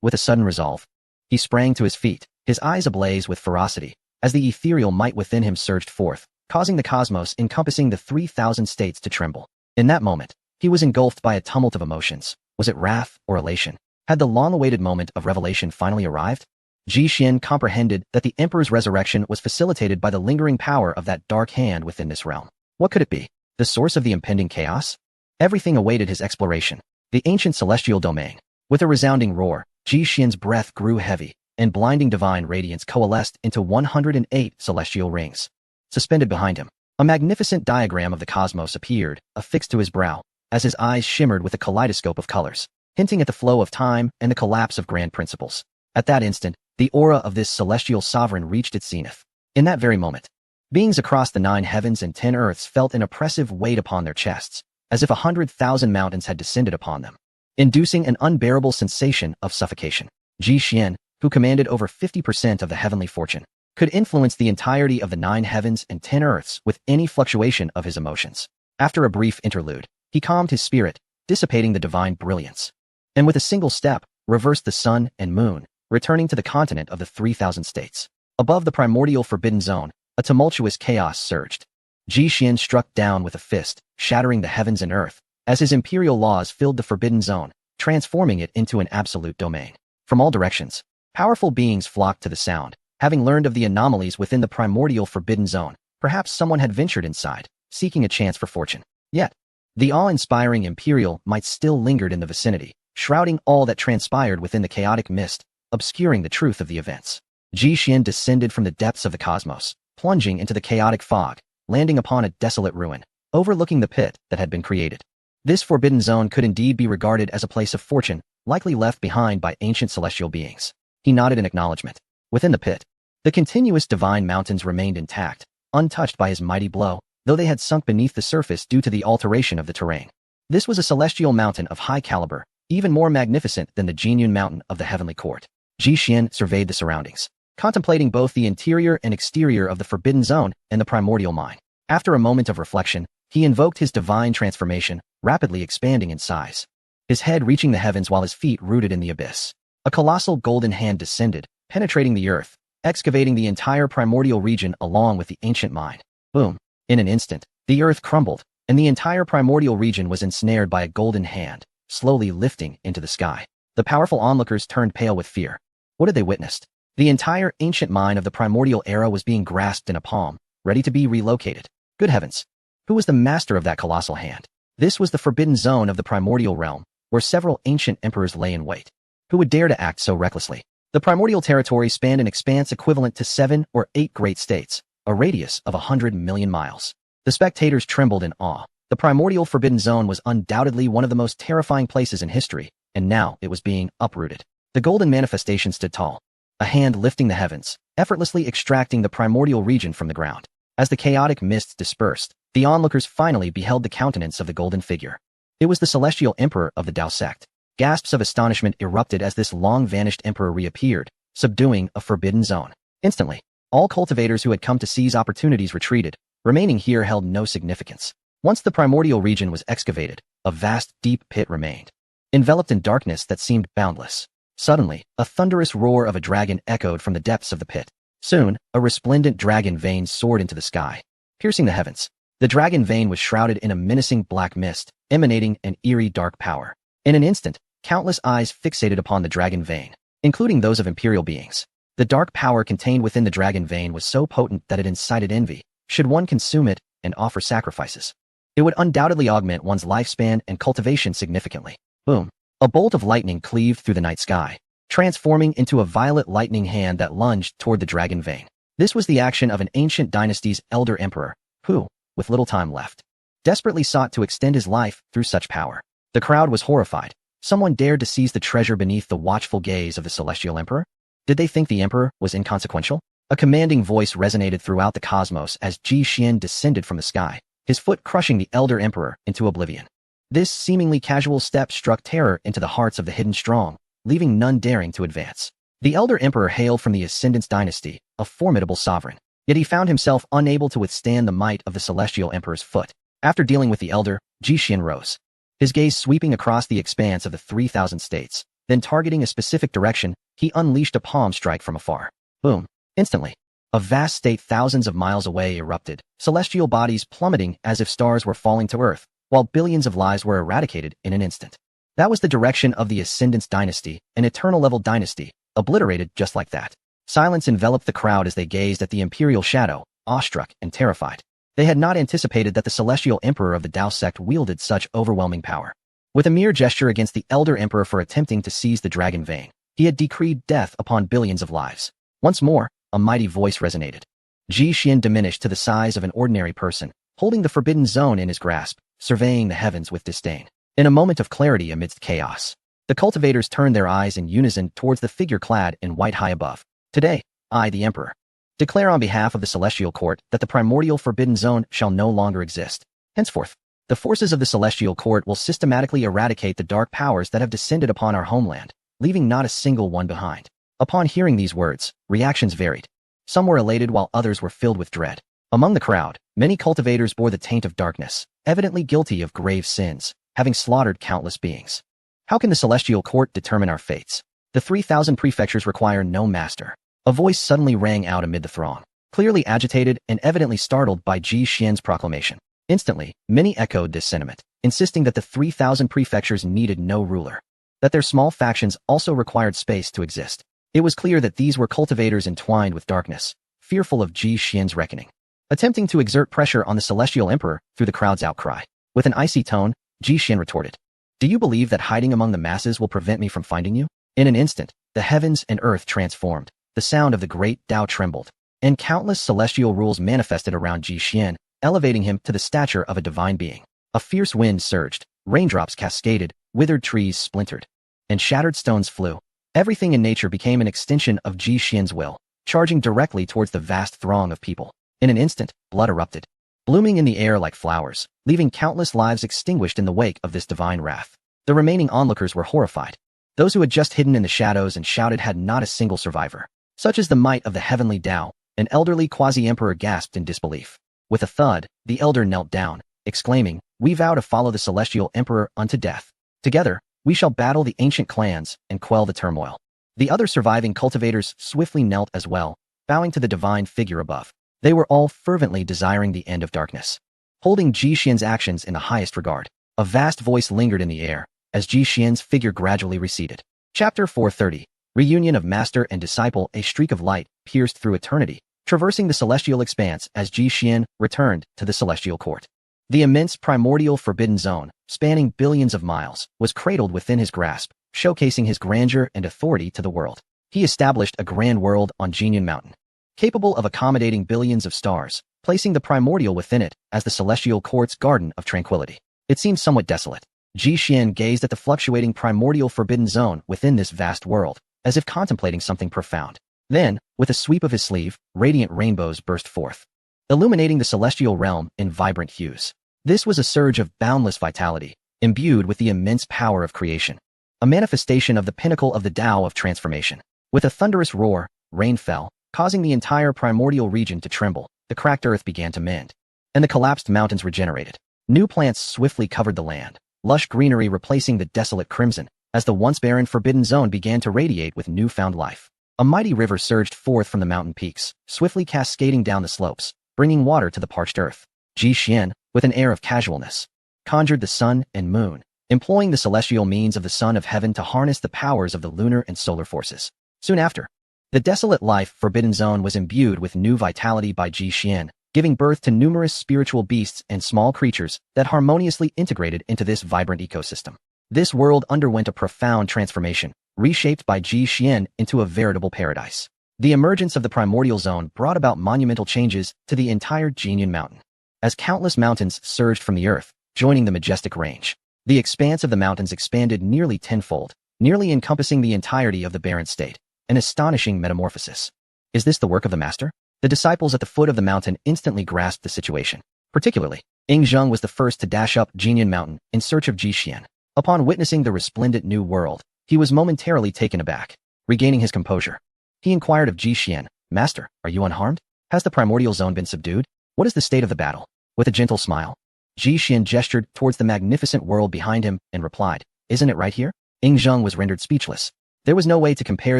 With a sudden resolve, he sprang to his feet, his eyes ablaze with ferocity, as the ethereal might within him surged forth, causing the cosmos encompassing the 3,000 states to tremble. In that moment, he was engulfed by a tumult of emotions. Was it wrath or elation? Had the long-awaited moment of revelation finally arrived? Ji Xian comprehended that the Emperor's resurrection was facilitated by the lingering power of that dark hand within this realm. What could it be? The source of the impending chaos? Everything awaited his exploration. The ancient celestial domain. With a resounding roar, Ji Xian's breath grew heavy, and blinding divine radiance coalesced into 108 celestial rings. suspended behind him. A magnificent diagram of the cosmos appeared, affixed to his brow, as his eyes shimmered with a kaleidoscope of colors, hinting at the flow of time and the collapse of grand principles. At that instant, the aura of this celestial sovereign reached its zenith. In that very moment, beings across the 9 heavens and 10 earths felt an oppressive weight upon their chests, as if 100,000 mountains had descended upon them, inducing an unbearable sensation of suffocation. Ji Xian, who commanded over 50% of the heavenly fortune, could influence the entirety of the 9 heavens and 10 earths with any fluctuation of his emotions. After a brief interlude, he calmed his spirit, dissipating the divine brilliance, and with a single step, reversed the sun and moon, returning to the continent of the 3,000 states. Above the primordial forbidden zone, a tumultuous chaos surged. Ji Xian struck down with a fist, shattering the heavens and earth, as his imperial laws filled the forbidden zone, transforming it into an absolute domain. From all directions, powerful beings flocked to the sound, having learned of the anomalies within the primordial forbidden zone. Perhaps someone had ventured inside, seeking a chance for fortune. Yet, the awe-inspiring imperial might still lingered in the vicinity, shrouding all that transpired within the chaotic mist, obscuring the truth of the events. Ji Xian descended from the depths of the cosmos, plunging into the chaotic fog, landing upon a desolate ruin, overlooking the pit that had been created. This forbidden zone could indeed be regarded as a place of fortune, likely left behind by ancient celestial beings. He nodded in acknowledgement. Within the pit, the continuous divine mountains remained intact, untouched by his mighty blow, though they had sunk beneath the surface due to the alteration of the terrain. This was a celestial mountain of high caliber, even more magnificent than the Jinyun Mountain of the Heavenly Court. Ji Xian surveyed the surroundings, contemplating both the interior and exterior of the Forbidden Zone and the primordial mine. After a moment of reflection, he invoked his divine transformation, rapidly expanding in size, his head reaching the heavens while his feet rooted in the abyss. A colossal golden hand descended, penetrating the earth, excavating the entire primordial region along with the ancient mine. Boom! In an instant, the earth crumbled, and the entire primordial region was ensnared by a golden hand, slowly lifting into the sky. The powerful onlookers turned pale with fear. What had they witnessed? The entire ancient mine of the primordial era was being grasped in a palm, ready to be relocated. Good heavens! Who was the master of that colossal hand? This was the forbidden zone of the primordial realm, where several ancient emperors lay in wait. Who would dare to act so recklessly? The primordial territory spanned an expanse equivalent to 7 or 8 great states, a radius of 100 million miles. The spectators trembled in awe. The primordial forbidden zone was undoubtedly one of the most terrifying places in history, and now it was being uprooted. The golden manifestation stood tall, a hand lifting the heavens, effortlessly extracting the primordial region from the ground. As the chaotic mists dispersed, the onlookers finally beheld the countenance of the golden figure. It was the celestial emperor of the Dao sect. Gasps of astonishment erupted as this long-vanished emperor reappeared, subduing a forbidden zone. Instantly, all cultivators who had come to seize opportunities retreated. Remaining here held no significance. Once the primordial region was excavated, a vast, deep pit remained, enveloped in darkness that seemed boundless. Suddenly, a thunderous roar of a dragon echoed from the depths of the pit. Soon, a resplendent dragon vein soared into the sky, piercing the heavens. The dragon vein was shrouded in a menacing black mist, emanating an eerie dark power. In an instant, countless eyes fixated upon the dragon vein, including those of imperial beings. The dark power contained within the dragon vein was so potent that it incited envy, should one consume it and offer sacrifices. It would undoubtedly augment one's lifespan and cultivation significantly. Boom! A bolt of lightning cleaved through the night sky, transforming into a violet lightning hand that lunged toward the dragon vein. This was the action of an ancient dynasty's elder emperor, who, with little time left, desperately sought to extend his life through such power. The crowd was horrified. Someone dared to seize the treasure beneath the watchful gaze of the celestial emperor? Did they think the emperor was inconsequential? A commanding voice resonated throughout the cosmos as Ji Xian descended from the sky, his foot crushing the elder emperor into oblivion. This seemingly casual step struck terror into the hearts of the hidden strong, leaving none daring to advance. The elder emperor hailed from the Ascendance dynasty, a formidable sovereign, yet he found himself unable to withstand the might of the celestial emperor's foot. After dealing with the elder, Ji Xian rose, his gaze sweeping across the expanse of the 3,000 states. Then targeting a specific direction, he unleashed a palm strike from afar. Boom! Instantly, a vast state thousands of miles away erupted, celestial bodies plummeting as if stars were falling to earth, while billions of lives were eradicated in an instant. That was the direction of the Ascendance dynasty, an eternal-level dynasty, obliterated just like that. Silence enveloped the crowd as they gazed at the imperial shadow, awestruck and terrified. They had not anticipated that the celestial emperor of the Dao sect wielded such overwhelming power. With a mere gesture against the elder emperor for attempting to seize the dragon vein, he had decreed death upon billions of lives. Once more, a mighty voice resonated. Ji Xian diminished to the size of an ordinary person, holding the forbidden zone in his grasp, surveying the heavens with disdain. In a moment of clarity amidst chaos, the cultivators turned their eyes in unison towards the figure clad in white high above. Today, I, the Emperor, declare on behalf of the Celestial Court that the primordial forbidden zone shall no longer exist. Henceforth, the forces of the Celestial Court will systematically eradicate the dark powers that have descended upon our homeland, leaving not a single one behind. Upon hearing these words, reactions varied. Some were elated while others were filled with dread. Among the crowd, many cultivators bore the taint of darkness, evidently guilty of grave sins, having slaughtered countless beings. How can the Celestial Court determine our fates? The 3,000 prefectures require no master. A voice suddenly rang out amid the throng, clearly agitated and evidently startled by Ji Xian's proclamation. Instantly, many echoed this sentiment, insisting that the 3,000 prefectures needed no ruler, that their small factions also required space to exist. It was clear that these were cultivators entwined with darkness, fearful of Ji Xian's reckoning. Attempting to exert pressure on the Celestial Emperor through the crowd's outcry, with an icy tone, Ji Xian retorted, "Do you believe that hiding among the masses will prevent me from finding you?" In an instant, the heavens and earth transformed, the sound of the great Tao trembled, and countless celestial rules manifested around Ji Xian, elevating him to the stature of a divine being. A fierce wind surged, raindrops cascaded, withered trees splintered, and shattered stones flew. Everything in nature became an extension of Ji Xian's will, charging directly towards the vast throng of people. In an instant, blood erupted, blooming in the air like flowers, leaving countless lives extinguished in the wake of this divine wrath. The remaining onlookers were horrified. Those who had just hidden in the shadows and shouted had not a single survivor. Such is the might of the heavenly Tao, an elderly quasi-emperor gasped in disbelief. With a thud, the elder knelt down, exclaiming, "We vow to follow the Celestial Emperor unto death. Together, we shall battle the ancient clans and quell the turmoil." The other surviving cultivators swiftly knelt as well, bowing to the divine figure above. They were all fervently desiring the end of darkness. Holding Ji Xian's actions in the highest regard, a vast voice lingered in the air, as Ji Xian's figure gradually receded. Chapter 430. Reunion of Master and Disciple. A streak of light pierced through eternity, traversing the celestial expanse as Ji Xian returned to the Celestial Court. The immense primordial forbidden zone, spanning billions of miles, was cradled within his grasp, showcasing his grandeur and authority to the world. He established a grand world on Jinyun Mountain, capable of accommodating billions of stars, placing the primordial within it as the Celestial Court's garden of tranquility. It seemed somewhat desolate. Ji Xian gazed at the fluctuating primordial forbidden zone within this vast world, as if contemplating something profound. Then, with a sweep of his sleeve, radiant rainbows burst forth, illuminating the celestial realm in vibrant hues. This was a surge of boundless vitality, imbued with the immense power of creation, a manifestation of the pinnacle of the Tao of transformation. With a thunderous roar, rain fell, causing the entire primordial region to tremble. The cracked earth began to mend, and the collapsed mountains regenerated. New plants swiftly covered the land, lush greenery replacing the desolate crimson, as the once barren forbidden zone began to radiate with newfound life. A mighty river surged forth from the mountain peaks, swiftly cascading down the slopes, bringing water to the parched earth. Ji Xian, with an air of casualness, conjured the sun and moon, employing the celestial means of the Son of Heaven to harness the powers of the lunar and solar forces. Soon after, the desolate life forbidden zone was imbued with new vitality by Ji Xian, giving birth to numerous spiritual beasts and small creatures that harmoniously integrated into this vibrant ecosystem. This world underwent a profound transformation, reshaped by Ji Xian into a veritable paradise. The emergence of the primordial zone brought about monumental changes to the entire Jinyun Mountain, as countless mountains surged from the earth, joining the majestic range. The expanse of the mountains expanded nearly tenfold, nearly encompassing the entirety of the barren state. An astonishing metamorphosis. Is this the work of the master? The disciples at the foot of the mountain instantly grasped the situation. Particularly, Ing Zheng was the first to dash up Jinyun Mountain in search of Ji Xian. Upon witnessing the resplendent new world, he was momentarily taken aback. Regaining his composure, he inquired of Ji Xian, "Master, are you unharmed? Has the primordial zone been subdued? What is the state of the battle?" With a gentle smile, Ji Xian gestured towards the magnificent world behind him and replied, "Isn't it right here?" Ing Zheng was rendered speechless. There was no way to compare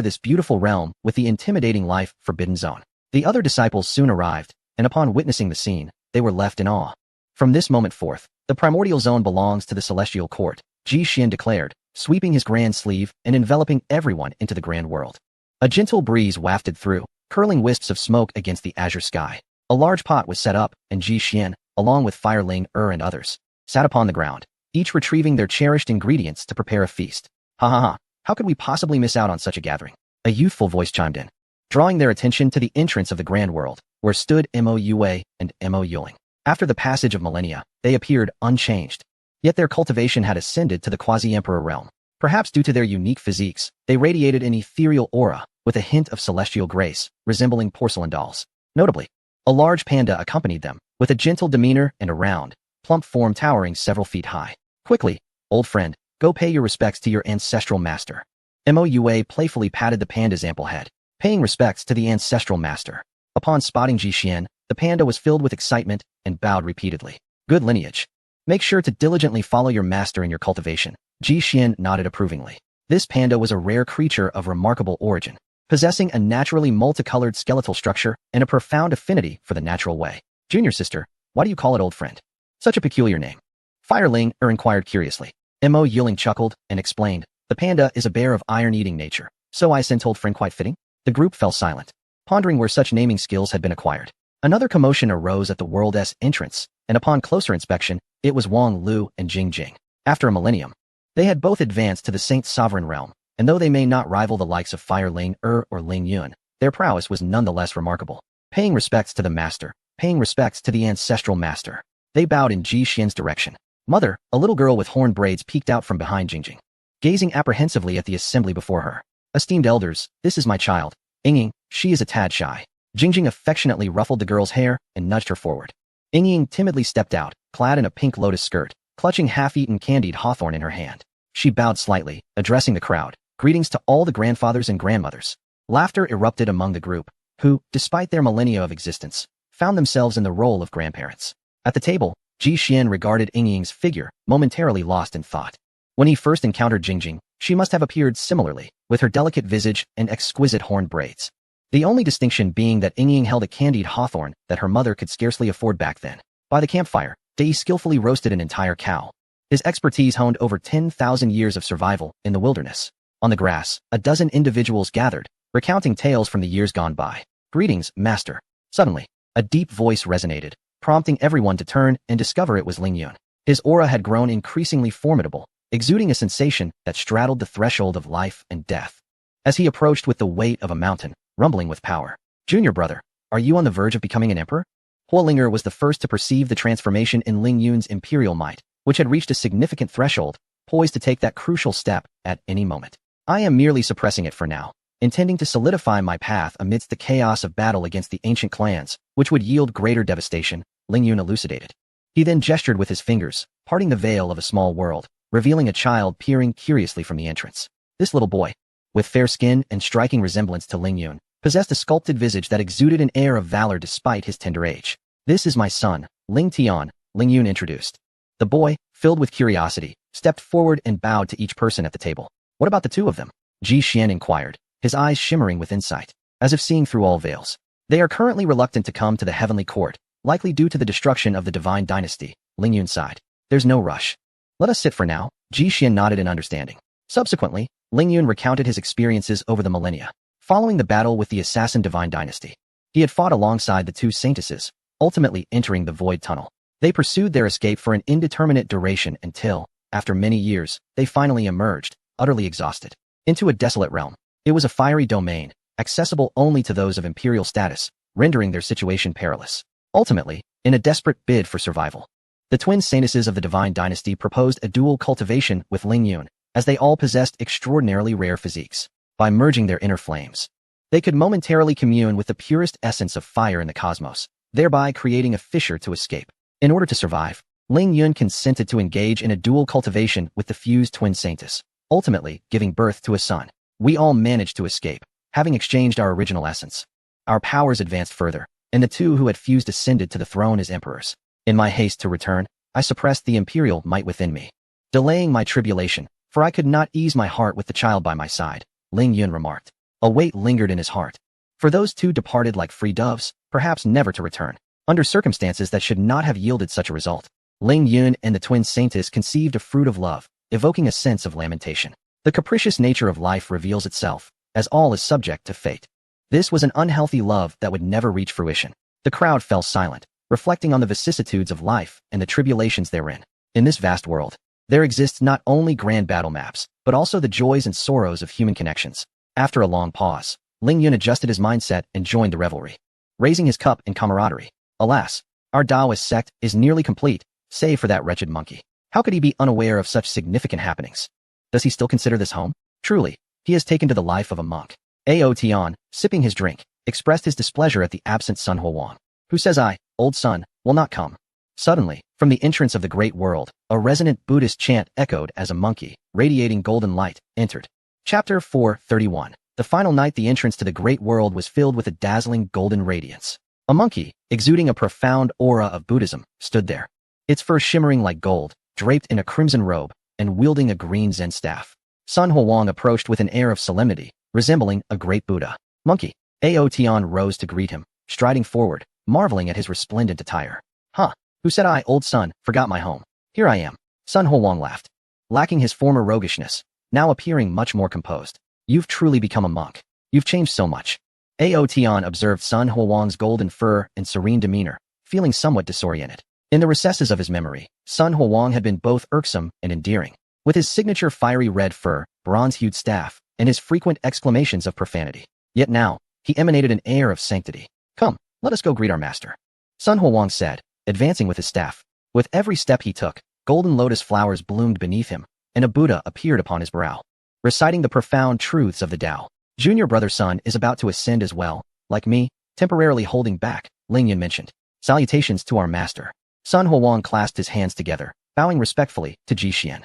this beautiful realm with the intimidating life forbidden zone. The other disciples soon arrived, and upon witnessing the scene, they were left in awe. From this moment forth, the primordial zone belongs to the Celestial Court, Ji Xian declared, sweeping his grand sleeve and enveloping everyone into the grand world. A gentle breeze wafted through, curling wisps of smoke against the azure sky. A large pot was set up, and Ji Xian, along with Firling and others, sat upon the ground, each retrieving their cherished ingredients to prepare a feast. "Ha ha ha. How could we possibly miss out on such a gathering?" A youthful voice chimed in. drawing their attention to the entrance of the Grand World, where stood Mo Yue and Mo Yuling. After the passage of millennia, they appeared unchanged. Yet their cultivation had ascended to the quasi-emperor realm. Perhaps due to their unique physiques, they radiated an ethereal aura with a hint of celestial grace, resembling porcelain dolls. Notably, a large panda accompanied them, with a gentle demeanor and a round, plump form towering several feet high. Quickly, old friend, go pay your respects to your ancestral master. Mo Yue playfully patted the panda's ample head, paying respects to the ancestral master. Upon spotting Ji Xian, the panda was filled with excitement and bowed repeatedly. Good lineage. Make sure to diligently follow your master in your cultivation. Ji Xian nodded approvingly. This panda was a rare creature of remarkable origin, possessing a naturally multicolored skeletal structure and a profound affinity for the natural way. Junior sister, why do you call it old friend? Such a peculiar name. Fireling inquired curiously. Mo Yuling chuckled and explained, the panda is a bear of iron-eating nature, so I sent old friend quite fitting. The group fell silent, pondering where such naming skills had been acquired. Another commotion arose at the world's entrance, and upon closer inspection, it was Wang Lu and Jing Jing. After a millennium, they had both advanced to the Saint Sovereign realm, and though they may not rival the likes of Fire Ling or Ling Yun, their prowess was nonetheless remarkable. Paying respects to the master, paying respects to the ancestral master. They bowed in Ji Xian's direction. Mother, a little girl with horn braids peeked out from behind Jing Jing, gazing apprehensively at the assembly before her. Esteemed elders, this is my child, Yingying, she is a tad shy. Jing Jing affectionately ruffled the girl's hair and nudged her forward. Yingying timidly stepped out, clad in a pink lotus skirt, clutching half-eaten candied hawthorn in her hand. She bowed slightly, addressing the crowd. Greetings to all the grandfathers and grandmothers. Laughter erupted among the group, who, despite their millennia of existence, found themselves in the role of grandparents. At the table, Ji Xian regarded Yingying's figure, momentarily lost in thought. When he first encountered Jing Jing, she must have appeared similarly, with her delicate visage and exquisite horn braids. The only distinction being that Yingying held a candied hawthorn that her mother could scarcely afford back then. By the campfire, Dai skillfully roasted an entire cow. His expertise honed over 10,000 years of survival in the wilderness. On the grass, a dozen individuals gathered, recounting tales from the years gone by. Greetings, master. Suddenly, a deep voice resonated, prompting everyone to turn and discover it was Ling Yun. His aura had grown increasingly formidable, exuding a sensation that straddled the threshold of life and death. As he approached with the weight of a mountain, rumbling with power. Junior brother, are you on the verge of becoming an emperor? Huolinger was the first to perceive the transformation in Ling Yun's imperial might, which had reached a significant threshold, poised to take that crucial step at any moment. I am merely suppressing it for now, intending to solidify my path amidst the chaos of battle against the ancient clans, which would yield greater devastation, Ling Yun elucidated. He then gestured with his fingers, parting the veil of a small world, revealing a child peering curiously from the entrance. This little boy, with fair skin and striking resemblance to Ling Yun, possessed a sculpted visage that exuded an air of valor despite his tender age. This is my son, Ling Tian, Ling Yun introduced. The boy, filled with curiosity, stepped forward and bowed to each person at the table. What about the two of them? Ji Xian inquired, his eyes shimmering with insight, as if seeing through all veils. They are currently reluctant to come to the heavenly court, likely due to the destruction of the divine dynasty, Ling Yun sighed. There's no rush. Let us sit for now. Ji Xian nodded in understanding. Subsequently, Ling Yun recounted his experiences over the millennia, following the battle with the assassin divine dynasty. He had fought alongside the two saintesses, ultimately entering the void tunnel. They pursued their escape for an indeterminate duration until, after many years, they finally emerged, utterly exhausted, into a desolate realm. It was a fiery domain, accessible only to those of imperial status, rendering their situation perilous. Ultimately, in a desperate bid for survival, the twin saintesses of the divine dynasty proposed a dual cultivation with Ling Yun, as they all possessed extraordinarily rare physiques. By merging their inner flames, they could momentarily commune with the purest essence of fire in the cosmos, thereby creating a fissure to escape. In order to survive, Ling Yun consented to engage in a dual cultivation with the fused twin saintess, ultimately giving birth to a son. We all managed to escape, having exchanged our original essence. Our powers advanced further, and the two who had fused ascended to the throne as emperors. In my haste to return, I suppressed the imperial might within me, delaying my tribulation, for I could not ease my heart with the child by my side, Ling Yun remarked. A weight lingered in his heart. For those two departed like free doves, perhaps never to return, under circumstances that should not have yielded such a result. Ling Yun and the twin saintess conceived a fruit of love, evoking a sense of lamentation. The capricious nature of life reveals itself, as all is subject to fate. This was an unhealthy love that would never reach fruition. The crowd fell silent, reflecting on the vicissitudes of life and the tribulations therein. In this vast world, there exists not only grand battle maps, but also the joys and sorrows of human connections. After a long pause, Ling Yun adjusted his mindset and joined the revelry, raising his cup in camaraderie. Alas, our Taoist sect is nearly complete, save for that wretched monkey. How could he be unaware of such significant happenings? Does he still consider this home? Truly, he has taken to the life of a monk. Ao Tian, sipping his drink, expressed his displeasure at the absent Sun Huang. Who says I, old son, will not come? Suddenly, from the entrance of the great world, a resonant Buddhist chant echoed as a monkey, radiating golden light, entered. Chapter 431. The final night the entrance to the great world was filled with a dazzling golden radiance. A monkey, exuding a profound aura of Buddhism, stood there, its fur shimmering like gold, draped in a crimson robe, and wielding a green Zen staff. Sun Huang approached with an air of solemnity, resembling a great Buddha. Monkey. Ao Tian rose to greet him, striding forward, marveling at his resplendent attire. Huh, who said I, old son, forgot my home? Here I am. Sun Huang laughed, lacking his former roguishness, now appearing much more composed. You've truly become a monk. You've changed so much. Ao Tian observed Sun Huang's golden fur and serene demeanor, feeling somewhat disoriented. In the recesses of his memory, Sun Huang had been both irksome and endearing. With his signature fiery red fur, bronze-hued staff, and his frequent exclamations of profanity. Yet now, he emanated an air of sanctity. Come, let us go greet our master. Sun Huang said, advancing with his staff. With every step he took, golden lotus flowers bloomed beneath him, and a Buddha appeared upon his brow, reciting the profound truths of the Tao. Junior brother Sun is about to ascend as well, like me, temporarily holding back, Ling Yun mentioned. Salutations to our master. Sun Huang clasped his hands together, bowing respectfully to Ji Xian.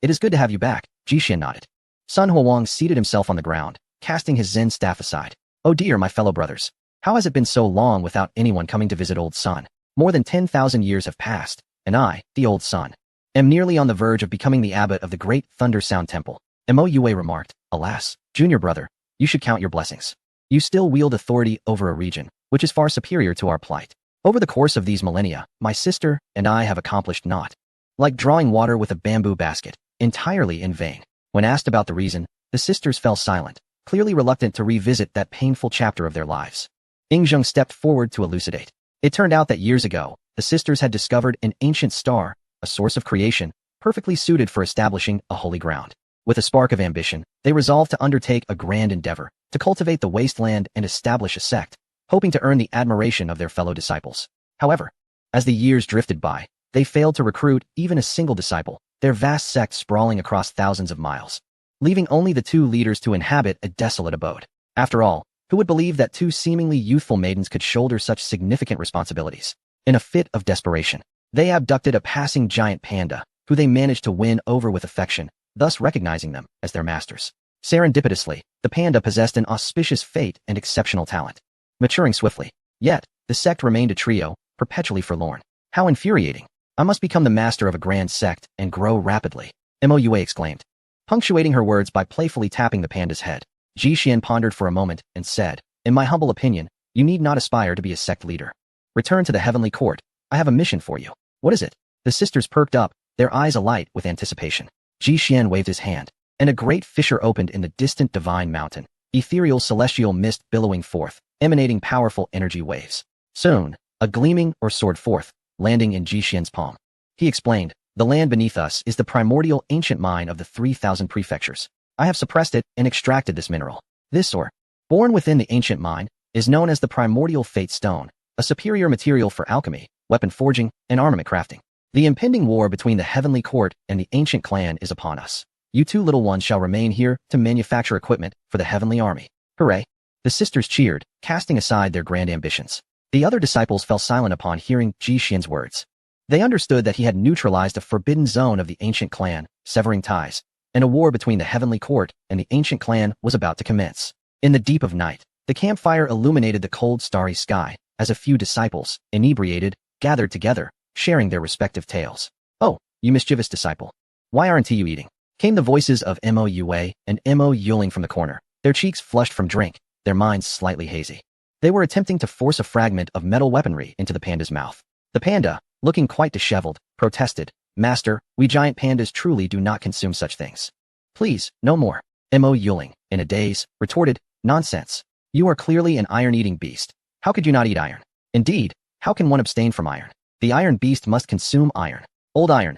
It is good to have you back, Ji Xian nodded. Sun Huang seated himself on the ground, casting his Zen staff aside. Oh dear, my fellow brothers. How has it been so long without anyone coming to visit old Sun? More than 10,000 years have passed, and I, the old Sun, am nearly on the verge of becoming the abbot of the great Thunder Sound Temple. Mo Yue remarked, alas, junior brother, you should count your blessings. You still wield authority over a region, which is far superior to our plight. Over the course of these millennia, my sister and I have accomplished naught. Like drawing water with a bamboo basket, entirely in vain. When asked about the reason, the sisters fell silent, clearly reluctant to revisit that painful chapter of their lives. Yingzheng stepped forward to elucidate. It turned out that years ago, the sisters had discovered an ancient star, a source of creation, perfectly suited for establishing a holy ground. With a spark of ambition, they resolved to undertake a grand endeavor, to cultivate the wasteland and establish a sect, hoping to earn the admiration of their fellow disciples. However, as the years drifted by, they failed to recruit even a single disciple, their vast sect sprawling across thousands of miles, leaving only the two leaders to inhabit a desolate abode. After all, who would believe that two seemingly youthful maidens could shoulder such significant responsibilities? In a fit of desperation, they abducted a passing giant panda, who they managed to win over with affection, thus recognizing them as their masters. Serendipitously, the panda possessed an auspicious fate and exceptional talent, maturing swiftly. Yet, the sect remained a trio, perpetually forlorn. How infuriating! I must become the master of a grand sect and grow rapidly, Mo Yue exclaimed, punctuating her words by playfully tapping the panda's head. Ji Xian pondered for a moment and said, in my humble opinion, you need not aspire to be a sect leader. Return to the heavenly court. I have a mission for you. What is it? The sisters perked up, their eyes alight with anticipation. Ji Xian waved his hand, and a great fissure opened in the distant divine mountain, ethereal celestial mist billowing forth, emanating powerful energy waves. Soon, a gleaming or soared forth, landing in Ji Xian's palm. He explained, the land beneath us is the primordial ancient mine of the 3,000 prefectures. I have suppressed it and extracted this mineral. This ore, born within the ancient mine, is known as the primordial fate stone, a superior material for alchemy, weapon forging, and armament crafting. The impending war between the heavenly court and the ancient clan is upon us. You two little ones shall remain here to manufacture equipment for the heavenly army. Hooray! The sisters cheered, casting aside their grand ambitions. The other disciples fell silent upon hearing Ji Xian's words. They understood that he had neutralized a forbidden zone of the ancient clan, severing ties, and a war between the heavenly court and the ancient clan was about to commence. In the deep of night, the campfire illuminated the cold starry sky, as a few disciples, inebriated, gathered together, sharing their respective tales. Oh, you mischievous disciple. Why aren't you eating? Came the voices of Mo Yue and Mo Yuling from the corner, their cheeks flushed from drink, their minds slightly hazy. They were attempting to force a fragment of metal weaponry into the panda's mouth. The panda, looking quite disheveled, protested, Master, we giant pandas truly do not consume such things. Please, no more. Mo Yuling, in a daze, retorted, nonsense. You are clearly an iron-eating beast. How could you not eat iron? Indeed, how can one abstain from iron? The iron beast must consume iron. Old iron,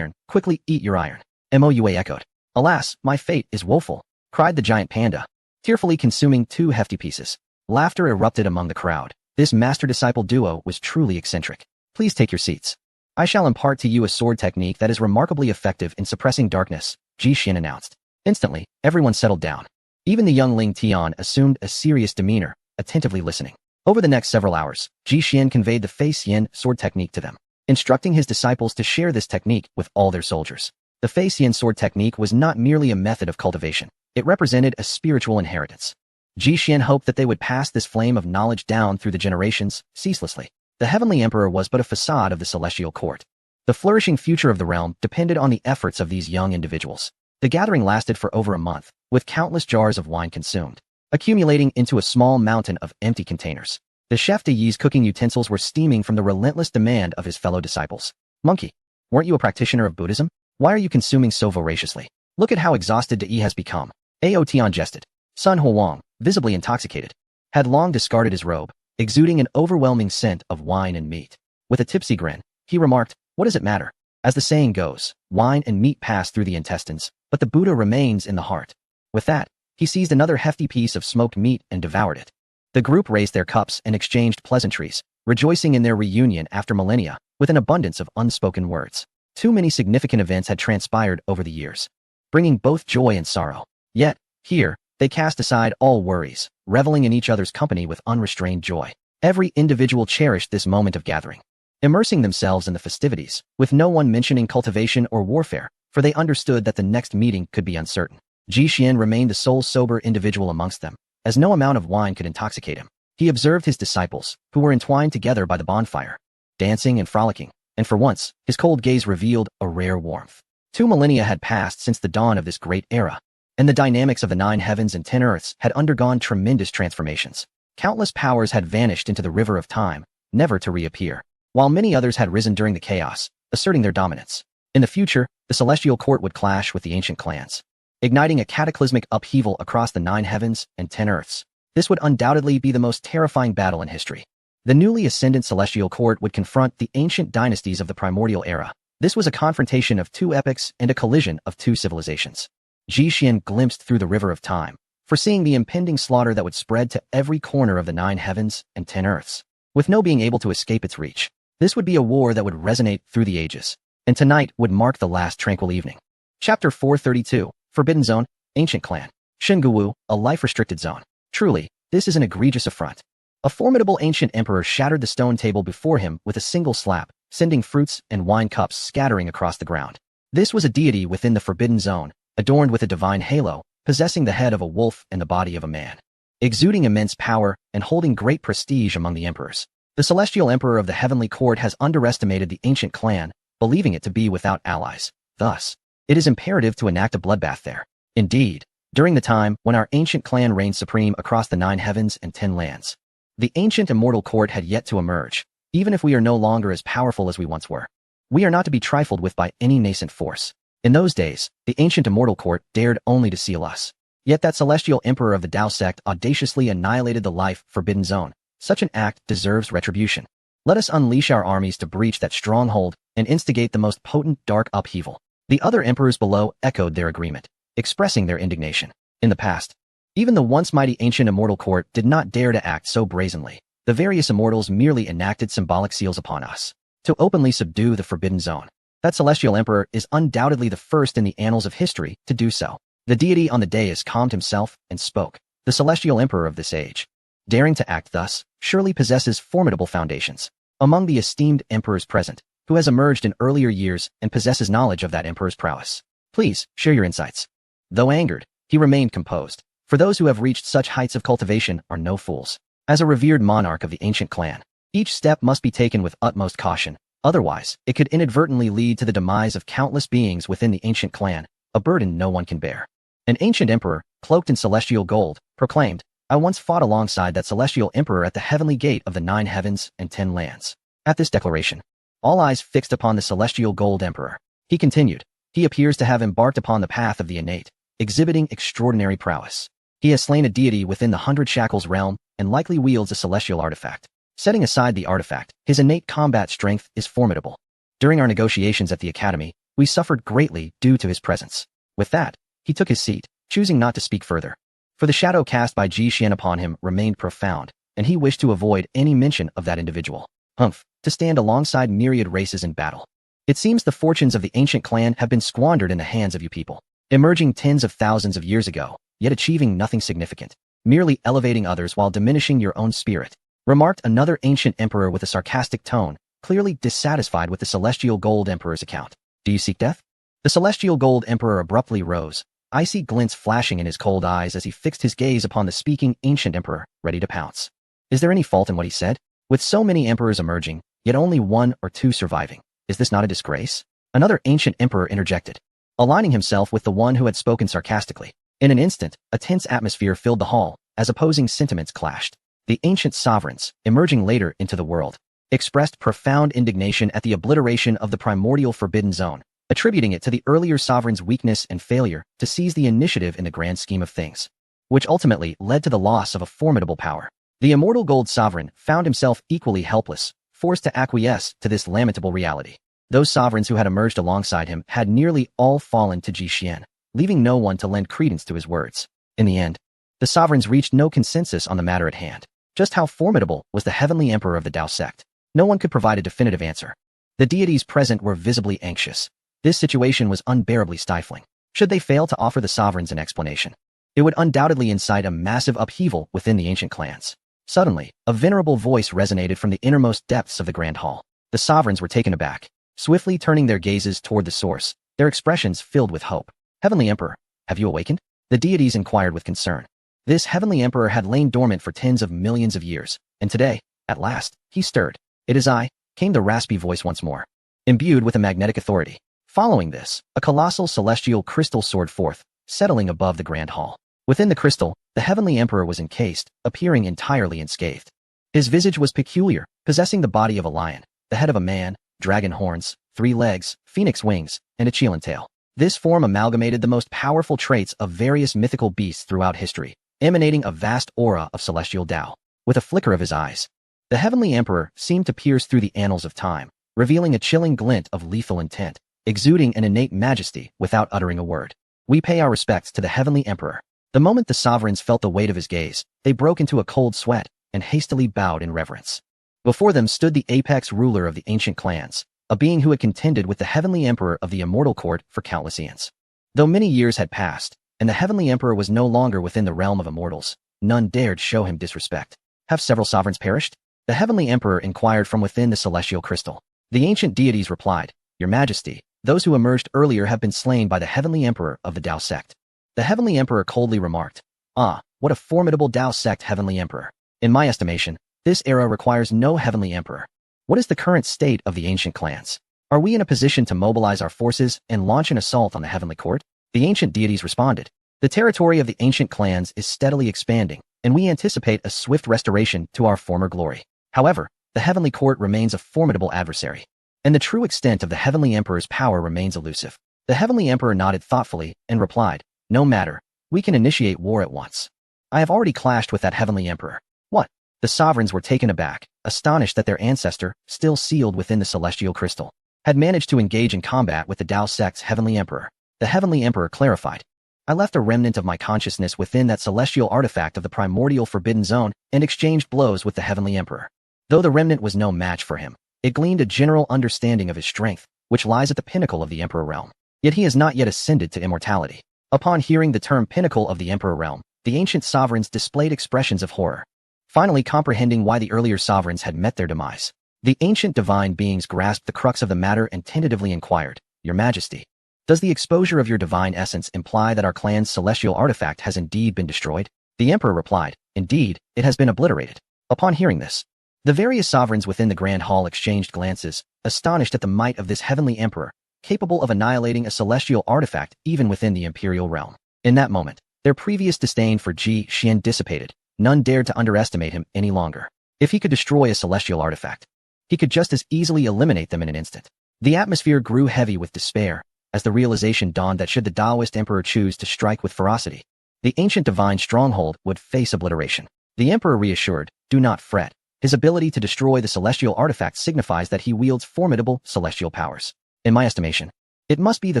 quickly eat your iron. Mo Yue echoed. Alas, my fate is woeful, cried the giant panda, tearfully consuming 2 hefty pieces. Laughter erupted among the crowd. This master-disciple duo was truly eccentric. Please take your seats. I shall impart to you a sword technique that is remarkably effective in suppressing darkness, Ji Xian announced. Instantly, everyone settled down. Even the young Ling Tian assumed a serious demeanor, attentively listening. Over the next several hours, Ji Xian conveyed the Fei Xian sword technique to them, instructing his disciples to share this technique with all their soldiers. The Fei Xian sword technique was not merely a method of cultivation. It represented a spiritual inheritance. Ji Xian hoped that they would pass this flame of knowledge down through the generations, ceaselessly. The Heavenly Emperor was but a facade of the celestial court. The flourishing future of the realm depended on the efforts of these young individuals. The gathering lasted for over a month, with countless jars of wine consumed, accumulating into a small mountain of empty containers. The chef de Yi's cooking utensils were steaming from the relentless demand of his fellow disciples. Monkey, weren't you a practitioner of Buddhism? Why are you consuming so voraciously? Look at how exhausted de Yi has become. Ao Tian jested. Sun Huang, visibly intoxicated, had long discarded his robe, exuding an overwhelming scent of wine and meat. With a tipsy grin, he remarked, what does it matter? As the saying goes, wine and meat pass through the intestines, but the Buddha remains in the heart. With that, he seized another hefty piece of smoked meat and devoured it. The group raised their cups and exchanged pleasantries, rejoicing in their reunion after millennia, with an abundance of unspoken words. Too many significant events had transpired over the years, bringing both joy and sorrow. Yet, here, they cast aside all worries, reveling in each other's company with unrestrained joy. Every individual cherished this moment of gathering, immersing themselves in the festivities, with no one mentioning cultivation or warfare, for they understood that the next meeting could be uncertain. Ji Xian remained the sole sober individual amongst them, as no amount of wine could intoxicate him. He observed his disciples, who were entwined together by the bonfire, dancing and frolicking, and for once, his cold gaze revealed a rare warmth. 2 millennia had passed since the dawn of this great era, and the dynamics of the 9 heavens and 10 earths had undergone tremendous transformations. Countless powers had vanished into the river of time, never to reappear, while many others had risen during the chaos, asserting their dominance. In the future, the celestial court would clash with the ancient clans, igniting a cataclysmic upheaval across the 9 heavens and 10 earths. This would undoubtedly be the most terrifying battle in history. The newly ascendant celestial court would confront the ancient dynasties of the primordial era. This was a confrontation of 2 epochs and a collision of 2 civilizations. Ji Xian glimpsed through the river of time, foreseeing the impending slaughter that would spread to every corner of the 9 heavens and 10 earths, with no being able to escape its reach. This would be a war that would resonate through the ages, and tonight would mark the last tranquil evening. Chapter 432, Forbidden Zone, Ancient Clan. Shenguwu, a life-restricted zone. Truly, this is an egregious affront. A formidable ancient emperor shattered the stone table before him with a single slap, sending fruits and wine cups scattering across the ground. This was a deity within the Forbidden Zone, adorned with a divine halo, possessing the head of a wolf and the body of a man, exuding immense power and holding great prestige among the emperors. The celestial emperor of the heavenly court has underestimated the ancient clan, believing it to be without allies. Thus, it is imperative to enact a bloodbath there. Indeed, during the time when our ancient clan reigned supreme across the 9 heavens and 10 lands, the ancient immortal court had yet to emerge. Even if we are no longer as powerful as we once were, we are not to be trifled with by any nascent force. In those days, the ancient immortal court dared only to seal us. Yet that celestial emperor of the Tao sect audaciously annihilated the life Forbidden Zone. Such an act deserves retribution. Let us unleash our armies to breach that stronghold and instigate the most potent dark upheaval. The other emperors below echoed their agreement, expressing their indignation. In the past, even the once mighty ancient immortal court did not dare to act so brazenly. The various immortals merely enacted symbolic seals upon us to openly subdue the Forbidden Zone. That celestial emperor is undoubtedly the first in the annals of history to do so. The deity on the dais calmed himself and spoke. The celestial emperor of this age, daring to act thus, surely possesses formidable foundations. Among the esteemed emperors present, who has emerged in earlier years and possesses knowledge of that emperor's prowess? Please, share your insights. Though angered, he remained composed. For those who have reached such heights of cultivation are no fools. As a revered monarch of the ancient clan, each step must be taken with utmost caution. Otherwise, it could inadvertently lead to the demise of countless beings within the ancient clan, a burden no one can bear. An ancient emperor, cloaked in celestial gold, proclaimed, I once fought alongside that celestial emperor at the heavenly gate of the 9 heavens and 10 lands. At this declaration, all eyes fixed upon the celestial gold emperor. He continued, he appears to have embarked upon the path of the innate, exhibiting extraordinary prowess. He has slain a deity within the 100 Shackles realm and likely wields a celestial artifact. Setting aside the artifact, his innate combat strength is formidable. During our negotiations at the academy, we suffered greatly due to his presence. With that, he took his seat, choosing not to speak further. For the shadow cast by Ji Xian upon him remained profound, and he wished to avoid any mention of that individual. To stand alongside myriad races in battle. It seems the fortunes of the ancient clan have been squandered in the hands of you people, emerging tens of thousands of years ago, yet achieving nothing significant, merely elevating others while diminishing your own spirit, remarked another ancient emperor with a sarcastic tone, clearly dissatisfied with the Celestial Gold Emperor's account. Do you seek death? The Celestial Gold Emperor abruptly rose, icy glints flashing in his cold eyes as he fixed his gaze upon the speaking ancient emperor, ready to pounce. Is there any fault in what he said? With so many emperors emerging, yet only one or two surviving, is this not a disgrace? Another ancient emperor interjected, aligning himself with the one who had spoken sarcastically. In an instant, a tense atmosphere filled the hall, as opposing sentiments clashed. The ancient sovereigns, emerging later into the world, expressed profound indignation at the obliteration of the primordial forbidden zone, attributing it to the earlier sovereign's weakness and failure to seize the initiative in the grand scheme of things, which ultimately led to the loss of a formidable power. The immortal gold sovereign found himself equally helpless, forced to acquiesce to this lamentable reality. Those sovereigns who had emerged alongside him had nearly all fallen to Ji Xian, leaving no one to lend credence to his words. In the end, the sovereigns reached no consensus on the matter at hand. Just how formidable was the heavenly emperor of the Dao sect? No one could provide a definitive answer. The deities present were visibly anxious. This situation was unbearably stifling. Should they fail to offer the sovereigns an explanation, it would undoubtedly incite a massive upheaval within the ancient clans. Suddenly, a venerable voice resonated from the innermost depths of the grand hall. The sovereigns were taken aback, swiftly turning their gazes toward the source, their expressions filled with hope. Heavenly Emperor, have you awakened? The deities inquired with concern. This heavenly emperor had lain dormant for tens of millions of years, and today, at last, he stirred. It is I, came the raspy voice once more, imbued with a magnetic authority. Following this, a colossal celestial crystal soared forth, settling above the grand hall. Within the crystal, the heavenly emperor was encased, appearing entirely unscathed. His visage was peculiar, possessing the body of a lion, the head of a man, dragon horns, 3 legs, phoenix wings, and a chelan tail. This form amalgamated the most powerful traits of various mythical beasts throughout history, emanating a vast aura of celestial Tao. With a flicker of his eyes, the heavenly emperor seemed to pierce through the annals of time, revealing a chilling glint of lethal intent, exuding an innate majesty without uttering a word. We pay our respects to the heavenly emperor. The moment the sovereigns felt the weight of his gaze, they broke into a cold sweat and hastily bowed in reverence. Before them stood the apex ruler of the ancient clans, a being who had contended with the heavenly emperor of the immortal court for countless eons. Though many years had passed, and the heavenly emperor was no longer within the realm of immortals, none dared show him disrespect. Have several sovereigns perished? The heavenly emperor inquired from within the celestial crystal. The ancient deities replied, Your Majesty, those who emerged earlier have been slain by the heavenly emperor of the Dao sect. The heavenly emperor coldly remarked, Ah, what a formidable Dao sect heavenly emperor. In my estimation, this era requires no heavenly emperor. What is the current state of the ancient clans? Are we in a position to mobilize our forces and launch an assault on the heavenly court? The ancient deities responded. The territory of the ancient clans is steadily expanding, and we anticipate a swift restoration to our former glory. However, the heavenly court remains a formidable adversary, and the true extent of the heavenly emperor's power remains elusive. The heavenly emperor nodded thoughtfully and replied, No matter, we can initiate war at once. I have already clashed with that heavenly emperor. What? The sovereigns were taken aback, astonished that their ancestor, still sealed within the celestial crystal, had managed to engage in combat with the Dao sect's heavenly emperor. The heavenly emperor clarified, I left a remnant of my consciousness within that celestial artifact of the primordial forbidden zone and exchanged blows with the heavenly emperor. Though the remnant was no match for him, it gleaned a general understanding of his strength, which lies at the pinnacle of the emperor realm. Yet he has not yet ascended to immortality. Upon hearing the term pinnacle of the emperor realm, the ancient sovereigns displayed expressions of horror. Finally comprehending why the earlier sovereigns had met their demise, the ancient divine beings grasped the crux of the matter and tentatively inquired, Your Majesty, does the exposure of your divine essence imply that our clan's celestial artifact has indeed been destroyed? The emperor replied, Indeed, it has been obliterated. Upon hearing this, the various sovereigns within the grand hall exchanged glances, astonished at the might of this heavenly emperor, capable of annihilating a celestial artifact even within the imperial realm. In that moment, their previous disdain for Ji Xian dissipated. None dared to underestimate him any longer. If he could destroy a celestial artifact, he could just as easily eliminate them in an instant. The atmosphere grew heavy with despair, as the realization dawned that should the Taoist emperor choose to strike with ferocity, the ancient divine stronghold would face obliteration. The emperor reassured, Do not fret. His ability to destroy the celestial artifact signifies that he wields formidable celestial powers. In my estimation, it must be the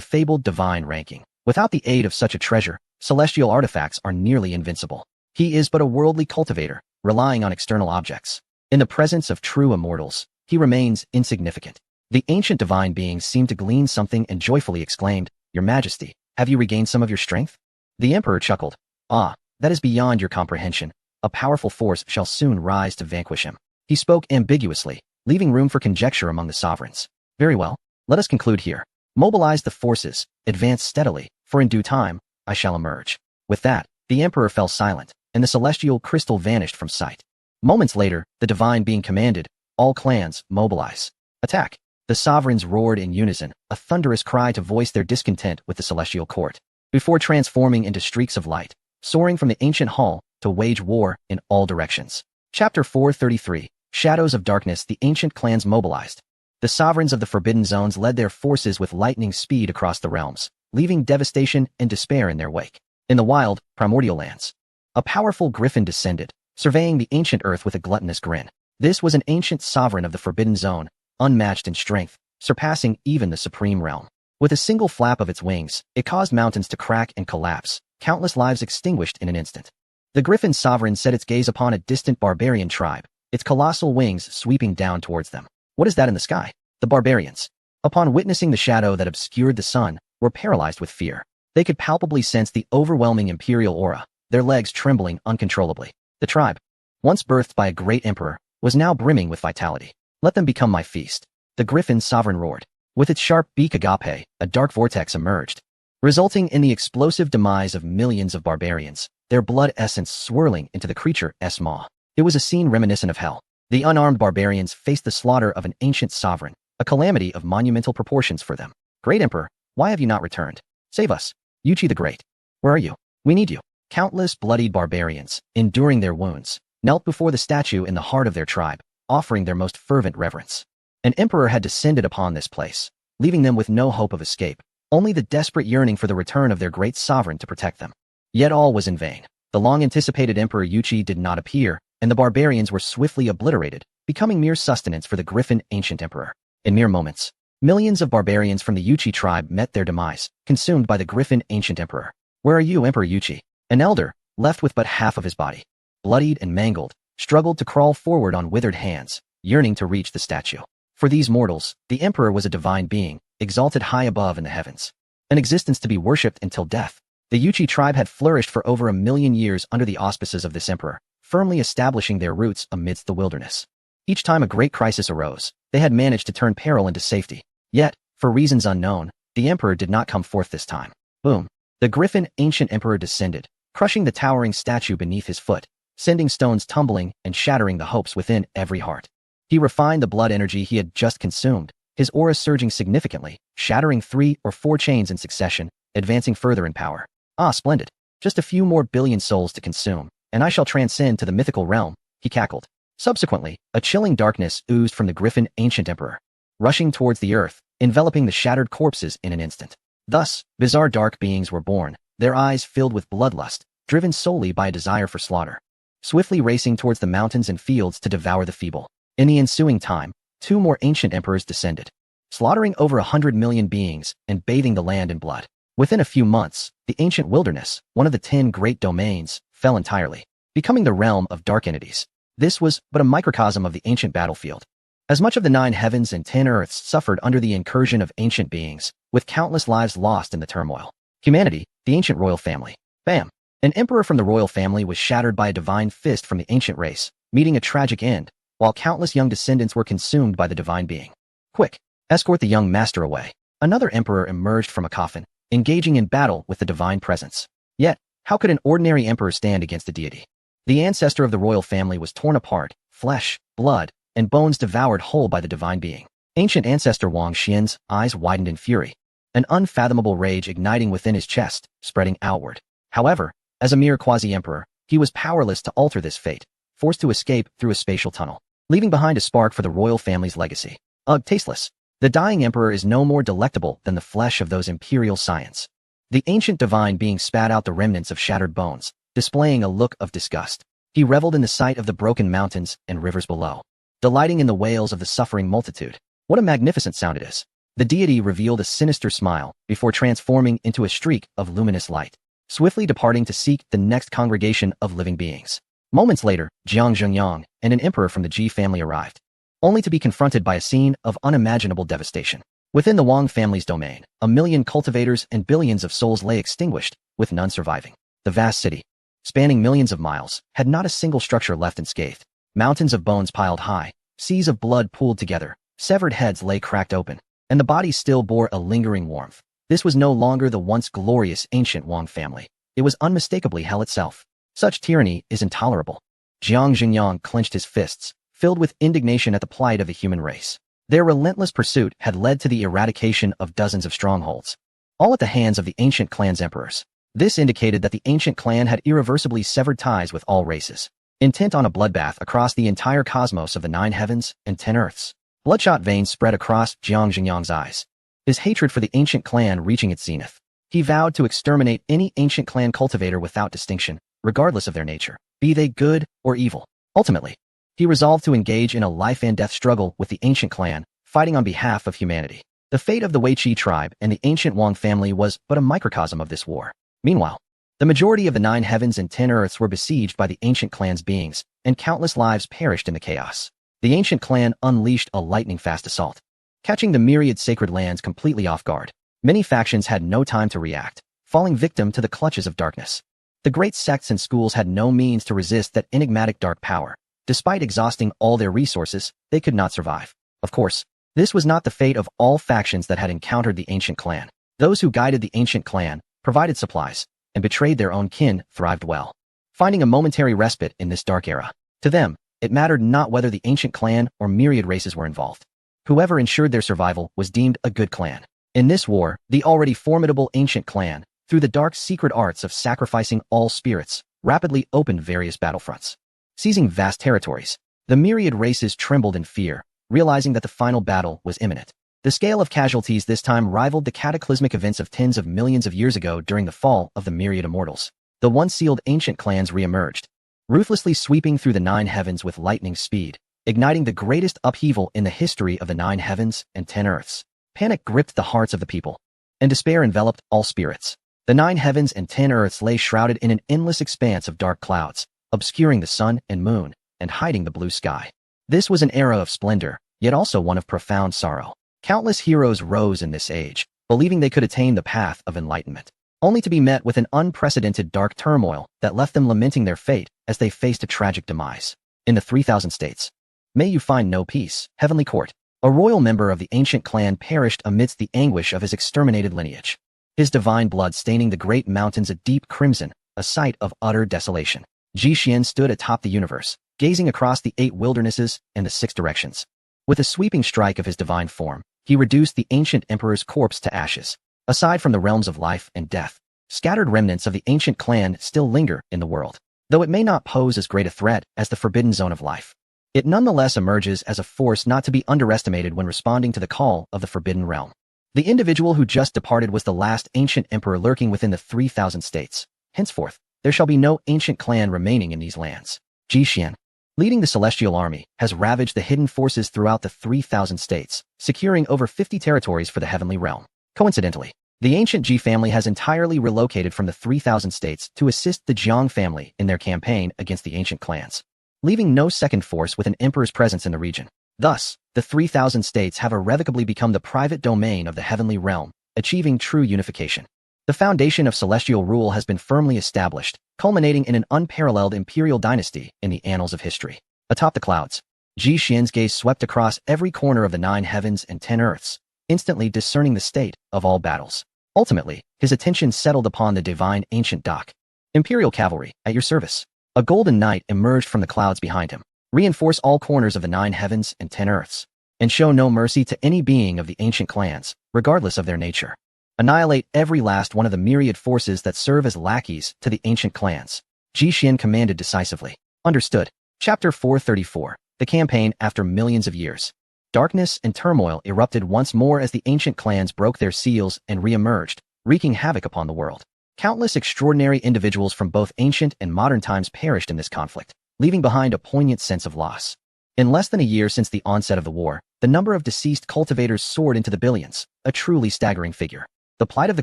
fabled divine ranking. Without the aid of such a treasure, celestial artifacts are nearly invincible. He is but a worldly cultivator, relying on external objects. In the presence of true immortals, he remains insignificant. The ancient divine beings seemed to glean something and joyfully exclaimed, "Your Majesty, have you regained some of your strength?" The emperor chuckled. "Ah, that is beyond your comprehension. A powerful force shall soon rise to vanquish him." He spoke ambiguously, leaving room for conjecture among the sovereigns. "Very well, let us conclude here. Mobilize the forces, advance steadily, for in due time, I shall emerge." With that, the emperor fell silent, and the celestial crystal vanished from sight. Moments later, the divine being commanded, "All clans, mobilize. Attack." The sovereigns roared in unison, a thunderous cry to voice their discontent with the celestial court, before transforming into streaks of light, soaring from the ancient hall to wage war in all directions. Chapter 433, Shadows of Darkness. The ancient clans mobilized. The sovereigns of the Forbidden Zones led their forces with lightning speed across the realms, leaving devastation and despair in their wake. In the wild, primordial lands, a powerful griffin descended, surveying the ancient earth with a gluttonous grin. This was an ancient sovereign of the Forbidden Zone, unmatched in strength, surpassing even the Supreme Realm. With a single flap of its wings, it caused mountains to crack and collapse, countless lives extinguished in an instant. The griffin sovereign set its gaze upon a distant barbarian tribe, its colossal wings sweeping down towards them. What is that in the sky? The barbarians, upon witnessing the shadow that obscured the sun, were paralyzed with fear. They could palpably sense the overwhelming imperial aura, their legs trembling uncontrollably. The tribe, once birthed by a great emperor, was now brimming with vitality. "Let them become my feast." The griffin sovereign roared. With its sharp beak agape, a dark vortex emerged, resulting in the explosive demise of millions of barbarians, their blood essence swirling into the creature's maw. It was a scene reminiscent of hell. The unarmed barbarians faced the slaughter of an ancient sovereign, a calamity of monumental proportions for them. "Great Emperor, why have you not returned? Save us. Yuchi the Great. Where are you? We need you." Countless bloodied barbarians, enduring their wounds, knelt before the statue in the heart of their tribe, offering their most fervent reverence. An emperor had descended upon this place, leaving them with no hope of escape, only the desperate yearning for the return of their great sovereign to protect them. Yet all was in vain. The long-anticipated Emperor Yuchi did not appear, and the barbarians were swiftly obliterated, becoming mere sustenance for the griffin ancient emperor. In mere moments, millions of barbarians from the Yuchi tribe met their demise, consumed by the griffin ancient emperor. "Where are you, Emperor Yuchi?" An elder, left with but half of his body, bloodied and mangled, struggled to crawl forward on withered hands, yearning to reach the statue. For these mortals, the emperor was a divine being, exalted high above in the heavens, an existence to be worshipped until death. The Yuchi tribe had flourished for over 1,000,000 years under the auspices of this emperor, firmly establishing their roots amidst the wilderness. Each time a great crisis arose, they had managed to turn peril into safety. Yet, for reasons unknown, the emperor did not come forth this time. Boom! The griffin ancient emperor descended, crushing the towering statue beneath his foot, sending stones tumbling and shattering the hopes within every heart. He refined the blood energy he had just consumed, his aura surging significantly, shattering 3 or 4 chains in succession, advancing further in power. "Ah, splendid. Just a few more billion souls to consume, and I shall transcend to the mythical realm," he cackled. Subsequently, a chilling darkness oozed from the griffin ancient emperor, rushing towards the earth, enveloping the shattered corpses in an instant. Thus, bizarre dark beings were born, their eyes filled with bloodlust, driven solely by a desire for slaughter, swiftly racing towards the mountains and fields to devour the feeble. In the ensuing time, 2 more ancient emperors descended, slaughtering over 100 million beings and bathing the land in blood. Within a few months, the ancient wilderness, one of the 10 great domains, fell entirely, becoming the realm of dark entities. This was but a microcosm of the ancient battlefield. As much of the 9 heavens and 10 earths suffered under the incursion of ancient beings, with countless lives lost in the turmoil. Humanity, the ancient royal family. Bam! An emperor from the royal family was shattered by a divine fist from the ancient race, meeting a tragic end, while countless young descendants were consumed by the divine being. "Quick! Escort the young master away." Another emperor emerged from a coffin, engaging in battle with the divine presence. Yet, how could an ordinary emperor stand against a deity? The ancestor of the royal family was torn apart, flesh, blood, and bones devoured whole by the divine being. Ancient ancestor Wang Xian's eyes widened in fury, an unfathomable rage igniting within his chest, spreading outward. However, as a mere quasi-emperor, he was powerless to alter this fate, forced to escape through a spatial tunnel, leaving behind a spark for the royal family's legacy. Ugh, tasteless. The dying emperor is no more delectable than the flesh of those imperial scions. The ancient divine being spat out the remnants of shattered bones, displaying a look of disgust. He reveled in the sight of the broken mountains and rivers below, delighting in the wails of the suffering multitude. What a magnificent sound it is. The deity revealed a sinister smile before transforming into a streak of luminous light, swiftly departing to seek the next congregation of living beings. Moments later, Jiang Zhengyang and an emperor from the Ji family arrived, only to be confronted by a scene of unimaginable devastation. Within the Wang family's domain, 1,000,000 cultivators and billions of souls lay extinguished, with none surviving. The vast city, spanning millions of miles, had not a single structure left unscathed. Mountains of bones piled high, seas of blood pooled together, severed heads lay cracked open, and the bodies still bore a lingering warmth. This was no longer the once glorious ancient Wang family. It was unmistakably hell itself. Such tyranny is intolerable. Jiang Zhengyang clenched his fists, filled with indignation at the plight of the human race. Their relentless pursuit had led to the eradication of dozens of strongholds, all at the hands of the ancient clan's emperors. This indicated that the ancient clan had irreversibly severed ties with all races, intent on a bloodbath across the entire cosmos of the 9 heavens and 10 earths. Bloodshot veins spread across Jiang Zhengyang's eyes, his hatred for the ancient clan reaching its zenith. He vowed to exterminate any ancient clan cultivator without distinction, regardless of their nature, be they good or evil. Ultimately, he resolved to engage in a life-and-death struggle with the ancient clan, fighting on behalf of humanity. The fate of the Weiqi tribe and the ancient Wang family was but a microcosm of this war. Meanwhile, the majority of the 9 heavens and 10 earths were besieged by the ancient clan's beings, and countless lives perished in the chaos. The ancient clan unleashed a lightning-fast assault, catching the myriad sacred lands completely off guard. Many factions had no time to react, falling victim to the clutches of darkness. The great sects and schools had no means to resist that enigmatic dark power. Despite exhausting all their resources, they could not survive. Of course, this was not the fate of all factions that had encountered the ancient clan. Those who guided the ancient clan, provided supplies, and betrayed their own kin thrived well, finding a momentary respite in this dark era. To them, it mattered not whether the ancient clan or myriad races were involved. Whoever ensured their survival was deemed a good clan. In this war, the already formidable ancient clan, through the dark secret arts of sacrificing all spirits, rapidly opened various battlefronts. Seizing vast territories, the myriad races trembled in fear, realizing that the final battle was imminent. The scale of casualties this time rivaled the cataclysmic events of tens of millions of years ago during the fall of the myriad immortals. The once sealed ancient clans re-emerged, ruthlessly sweeping through the 9 heavens with lightning speed, igniting the greatest upheaval in the history of the 9 heavens and 10 earths. Panic gripped the hearts of the people, and despair enveloped all spirits. The 9 heavens and 10 earths lay shrouded in an endless expanse of dark clouds, obscuring the sun and moon, and hiding the blue sky. This was an era of splendor, yet also one of profound sorrow. Countless heroes rose in this age, believing they could attain the path of enlightenment, only to be met with an unprecedented dark turmoil that left them lamenting their fate as they faced a tragic demise. In the 3,000 states, may you find no peace, heavenly court. A royal member of the ancient clan perished amidst the anguish of his exterminated lineage, his divine blood staining the great mountains a deep crimson, a sight of utter desolation. Ji Xian stood atop the universe, gazing across the 8 wildernesses and the 6 directions. With a sweeping strike of his divine form, he reduced the ancient emperor's corpse to ashes. Aside from the realms of life and death, scattered remnants of the ancient clan still linger in the world. Though it may not pose as great a threat as the forbidden zone of life, it nonetheless emerges as a force not to be underestimated when responding to the call of the forbidden realm. The individual who just departed was the last ancient emperor lurking within the 3,000 states. Henceforth, there shall be no ancient clan remaining in these lands. Ji Xian, leading the Celestial Army, has ravaged the hidden forces throughout the 3,000 states, securing over 50 territories for the heavenly realm. Coincidentally, the ancient Ji family has entirely relocated from the 3,000 states to assist the Jiang family in their campaign against the ancient clans, leaving no second force with an emperor's presence in the region. Thus, the 3,000 states have irrevocably become the private domain of the heavenly realm, achieving true unification. The foundation of celestial rule has been firmly established, culminating in an unparalleled imperial dynasty in the annals of history. Atop the clouds, Ji Xian's gaze swept across every corner of the 9 heavens and 10 earths, instantly discerning the state of all battles. Ultimately, his attention settled upon the divine ancient dock. Imperial cavalry, at your service. A golden knight emerged from the clouds behind him. Reinforce all corners of the 9 heavens and 10 earths, and show no mercy to any being of the ancient clans, regardless of their nature. Annihilate every last one of the myriad forces that serve as lackeys to the ancient clans. Ji Xian commanded decisively. Understood. Chapter 434. The campaign after millions of years. Darkness and turmoil erupted once more as the ancient clans broke their seals and re-emerged, wreaking havoc upon the world. Countless extraordinary individuals from both ancient and modern times perished in this conflict, leaving behind a poignant sense of loss. In less than a year since the onset of the war, The number of deceased cultivators soared into the billions, a truly staggering figure. The plight of the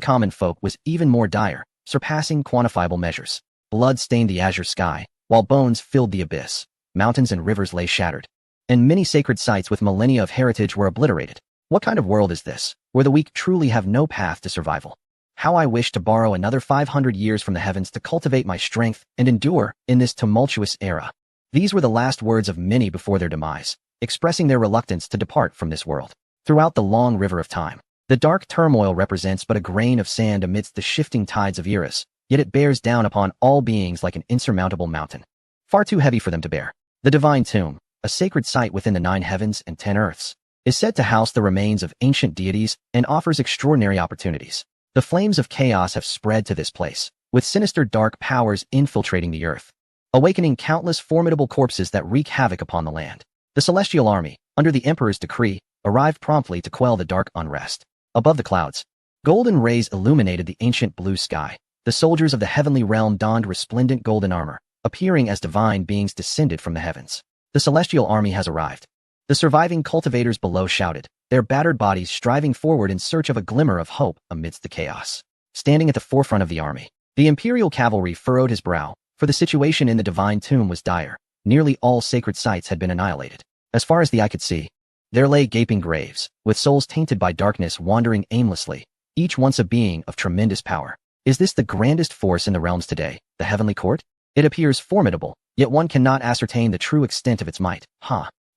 common folk was even more dire, surpassing quantifiable measures. Blood stained the azure sky, while bones filled the abyss. Mountains and rivers lay shattered, and many sacred sites with millennia of heritage were obliterated. What kind of world is this, where the weak truly have no path to survival? How I wish to borrow another 500 years from the heavens to cultivate my strength and endure in this tumultuous era. These were the last words of many before their demise, expressing their reluctance to depart from this world. Throughout the long river of time, the dark turmoil represents but a grain of sand amidst the shifting tides of eras, yet it bears down upon all beings like an insurmountable mountain. Far too heavy for them to bear. The divine tomb, a sacred site within the 9 heavens and 10 earths, is said to house the remains of ancient deities and offers extraordinary opportunities. The flames of chaos have spread to this place, with sinister dark powers infiltrating the earth, awakening countless formidable corpses that wreak havoc upon the land. The celestial army, under the Emperor's decree, arrived promptly to quell the dark unrest. Above the clouds, golden rays illuminated the ancient blue sky. The soldiers of the heavenly realm donned resplendent golden armor, appearing as divine beings descended from the heavens. The celestial army has arrived. The surviving cultivators below shouted, their battered bodies striving forward in search of a glimmer of hope amidst the chaos. Standing at the forefront of the army, the imperial cavalry furrowed his brow, for the situation in the divine tomb was dire. Nearly all sacred sites had been annihilated. As far as the eye could see, there lay gaping graves, with souls tainted by darkness wandering aimlessly, each once a being of tremendous power. Is this the grandest force in the realms today, the heavenly court? It appears formidable, yet one cannot ascertain the true extent of its might.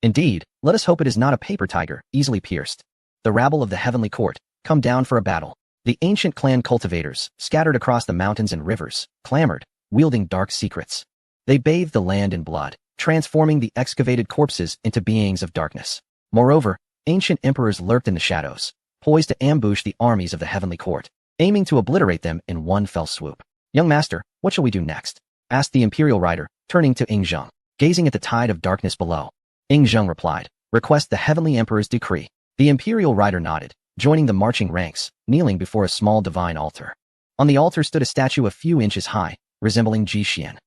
Indeed, let us hope it is not a paper tiger, easily pierced. The rabble of the heavenly court, come down for a battle. The ancient clan cultivators, scattered across the mountains and rivers, clamored, wielding dark secrets. They bathed the land in blood, transforming the excavated corpses into beings of darkness. Moreover, ancient emperors lurked in the shadows, poised to ambush the armies of the heavenly court, aiming to obliterate them in one fell swoop. Young master, what shall we do next? Asked the imperial rider, turning to Ing Zheng, gazing at the tide of darkness below. Ing Zheng replied, request the heavenly emperor's decree. The imperial rider nodded, joining the marching ranks, kneeling before a small divine altar. On the altar stood a statue a few inches high, resembling Ji Xian.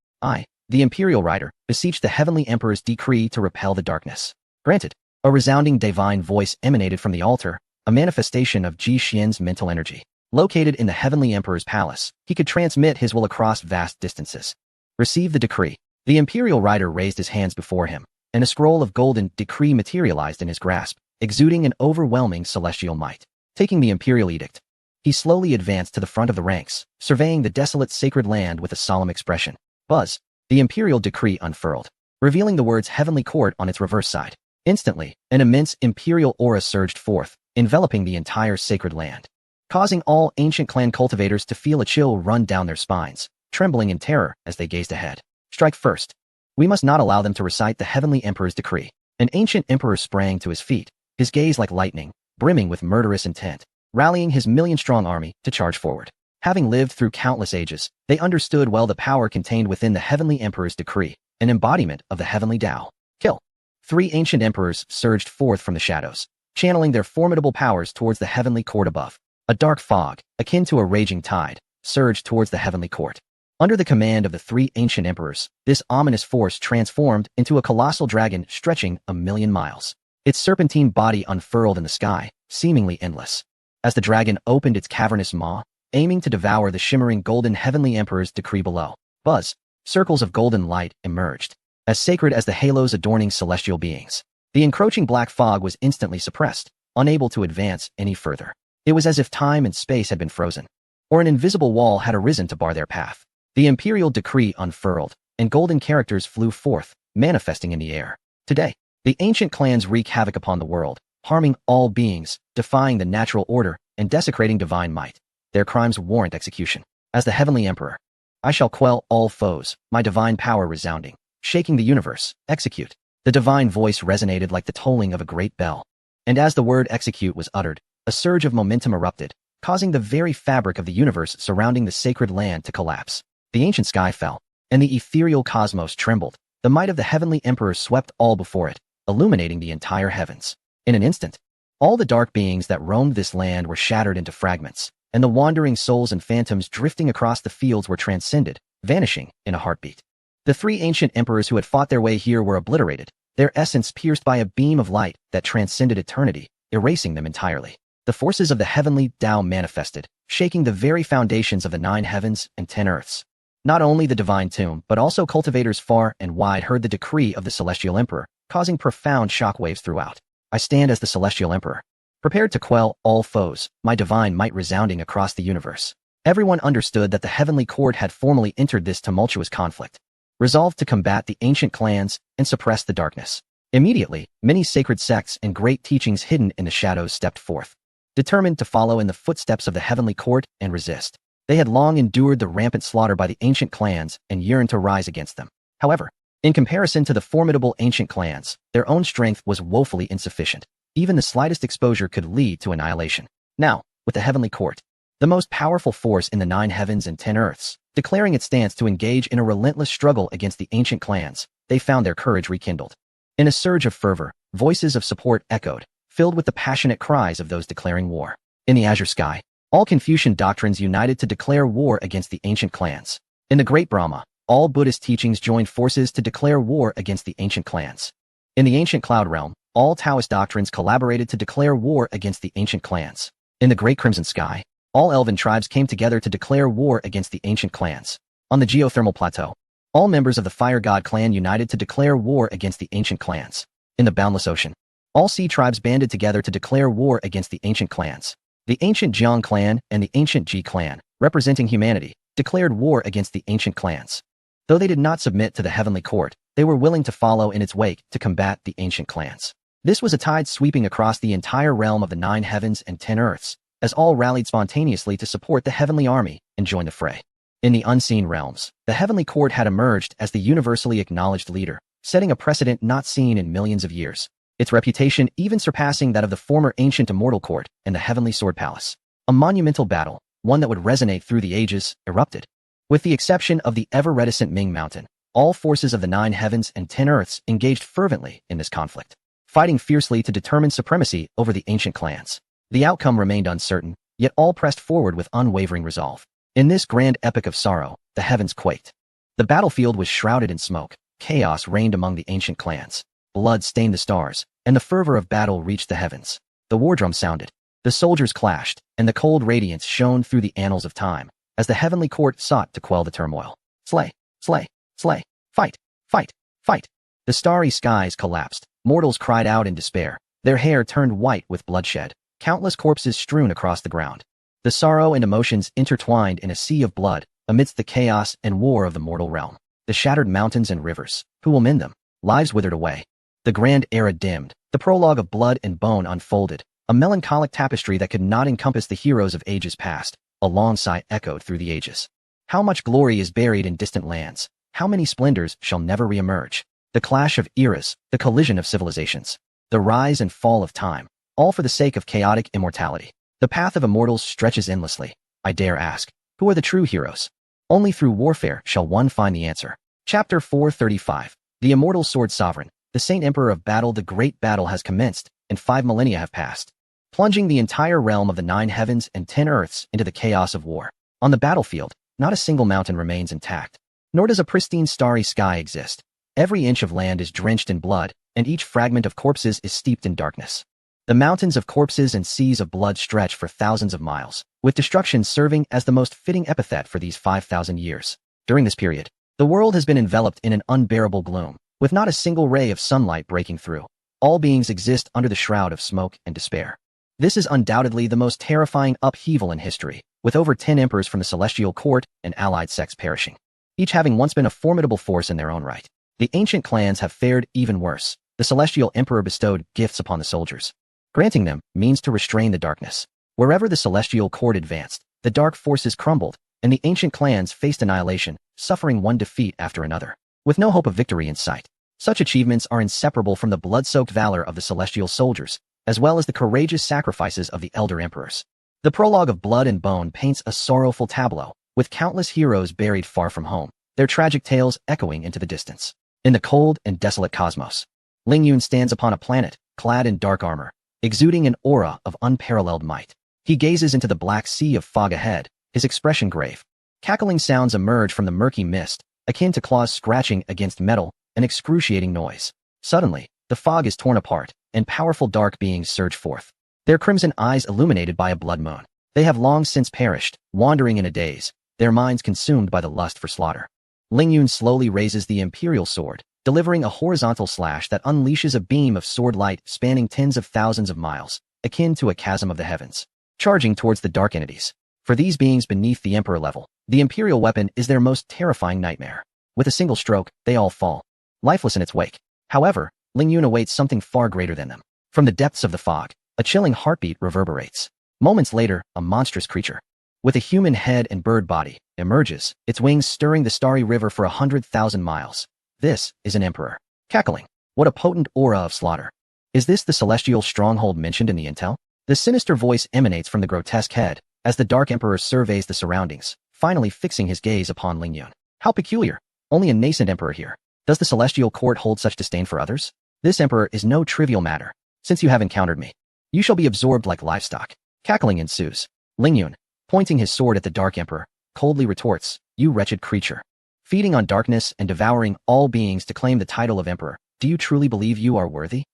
The imperial rider, beseeched the heavenly emperor's decree to repel the darkness. Granted. A resounding divine voice emanated from the altar, a manifestation of Ji Xian's mental energy. Located in the heavenly emperor's palace, he could transmit his will across vast distances. Receive the decree. The imperial rider raised his hands before him, and a scroll of golden decree materialized in his grasp, exuding an overwhelming celestial might. Taking the imperial edict, he slowly advanced to the front of the ranks, surveying the desolate sacred land with a solemn expression. Buzz. The imperial decree unfurled, revealing the words heavenly court on its reverse side. Instantly, an immense imperial aura surged forth, enveloping the entire sacred land, causing all ancient clan cultivators to feel a chill run down their spines, trembling in terror as they gazed ahead. Strike first. We must not allow them to recite the heavenly emperor's decree. An ancient emperor sprang to his feet, his gaze like lightning, brimming with murderous intent, rallying his million-strong army to charge forward. Having lived through countless ages, they understood well the power contained within the heavenly emperor's decree, an embodiment of the heavenly Tao. Kill. 3 ancient emperors surged forth from the shadows, channeling their formidable powers towards the heavenly court above. A dark fog, akin to a raging tide, surged towards the heavenly court. Under the command of the 3 ancient emperors, this ominous force transformed into a colossal dragon stretching 1,000,000 miles. Its serpentine body unfurled in the sky, seemingly endless. As the dragon opened its cavernous maw, aiming to devour the shimmering golden heavenly emperor's decree below. Buzz. Circles of golden light emerged, as sacred as the halos adorning celestial beings. The encroaching black fog was instantly suppressed, unable to advance any further. It was as if time and space had been frozen, or an invisible wall had arisen to bar their path. The imperial decree unfurled, and golden characters flew forth, manifesting in the air. Today, the ancient clans wreak havoc upon the world, harming all beings, defying the natural order, and desecrating divine might. Their crimes warrant execution. As the heavenly emperor, I shall quell all foes, my divine power resounding, shaking the universe. Execute. The divine voice resonated like the tolling of a great bell. And as the word execute was uttered, a surge of momentum erupted, causing the very fabric of the universe surrounding the sacred land to collapse. The ancient sky fell, and the ethereal cosmos trembled. The might of the heavenly emperor swept all before it, illuminating the entire heavens. In an instant, all the dark beings that roamed this land were shattered into fragments, and the wandering souls and phantoms drifting across the fields were transcended, vanishing in a heartbeat. The 3 ancient emperors who had fought their way here were obliterated, their essence pierced by a beam of light that transcended eternity, erasing them entirely. The forces of the heavenly Tao manifested, shaking the very foundations of the 9 heavens and 10 earths. Not only the divine tomb, but also cultivators far and wide heard the decree of the Celestial Emperor, causing profound shockwaves throughout. I stand as the Celestial Emperor, prepared to quell all foes, my divine might resounding across the universe. Everyone understood that the heavenly court had formally entered this tumultuous conflict, resolved to combat the ancient clans and suppress the darkness. Immediately, many sacred sects and great teachings hidden in the shadows stepped forth, determined to follow in the footsteps of the heavenly court and resist. They had long endured the rampant slaughter by the ancient clans and yearned to rise against them. However, in comparison to the formidable ancient clans, their own strength was woefully insufficient. Even the slightest exposure could lead to annihilation. Now, with the heavenly court, the most powerful force in the 9 heavens and 10 earths, declaring its stance to engage in a relentless struggle against the ancient clans, they found their courage rekindled. In a surge of fervor, voices of support echoed, filled with the passionate cries of those declaring war. In the azure sky, all Confucian doctrines united to declare war against the ancient clans. In the Great Brahma, all Buddhist teachings joined forces to declare war against the ancient clans. In the ancient cloud realm, all Taoist doctrines collaborated to declare war against the ancient clans. In the Great Crimson Sky, all elven tribes came together to declare war against the ancient clans. On the geothermal plateau, all members of the Fire God clan united to declare war against the ancient clans. In the boundless ocean, all sea tribes banded together to declare war against the ancient clans. The ancient Jiang clan and the ancient Ji clan, representing humanity, declared war against the ancient clans. Though they did not submit to the heavenly court, they were willing to follow in its wake to combat the ancient clans. This was a tide sweeping across the entire realm of the 9 heavens and 10 earths, as all rallied spontaneously to support the heavenly army and join the fray. In the unseen realms, the heavenly court had emerged as the universally acknowledged leader, setting a precedent not seen in millions of years. Its reputation even surpassing that of the former ancient immortal court and the heavenly sword palace. A monumental battle, one that would resonate through the ages, erupted. With the exception of the ever-reticent Ming Mountain, all forces of the 9 heavens and 10 earths engaged fervently in this conflict, fighting fiercely to determine supremacy over the ancient clans. The outcome remained uncertain, yet all pressed forward with unwavering resolve. In this grand epic of sorrow, the heavens quaked. The battlefield was shrouded in smoke, chaos reigned among the ancient clans. Blood stained the stars, and the fervor of battle reached the heavens. The war drum sounded, the soldiers clashed, and the cold radiance shone through the annals of time, as the heavenly court sought to quell the turmoil. Slay, slay, slay, fight, fight, fight. The starry skies collapsed, mortals cried out in despair, their hair turned white with bloodshed, countless corpses strewn across the ground. The sorrow and emotions intertwined in a sea of blood, amidst the chaos and war of the mortal realm. The shattered mountains and rivers, who will mend them? Lives withered away. The grand era dimmed, the prologue of blood and bone unfolded, a melancholic tapestry that could not encompass the heroes of ages past. A long sigh echoed through the ages. How much glory is buried in distant lands? How many splendors shall never reemerge? The clash of eras, the collision of civilizations, the rise and fall of time, all for the sake of chaotic immortality. The path of immortals stretches endlessly. I dare ask, who are the true heroes? Only through warfare shall one find the answer. Chapter 435. The Immortal Sword Sovereign. The Saint Emperor of Battle. The great battle has commenced, and 5 millennia have passed, plunging the entire realm of the 9 heavens and 10 earths into the chaos of war. On the battlefield, not a single mountain remains intact, nor does a pristine starry sky exist. Every inch of land is drenched in blood, and each fragment of corpses is steeped in darkness. The mountains of corpses and seas of blood stretch for thousands of miles, with destruction serving as the most fitting epithet for these 5,000 years. During this period, the world has been enveloped in an unbearable gloom, with not a single ray of sunlight breaking through. All beings exist under the shroud of smoke and despair. This is undoubtedly the most terrifying upheaval in history, with over 10 emperors from the celestial court and allied sects perishing, each having once been a formidable force in their own right. The ancient clans have fared even worse. The celestial emperor bestowed gifts upon the soldiers, granting them means to restrain the darkness. Wherever the celestial court advanced, the dark forces crumbled, and the ancient clans faced annihilation, suffering one defeat after another, with no hope of victory in sight. Such achievements are inseparable from the blood-soaked valor of the celestial soldiers, as well as the courageous sacrifices of the elder emperors. The prologue of Blood and Bone paints a sorrowful tableau, with countless heroes buried far from home, their tragic tales echoing into the distance. In the cold and desolate cosmos, Ling Yun stands upon a planet, clad in dark armor, exuding an aura of unparalleled might. He gazes into the black sea of fog ahead, his expression grave. Cackling sounds emerge from the murky mist, akin to claws scratching against metal, an excruciating noise. Suddenly, the fog is torn apart, and powerful dark beings surge forth. Their crimson eyes illuminated by a blood moon. They have long since perished, wandering in a daze, their minds consumed by the lust for slaughter. Ling Yun slowly raises the imperial sword, delivering a horizontal slash that unleashes a beam of sword light spanning tens of thousands of miles, akin to a chasm of the heavens, charging towards the dark entities. For these beings beneath the emperor level, the imperial weapon is their most terrifying nightmare. With a single stroke, they all fall, lifeless in its wake. However, Ling Yun awaits something far greater than them. From the depths of the fog, a chilling heartbeat reverberates. Moments later, a monstrous creature, with a human head and bird body, emerges, its wings stirring the starry river for 100,000 miles. This is an emperor. Cackling. What a potent aura of slaughter. Is this the celestial stronghold mentioned in the intel? The sinister voice emanates from the grotesque head, as the Dark Emperor surveys the surroundings, finally fixing his gaze upon Ling Yun. How peculiar. Only a nascent emperor here. Does the celestial court hold such disdain for others? This emperor is no trivial matter. Since you have encountered me, you shall be absorbed like livestock. Cackling ensues. Ling Yun, pointing his sword at the Dark Emperor, coldly retorts, you wretched creature. Feeding on darkness and devouring all beings to claim the title of emperor, do you truly believe you are worthy?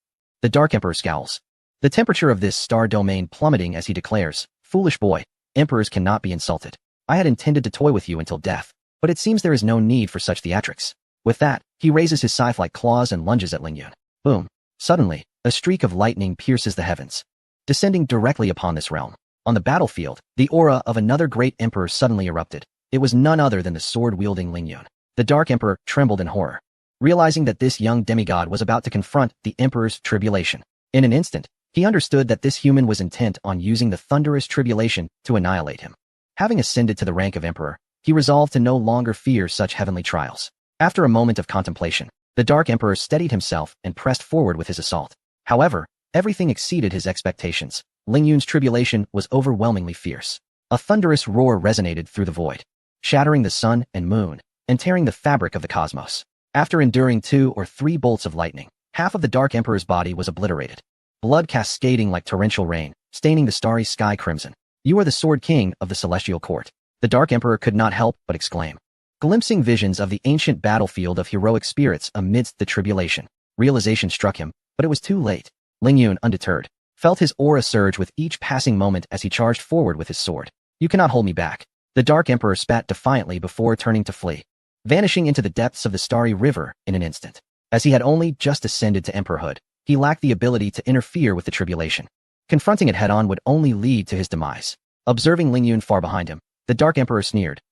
The Dark Emperor scowls. The temperature of this star domain plummeting as he declares, foolish boy, emperors cannot be insulted. I had intended to toy with you until death, but it seems there is no need for such theatrics. With that, he raises his scythe-like claws and lunges at Ling Yun. Boom. Suddenly, a streak of lightning pierces the heavens, descending directly upon this realm. On the battlefield, the aura of another great emperor suddenly erupted. It was none other than the sword-wielding Ling Yun. The Dark Emperor trembled in horror, realizing that this young demigod was about to confront the emperor's tribulation. In an instant, he understood that this human was intent on using the thunderous tribulation to annihilate him. Having ascended to the rank of emperor, he resolved to no longer fear such heavenly trials. After a moment of contemplation, the Dark Emperor steadied himself and pressed forward with his assault. However, everything exceeded his expectations. Ling Yun's tribulation was overwhelmingly fierce. A thunderous roar resonated through the void, shattering the sun and moon, and tearing the fabric of the cosmos. After enduring 2 or 3 bolts of lightning, half of the Dark Emperor's body was obliterated, blood cascading like torrential rain, staining the starry sky crimson. You are the Sword King of the Celestial Court. The Dark Emperor could not help but exclaim, glimpsing visions of the ancient battlefield of heroic spirits amidst the tribulation. Realization struck him, but it was too late. Ling Yun, undeterred, felt his aura surge with each passing moment as he charged forward with his sword. You cannot hold me back. The Dark Emperor spat defiantly before turning to flee, vanishing into the depths of the starry river in an instant. As he had only just ascended to emperorhood, he lacked the ability to interfere with the tribulation. Confronting it head-on would only lead to his demise. Observing Ling Yun far behind him, the Dark Emperor sneered,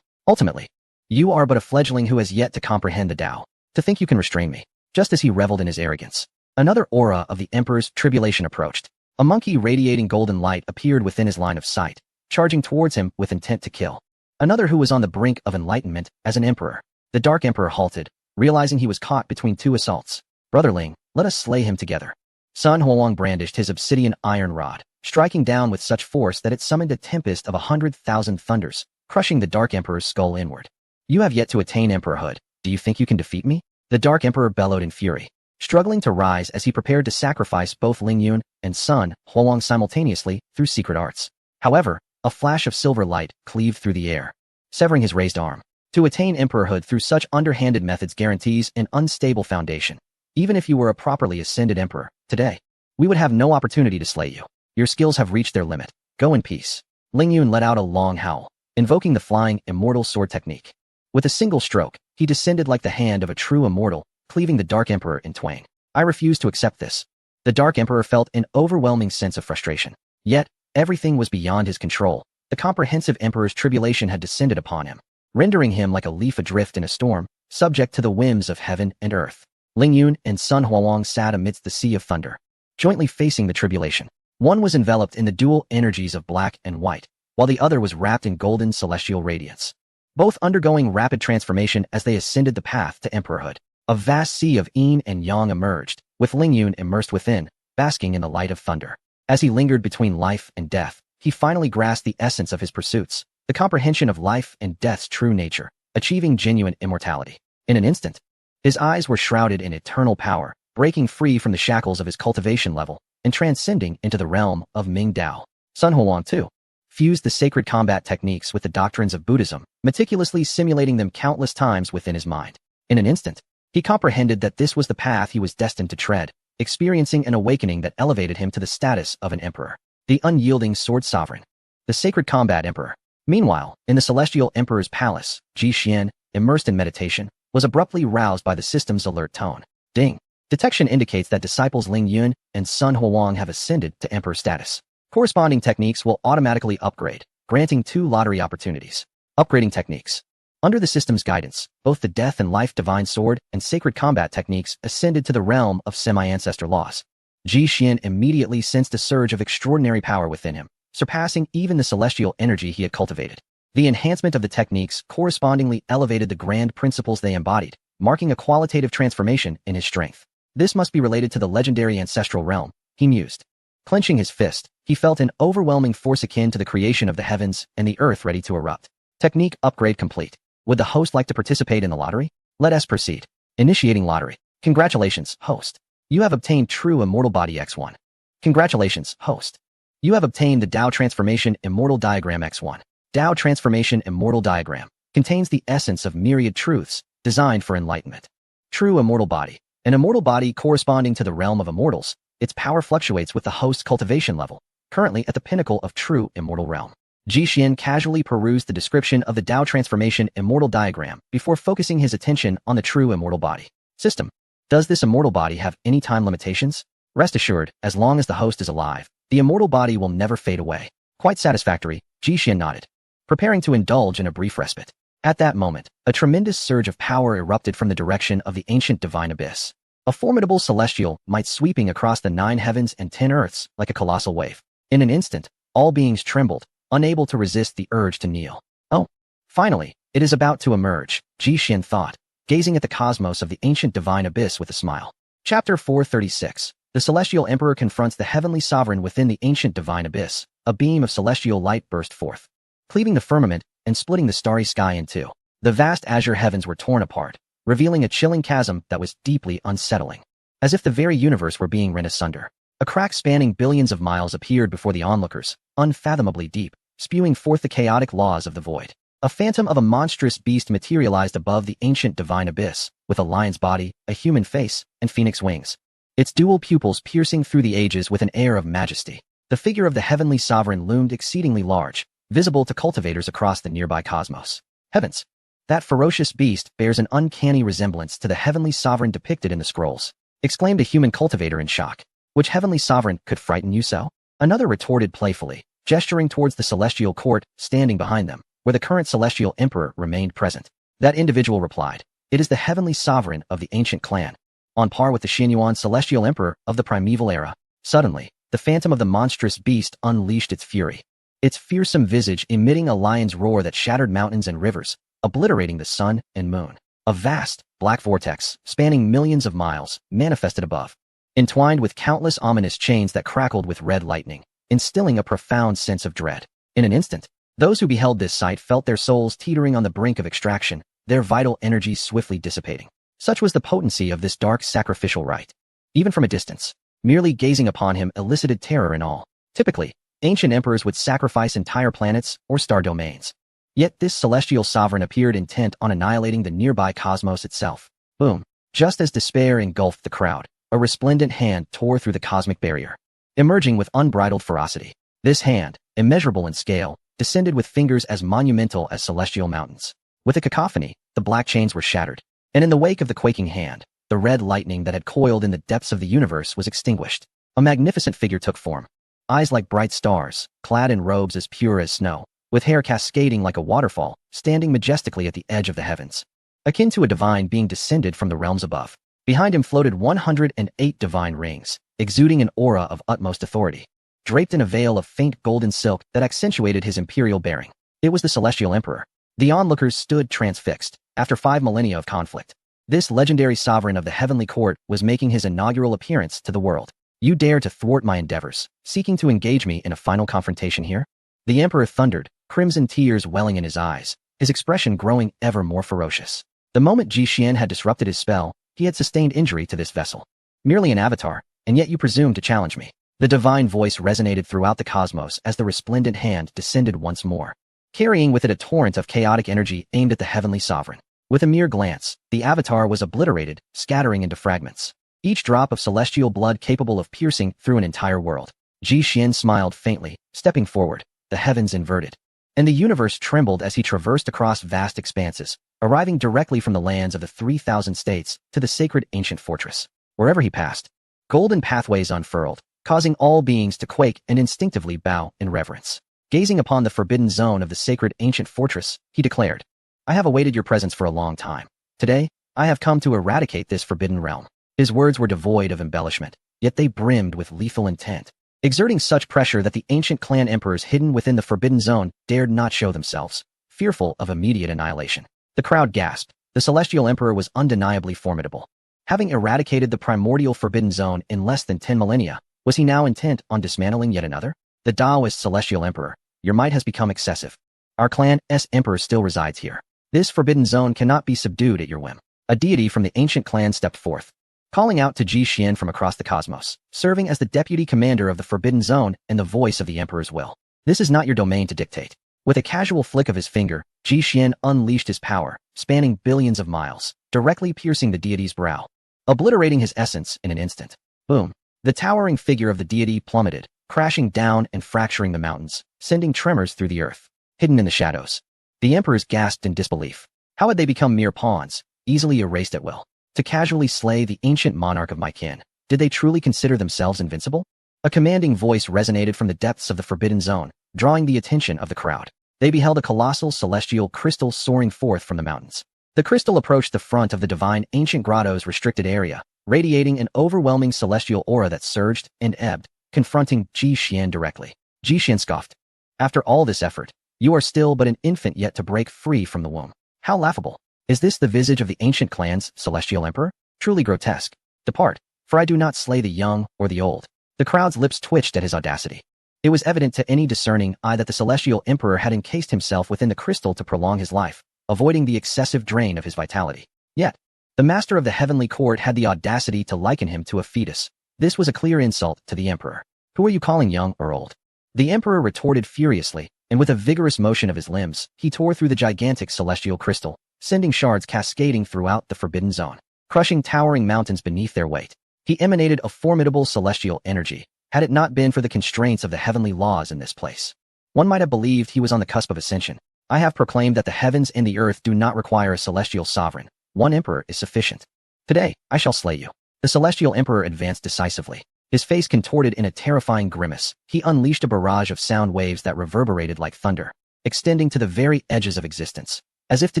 ultimately, you are but a fledgling who has yet to comprehend the Tao. To think you can restrain me. Just as he reveled in his arrogance, another aura of the Emperor's tribulation approached. A monkey radiating golden light appeared within his line of sight, charging towards him with intent to kill. Another who was on the brink of enlightenment as an emperor. The Dark Emperor halted, realizing he was caught between 2 assaults. Brother Ling, let us slay him together. Sun Huang brandished his obsidian iron rod, striking down with such force that it summoned a tempest of 100,000 thunders, crushing the Dark Emperor's skull inward. You have yet to attain emperorhood. Do you think you can defeat me? The Dark Emperor bellowed in fury, struggling to rise as he prepared to sacrifice both Ling Yun and Sun Huang simultaneously through secret arts. However, a flash of silver light cleaved through the air, severing his raised arm. To attain emperorhood through such underhanded methods guarantees an unstable foundation. Even if you were a properly ascended emperor, today, we would have no opportunity to slay you. Your skills have reached their limit. Go in peace. Ling Yun let out a long howl, invoking the flying immortal sword technique. With a single stroke, he descended like the hand of a true immortal, cleaving the Dark Emperor in twain. I refuse to accept this. The Dark Emperor felt an overwhelming sense of frustration. Yet, everything was beyond his control. The comprehensive Emperor's tribulation had descended upon him, rendering him like a leaf adrift in a storm, subject to the whims of heaven and earth. Ling Yun and Sun Huang sat amidst the sea of thunder, jointly facing the tribulation. One was enveloped in the dual energies of black and white, while the other was wrapped in golden celestial radiance, both undergoing rapid transformation as they ascended the path to emperorhood. A vast sea of yin and yang emerged, with Ling Yun immersed within, basking in the light of thunder. As he lingered between life and death, he finally grasped the essence of his pursuits, the comprehension of life and death's true nature, achieving genuine immortality. In an instant, his eyes were shrouded in eternal power, breaking free from the shackles of his cultivation level and transcending into the realm of Ming Dao. Sun Huang, too, fused the sacred combat techniques with the doctrines of Buddhism, meticulously simulating them countless times within his mind. In an instant, He comprehended that this was the path he was destined to tread, experiencing an awakening that elevated him to the status of an emperor. The unyielding sword sovereign. The sacred combat emperor. Meanwhile, in the celestial emperor's palace, Ji Xian, immersed in meditation, was abruptly roused by the system's alert tone. Ding. Detection indicates that disciples Ling Yun and Sun Huang have ascended to emperor status. Corresponding techniques will automatically upgrade, granting 2 lottery opportunities. Upgrading techniques. Under the system's guidance, both the Death and Life Divine Sword and Sacred Combat techniques ascended to the realm of semi-ancestor laws. Ji Xian immediately sensed a surge of extraordinary power within him, surpassing even the celestial energy he had cultivated. The enhancement of the techniques correspondingly elevated the grand principles they embodied, marking a qualitative transformation in his strength. This must be related to the legendary ancestral realm, he mused. Clenching his fist, he felt an overwhelming force akin to the creation of the heavens and the earth ready to erupt. Technique upgrade complete. Would the host like to participate in the lottery? Let us proceed. Initiating lottery. Congratulations, host. You have obtained True Immortal Body X1. Congratulations, host. You have obtained the Tao Transformation Immortal Diagram X1. Tao Transformation Immortal Diagram contains the essence of myriad truths designed for enlightenment. True Immortal Body. An immortal body corresponding to the realm of immortals, its power fluctuates with the host's cultivation level, currently at the pinnacle of true immortal realm. Ji Xian casually perused the description of the Tao Transformation Immortal Diagram before focusing his attention on the true immortal body. System. Does this immortal body have any time limitations? Rest assured, as long as the host is alive, the immortal body will never fade away. Quite satisfactory, Ji Xian nodded, preparing to indulge in a brief respite. At that moment, a tremendous surge of power erupted from the direction of the ancient divine abyss. A formidable celestial might sweeping across the 9 heavens and 10 earths like a colossal wave. In an instant, all beings trembled, unable to resist the urge to kneel. Oh, finally, it is about to emerge, Ji Xian thought, gazing at the cosmos of the ancient divine abyss with a smile. Chapter 436. The celestial emperor confronts the heavenly sovereign within the ancient divine abyss. A beam of celestial light burst forth, cleaving the firmament and splitting the starry sky in two. The vast azure heavens were torn apart, revealing a chilling chasm that was deeply unsettling. As if the very universe were being rent asunder. A crack spanning billions of miles appeared before the onlookers, unfathomably deep, spewing forth the chaotic laws of the void. A phantom of a monstrous beast materialized above the ancient divine abyss, with a lion's body, a human face, and phoenix wings. Its dual pupils piercing through the ages with an air of majesty. The figure of the heavenly sovereign loomed exceedingly large, visible to cultivators across the nearby cosmos. Heavens! That ferocious beast bears an uncanny resemblance to the heavenly sovereign depicted in the scrolls, exclaimed a human cultivator in shock. Which heavenly sovereign could frighten you so? Another retorted playfully, gesturing towards the celestial court standing behind them, where the current celestial emperor remained present. That individual replied, "It is the heavenly sovereign of the ancient clan, on par with the Xianyuan celestial emperor of the primeval era." Suddenly, the phantom of the monstrous beast unleashed its fury, its fearsome visage emitting a lion's roar that shattered mountains and rivers, obliterating the sun and moon. A vast, black vortex, spanning millions of miles, manifested above, entwined with countless ominous chains that crackled with red lightning, instilling a profound sense of dread. In an instant, those who beheld this sight felt their souls teetering on the brink of extraction, their vital energy swiftly dissipating. Such was the potency of this dark sacrificial rite. Even from a distance, merely gazing upon him elicited terror and awe. Typically, ancient emperors would sacrifice entire planets or star domains. Yet this celestial sovereign appeared intent on annihilating the nearby cosmos itself. Boom! Just as despair engulfed the crowd, a resplendent hand tore through the cosmic barrier, emerging with unbridled ferocity. This hand, immeasurable in scale, descended with fingers as monumental as celestial mountains. With a cacophony, the black chains were shattered, and in the wake of the quaking hand, the red lightning that had coiled in the depths of the universe was extinguished. A magnificent figure took form. Eyes like bright stars, clad in robes as pure as snow, with hair cascading like a waterfall, standing majestically at the edge of the heavens. Akin to a divine being descended from the realms above. Behind him floated 108 divine rings, exuding an aura of utmost authority, draped in a veil of faint golden silk that accentuated his imperial bearing. It was the celestial emperor. The onlookers stood transfixed, after 5 millennia of conflict. This legendary sovereign of the heavenly court was making his inaugural appearance to the world. You dare to thwart my endeavors, seeking to engage me in a final confrontation here? The emperor thundered, crimson tears welling in his eyes, his expression growing ever more ferocious. The moment Ji Xian had disrupted his spell, he had sustained injury to this vessel. Merely an avatar, and yet you presume to challenge me. The divine voice resonated throughout the cosmos as the resplendent hand descended once more, carrying with it a torrent of chaotic energy aimed at the heavenly sovereign. With a mere glance, the avatar was obliterated, scattering into fragments. Each drop of celestial blood capable of piercing through an entire world. Ji Xian smiled faintly, stepping forward, the heavens inverted. And the universe trembled as he traversed across vast expanses, arriving directly from the lands of the 3,000 states to the sacred ancient fortress. Wherever he passed, golden pathways unfurled, causing all beings to quake and instinctively bow in reverence. Gazing upon the forbidden zone of the sacred ancient fortress, he declared, "I have awaited your presence for a long time. Today, I have come to eradicate this forbidden realm." His words were devoid of embellishment, yet they brimmed with lethal intent, exerting such pressure that the ancient clan emperors hidden within the forbidden zone dared not show themselves, fearful of immediate annihilation. The crowd gasped. The celestial emperor was undeniably formidable. Having eradicated the primordial forbidden zone in less than 10 millennia, was he now intent on dismantling yet another? The Taoist celestial emperor, your might has become excessive. Our clan's emperor still resides here. This forbidden zone cannot be subdued at your whim. A deity from the ancient clan stepped forth, calling out to Ji Xian from across the cosmos, serving as the deputy commander of the forbidden zone and the voice of the emperor's will. This is not your domain to dictate. With a casual flick of his finger, Ji Xian unleashed his power, spanning billions of miles, directly piercing the deity's brow, obliterating his essence in an instant. Boom. The towering figure of the deity plummeted, crashing down and fracturing the mountains, sending tremors through the earth. Hidden in the shadows, the emperors gasped in disbelief. How had they become mere pawns, easily erased at will? To casually slay the ancient monarch of my kin, did they truly consider themselves invincible? A commanding voice resonated from the depths of the forbidden zone, drawing the attention of the crowd. They beheld a colossal celestial crystal soaring forth from the mountains. The crystal approached the front of the divine ancient grotto's restricted area, radiating an overwhelming celestial aura that surged and ebbed, confronting Ji Xian directly. Ji Xian scoffed. After all this effort, you are still but an infant yet to break free from the womb. How laughable. Is this the visage of the ancient clan's celestial emperor? Truly grotesque. Depart, for I do not slay the young or the old. The crowd's lips twitched at his audacity. It was evident to any discerning eye that the celestial emperor had encased himself within the crystal to prolong his life, avoiding the excessive drain of his vitality. Yet, the master of the heavenly court had the audacity to liken him to a fetus. This was a clear insult to the emperor. Who are you calling young or old? The emperor retorted furiously, and with a vigorous motion of his limbs, he tore through the gigantic celestial crystal, sending shards cascading throughout the forbidden zone, crushing towering mountains beneath their weight. He emanated a formidable celestial energy, had it not been for the constraints of the heavenly laws in this place. One might have believed he was on the cusp of ascension. I have proclaimed that the heavens and the earth do not require a celestial sovereign. One emperor is sufficient. Today, I shall slay you. The celestial emperor advanced decisively. His face contorted in a terrifying grimace. He unleashed a barrage of sound waves that reverberated like thunder, extending to the very edges of existence, as if to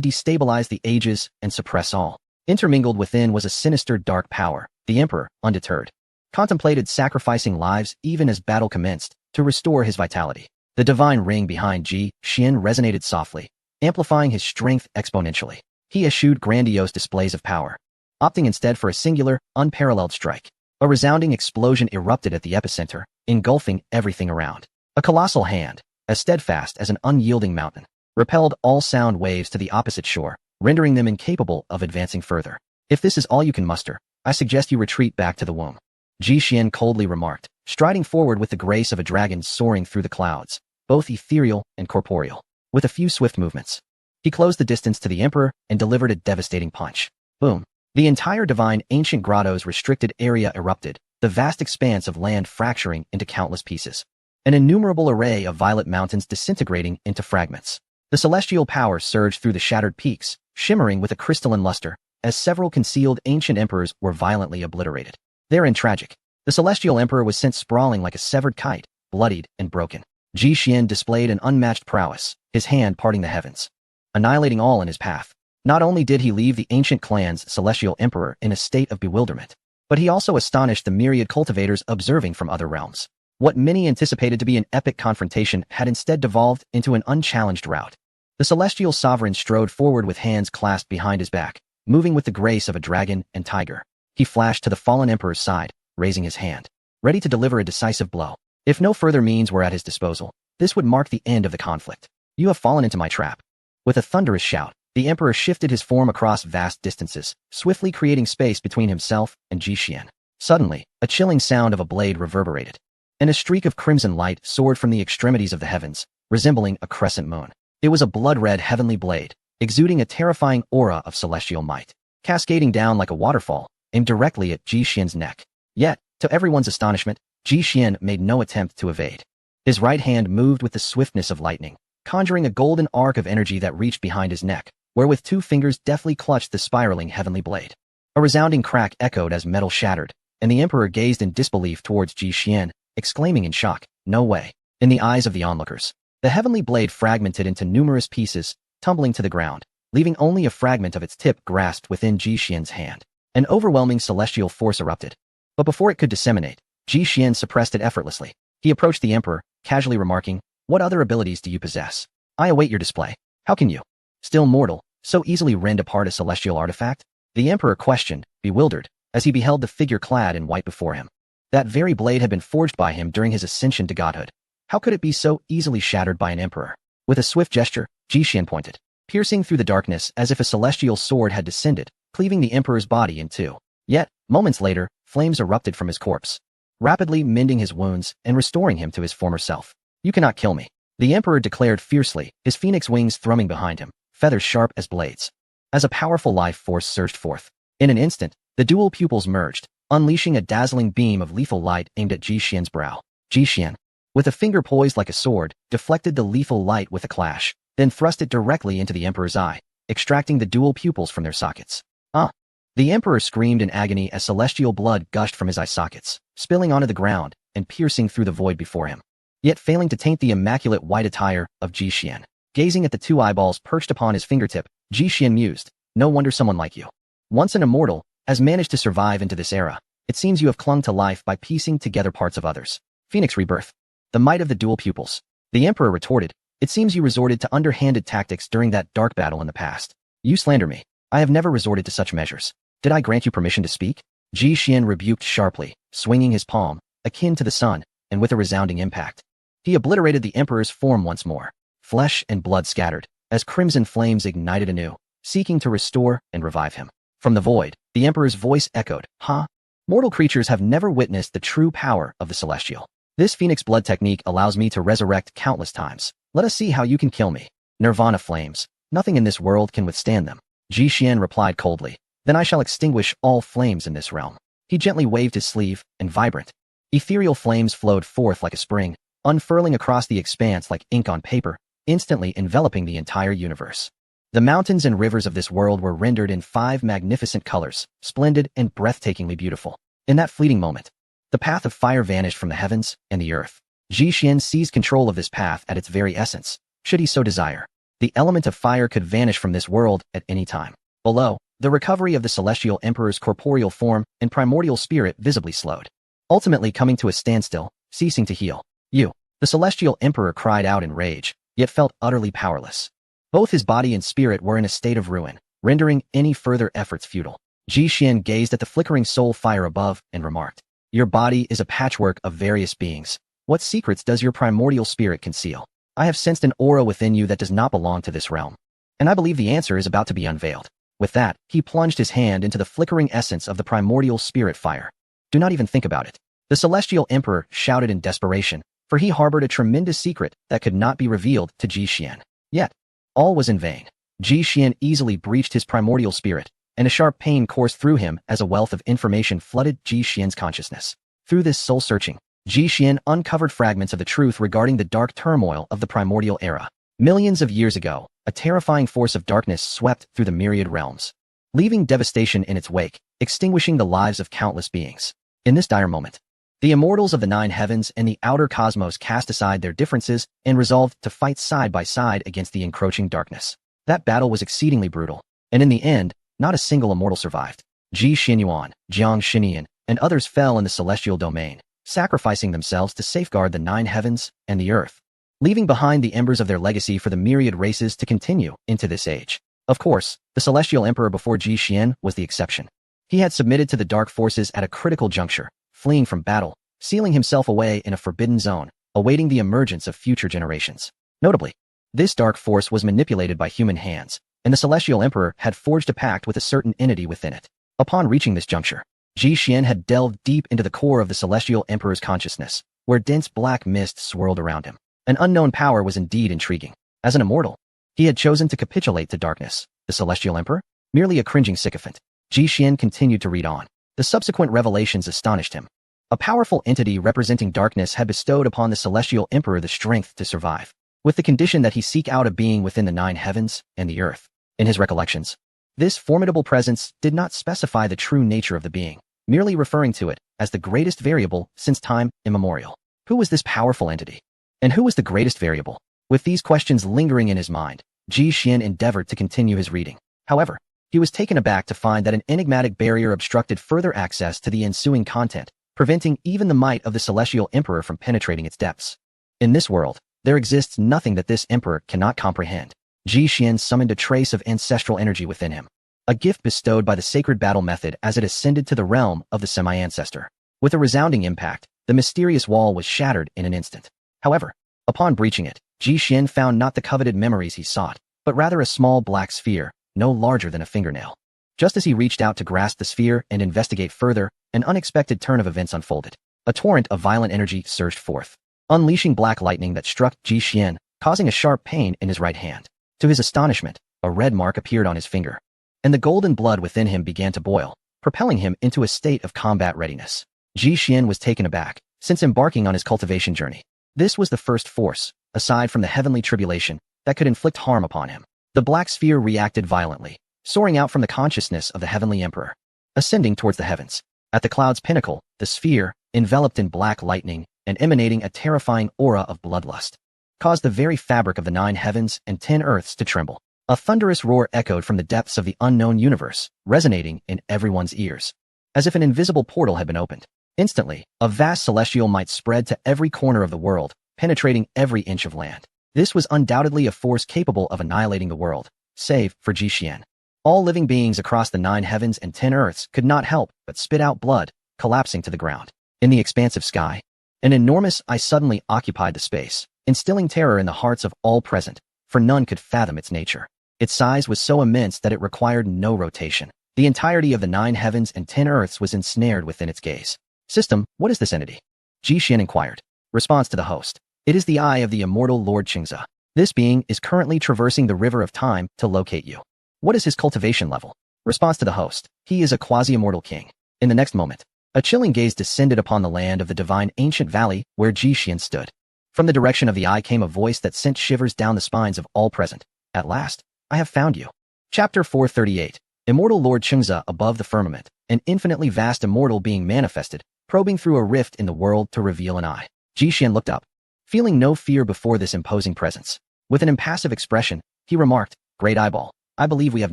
destabilize the ages and suppress all. Intermingled within was a sinister dark power. The emperor, undeterred, contemplated sacrificing lives even as battle commenced to restore his vitality. The divine ring behind Ji Xian resonated softly, amplifying his strength exponentially. He eschewed grandiose displays of power, opting instead for a singular, unparalleled strike. A resounding explosion erupted at the epicenter, engulfing everything around. A colossal hand, as steadfast as an unyielding mountain, repelled all sound waves to the opposite shore, rendering them incapable of advancing further. If this is all you can muster, I suggest you retreat back to the womb. Ji Xian coldly remarked, striding forward with the grace of a dragon soaring through the clouds, both ethereal and corporeal. With a few swift movements, he closed the distance to the emperor and delivered a devastating punch. Boom. The entire divine ancient grotto's restricted area erupted, the vast expanse of land fracturing into countless pieces. An innumerable array of violet mountains disintegrating into fragments. The celestial power surged through the shattered peaks, shimmering with a crystalline luster, as several concealed ancient emperors were violently obliterated. Therein tragic. The celestial emperor was sent sprawling like a severed kite, bloodied and broken. Ji Xian displayed an unmatched prowess, his hand parting the heavens, annihilating all in his path. Not only did he leave the ancient clan's celestial emperor in a state of bewilderment, but he also astonished the myriad cultivators observing from other realms. What many anticipated to be an epic confrontation had instead devolved into an unchallenged rout. The celestial sovereign strode forward with hands clasped behind his back, moving with the grace of a dragon and tiger. He flashed to the fallen emperor's side, raising his hand, ready to deliver a decisive blow. If no further means were at his disposal, this would mark the end of the conflict. You have fallen into my trap. With a thunderous shout, the emperor shifted his form across vast distances, swiftly creating space between himself and Ji Xian. Suddenly, a chilling sound of a blade reverberated, and a streak of crimson light soared from the extremities of the heavens, resembling a crescent moon. It was a blood-red heavenly blade, exuding a terrifying aura of celestial might, cascading down like a waterfall, aimed directly at Ji Xian's neck. Yet, to everyone's astonishment, Ji Xian made no attempt to evade. His right hand moved with the swiftness of lightning, conjuring a golden arc of energy that reached behind his neck, wherewith 2 fingers deftly clutched the spiraling heavenly blade. A resounding crack echoed as metal shattered, and the emperor gazed in disbelief towards Ji Xian, exclaiming in shock, "No way." In the eyes of the onlookers, the heavenly blade fragmented into numerous pieces, tumbling to the ground, leaving only a fragment of its tip grasped within Ji Xian's hand. An overwhelming celestial force erupted. But before it could disseminate, Ji Xian suppressed it effortlessly. He approached the emperor, casually remarking, "What other abilities do you possess? I await your display. How can you, still mortal, so easily rend apart a celestial artifact?" The emperor questioned, bewildered, as he beheld the figure clad in white before him. That very blade had been forged by him during his ascension to godhood. How could it be so easily shattered by an emperor? With a swift gesture, Ji Xian pointed, piercing through the darkness as if a celestial sword had descended, cleaving the emperor's body in 2. Yet, moments later, flames erupted from his corpse, rapidly mending his wounds and restoring him to his former self. "You cannot kill me," the emperor declared fiercely, his phoenix wings thrumming behind him, feathers sharp as blades. As a powerful life force surged forth, in an instant, the dual pupils merged, unleashing a dazzling beam of lethal light aimed at Ji Xian's brow. Ji Xian, with a finger poised like a sword, deflected the lethal light with a clash, then thrust it directly into the emperor's eye, extracting the dual pupils from their sockets. "Ah!" The emperor screamed in agony as celestial blood gushed from his eye sockets, spilling onto the ground and piercing through the void before him, yet failing to taint the immaculate white attire of Ji Xian. Gazing at the 2 eyeballs perched upon his fingertip, Ji Xian mused, "No wonder someone like you, once an immortal, has managed to survive into this era. It seems you have clung to life by piecing together parts of others. Phoenix rebirth. The might of the dual pupils." The emperor retorted, "It seems you resorted to underhanded tactics during that dark battle in the past. You slander me. I have never resorted to such measures. Did I grant you permission to speak?" Ji Xian rebuked sharply, swinging his palm, akin to the sun, and with a resounding impact. He obliterated the emperor's form once more. Flesh and blood scattered, as crimson flames ignited anew, seeking to restore and revive him. From the void, the emperor's voice echoed, "Huh? Mortal creatures have never witnessed the true power of the celestial. This phoenix blood technique allows me to resurrect countless times. Let us see how you can kill me." "Nirvana flames. Nothing in this world can withstand them," Ji Xian replied coldly. "Then I shall extinguish all flames in this realm." He gently waved his sleeve, and vibrant, ethereal flames flowed forth like a spring, unfurling across the expanse like ink on paper, instantly enveloping the entire universe. The mountains and rivers of this world were rendered in 5 magnificent colors, splendid and breathtakingly beautiful. In that fleeting moment, the path of fire vanished from the heavens and the earth. Ji Xian seized control of this path at its very essence, should he so desire. The element of fire could vanish from this world at any time. Below, the recovery of the celestial emperor's corporeal form and primordial spirit visibly slowed, ultimately coming to a standstill, ceasing to heal. "You!" The celestial emperor cried out in rage, yet felt utterly powerless. Both his body and spirit were in a state of ruin, rendering any further efforts futile. Ji Xian gazed at the flickering soul fire above and remarked, "Your body is a patchwork of various beings. What secrets does your primordial spirit conceal? I have sensed an aura within you that does not belong to this realm, and I believe the answer is about to be unveiled." With that, he plunged his hand into the flickering essence of the primordial spirit fire. "Do not even think about it," the celestial emperor shouted in desperation, for he harbored a tremendous secret that could not be revealed to Ji Xian. Yet, all was in vain. Ji Xian easily breached his primordial spirit, and a sharp pain coursed through him as a wealth of information flooded Ji Xian's consciousness. Through this soul-searching, Ji Xian uncovered fragments of the truth regarding the dark turmoil of the primordial era. Millions of years ago, a terrifying force of darkness swept through the myriad realms, leaving devastation in its wake, extinguishing the lives of countless beings. In this dire moment, the immortals of the 9 heavens and the outer cosmos cast aside their differences and resolved to fight side by side against the encroaching darkness. That battle was exceedingly brutal, and in the end, not a single immortal survived. Ji Xinyuan, Jiang Xinian, and others fell in the celestial domain, sacrificing themselves to safeguard the 9 heavens and the earth, leaving behind the embers of their legacy for the myriad races to continue into this age. Of course, the celestial emperor before Ji Xian was the exception. He had submitted to the dark forces at a critical juncture, fleeing from battle, sealing himself away in a forbidden zone, awaiting the emergence of future generations. Notably, this dark force was manipulated by human hands, and the celestial emperor had forged a pact with a certain entity within it. Upon reaching this juncture, Ji Xian had delved deep into the core of the celestial emperor's consciousness, where dense black mist swirled around him. An unknown power was indeed intriguing. As an immortal, He had chosen to capitulate to darkness. The Celestial Emperor? Merely a cringing sycophant. Ji Xian continued to read on. The subsequent revelations astonished him. A powerful entity representing darkness had bestowed upon the Celestial Emperor the strength to survive, with the condition that he seek out a being within the 9 heavens and the earth. In his recollections, this formidable presence did not specify the true nature of the being, merely referring to it as the greatest variable since time immemorial. Who was this powerful entity? And who was the greatest variable? With these questions lingering in his mind, Ji Xian endeavored to continue his reading. However, he was taken aback to find that an enigmatic barrier obstructed further access to the ensuing content, preventing even the might of the Celestial Emperor from penetrating its depths. In this world, there exists nothing that this emperor cannot comprehend. Ji Xian summoned a trace of ancestral energy within him, a gift bestowed by the sacred battle method as it ascended to the realm of the semi-ancestor. With a resounding impact, the mysterious wall was shattered in an instant. However, upon breaching it, Ji Xian found not the coveted memories he sought, but rather a small black sphere, no larger than a fingernail. Just as he reached out to grasp the sphere and investigate further, an unexpected turn of events unfolded. A torrent of violent energy surged forth, unleashing black lightning that struck Ji Xian, causing a sharp pain in his right hand. To his astonishment, a red mark appeared on his finger, and the golden blood within him began to boil, propelling him into a state of combat readiness. Ji Xian was taken aback, since embarking on his cultivation journey. This was the first force, aside from the heavenly tribulation, that could inflict harm upon him. The black sphere reacted violently, soaring out from the consciousness of the heavenly emperor, ascending towards the heavens. At the cloud's pinnacle, the sphere, enveloped in black lightning and emanating a terrifying aura of bloodlust, caused the very fabric of the 9 heavens and 10 earths to tremble. A thunderous roar echoed from the depths of the unknown universe, resonating in everyone's ears, as if an invisible portal had been opened. Instantly, a vast celestial might spread to every corner of the world, penetrating every inch of land. This was undoubtedly a force capable of annihilating the world, save for Ji Xian. All living beings across the 9 heavens and 10 earths could not help but spit out blood, collapsing to the ground. In the expansive sky, an enormous eye suddenly occupied the space, instilling terror in the hearts of all present, for none could fathom its nature. Its size was so immense that it required no rotation. The entirety of the 9 heavens and 10 earths was ensnared within its gaze. System, what is this entity? Ji Xian inquired. Response to the host. It is the eye of the immortal Lord Qingze. This being is currently traversing the river of time to locate you. What is his cultivation level? Response to the host. He is a quasi-immortal king. In the next moment, a chilling gaze descended upon the land of the divine ancient valley where Ji Xian stood. From the direction of the eye came a voice that sent shivers down the spines of all present. At last, I have found you. Chapter 438. Immortal Lord Qingze above the firmament, an infinitely vast immortal being manifested, probing through a rift in the world to reveal an eye. Ji Xian looked up, feeling no fear before this imposing presence. With an impassive expression, he remarked, Great Eyeball, I believe we have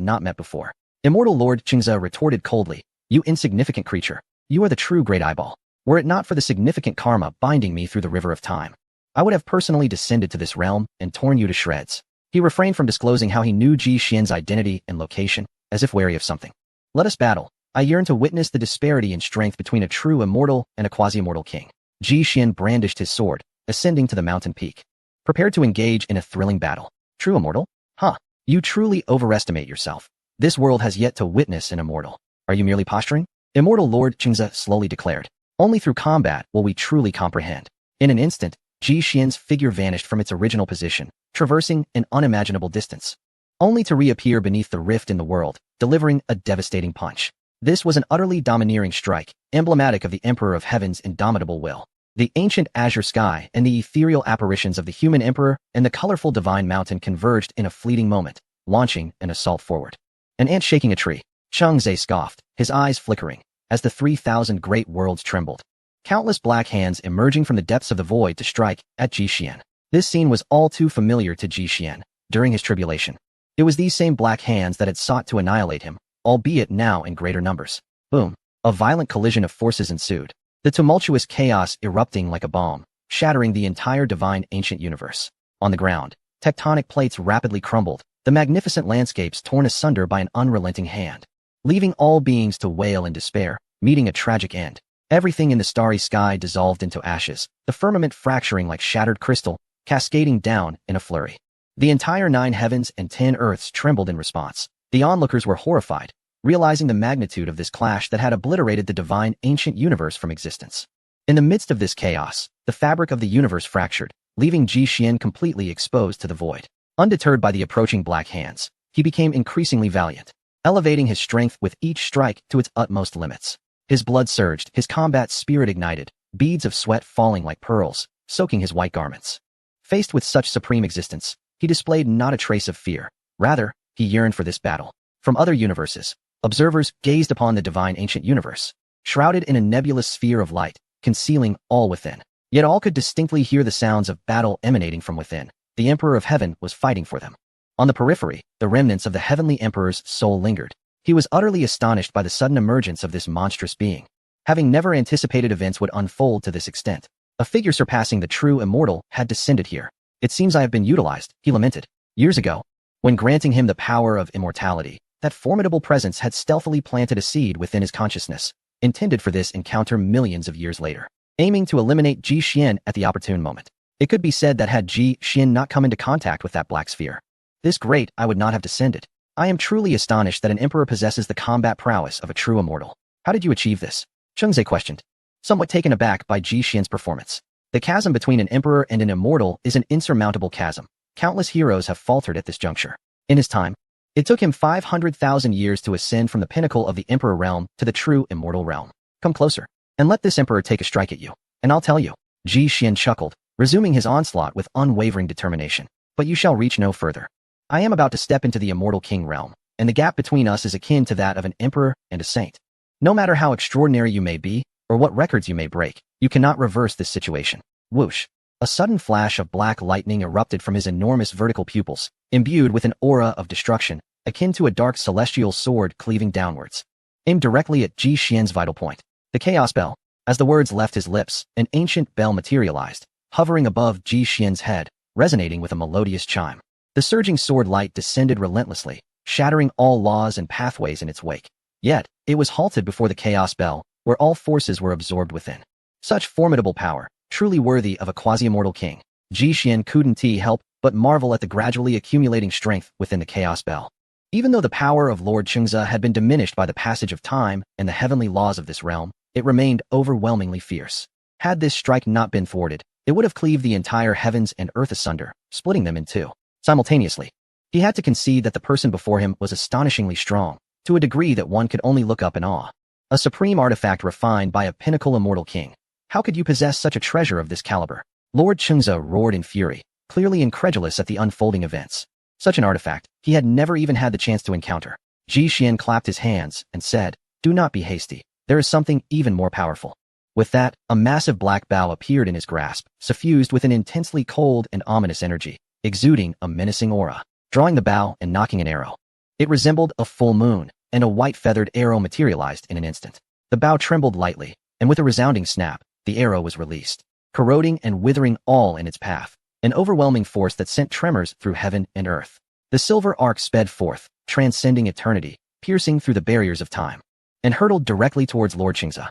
not met before. Immortal Lord Qingze retorted coldly, You insignificant creature, you are the true Great Eyeball. Were it not for the significant karma binding me through the river of time, I would have personally descended to this realm and torn you to shreds. He refrained from disclosing how he knew Ji Xian's identity and location, as if wary of something. Let us battle. I yearn to witness the disparity in strength between a true immortal and a quasi-immortal king. Ji Xian brandished his sword, ascending to the mountain peak, prepared to engage in a thrilling battle. True immortal? Huh. You truly overestimate yourself. This world has yet to witness an immortal. Are you merely posturing? Immortal Lord Qingze slowly declared. Only through combat will we truly comprehend. In an instant, Ji Xian's figure vanished from its original position, traversing an unimaginable distance, only to reappear beneath the rift in the world, delivering a devastating punch. This was an utterly domineering strike, emblematic of the Emperor of Heaven's indomitable will. The ancient azure sky and the ethereal apparitions of the human emperor and the colorful divine mountain converged in a fleeting moment, launching an assault forward. An ant shaking a tree, Changze scoffed, his eyes flickering, as the 3,000 great worlds trembled. Countless black hands emerging from the depths of the void to strike at Ji Xian. This scene was all too familiar to Ji Xian during his tribulation. It was these same black hands that had sought to annihilate him, albeit now in greater numbers. Boom! A violent collision of forces ensued, the tumultuous chaos erupting like a bomb, shattering the entire divine ancient universe. On the ground, tectonic plates rapidly crumbled, the magnificent landscapes torn asunder by an unrelenting hand, leaving all beings to wail in despair, meeting a tragic end. Everything in the starry sky dissolved into ashes, the firmament fracturing like shattered crystal, cascading down in a flurry. The entire 9 heavens and 10 earths trembled in response. The onlookers were horrified, realizing the magnitude of this clash that had obliterated the divine ancient universe from existence. In the midst of this chaos, the fabric of the universe fractured, leaving Ji Xian completely exposed to the void. Undeterred by the approaching black hands, he became increasingly valiant, elevating his strength with each strike to its utmost limits. His blood surged, his combat spirit ignited, beads of sweat falling like pearls, soaking his white garments. Faced with such supreme existence, he displayed not a trace of fear. Rather, he yearned for this battle. From other universes, observers gazed upon the divine ancient universe, shrouded in a nebulous sphere of light, concealing all within. Yet all could distinctly hear the sounds of battle emanating from within. The Emperor of Heaven was fighting for them. On the periphery, the remnants of the Heavenly Emperor's soul lingered. He was utterly astonished by the sudden emergence of this monstrous being. Having never anticipated events would unfold to this extent, a figure surpassing the true immortal had descended here. It seems I have been utilized, he lamented. Years ago, when granting him the power of immortality, that formidable presence had stealthily planted a seed within his consciousness, intended for this encounter millions of years later, aiming to eliminate Ji Xian at the opportune moment. It could be said that had Ji Xian not come into contact with that black sphere, this great I would not have descended. I am truly astonished that an emperor possesses the combat prowess of a true immortal. How did you achieve this? Chengze questioned, somewhat taken aback by Ji Xian's performance. The chasm between an emperor and an immortal is an insurmountable chasm. Countless heroes have faltered at this juncture. In his time, it took him 500,000 years to ascend from the pinnacle of the emperor realm to the true immortal realm. Come closer, and let this emperor take a strike at you, and I'll tell you. Ji Xian chuckled, resuming his onslaught with unwavering determination. But you shall reach no further. I am about to step into the immortal king realm, and the gap between us is akin to that of an emperor and a saint. No matter how extraordinary you may be, or what records you may break, you cannot reverse this situation. Whoosh! A sudden flash of black lightning erupted from his enormous vertical pupils, imbued with an aura of destruction, akin to a dark celestial sword cleaving downwards, aimed directly at Ji Xian's vital point. The Chaos Bell. As the words left his lips, an ancient bell materialized, hovering above Ji Xian's head, resonating with a melodious chime. The surging sword light descended relentlessly, shattering all laws and pathways in its wake. Yet, it was halted before the Chaos Bell, where all forces were absorbed within. Such formidable power, truly worthy of a quasi-immortal king. Ji Xian couldn't help but marvel at the gradually accumulating strength within the Chaos Bell. Even though the power of Lord Chengze had been diminished by the passage of time and the heavenly laws of this realm, it remained overwhelmingly fierce. Had this strike not been thwarted, it would have cleaved the entire heavens and earth asunder, splitting them in two. Simultaneously, he had to concede that the person before him was astonishingly strong, to a degree that one could only look up in awe. A supreme artifact refined by a pinnacle immortal king. How could you possess such a treasure of this caliber? Lord Chengze roared in fury, clearly incredulous at the unfolding events. Such an artifact, he had never even had the chance to encounter. Ji Xian clapped his hands and said, "Do not be hasty. There is something even more powerful." With that, a massive black bow appeared in his grasp, suffused with an intensely cold and ominous energy, exuding a menacing aura. Drawing the bow and knocking an arrow. It resembled a full moon, and a white feathered arrow materialized in an instant. The bow trembled lightly, and with a resounding snap, the arrow was released, corroding and withering all in its path, an overwhelming force that sent tremors through heaven and earth. The silver arc sped forth, transcending eternity, piercing through the barriers of time, and hurtled directly towards Lord Chengze.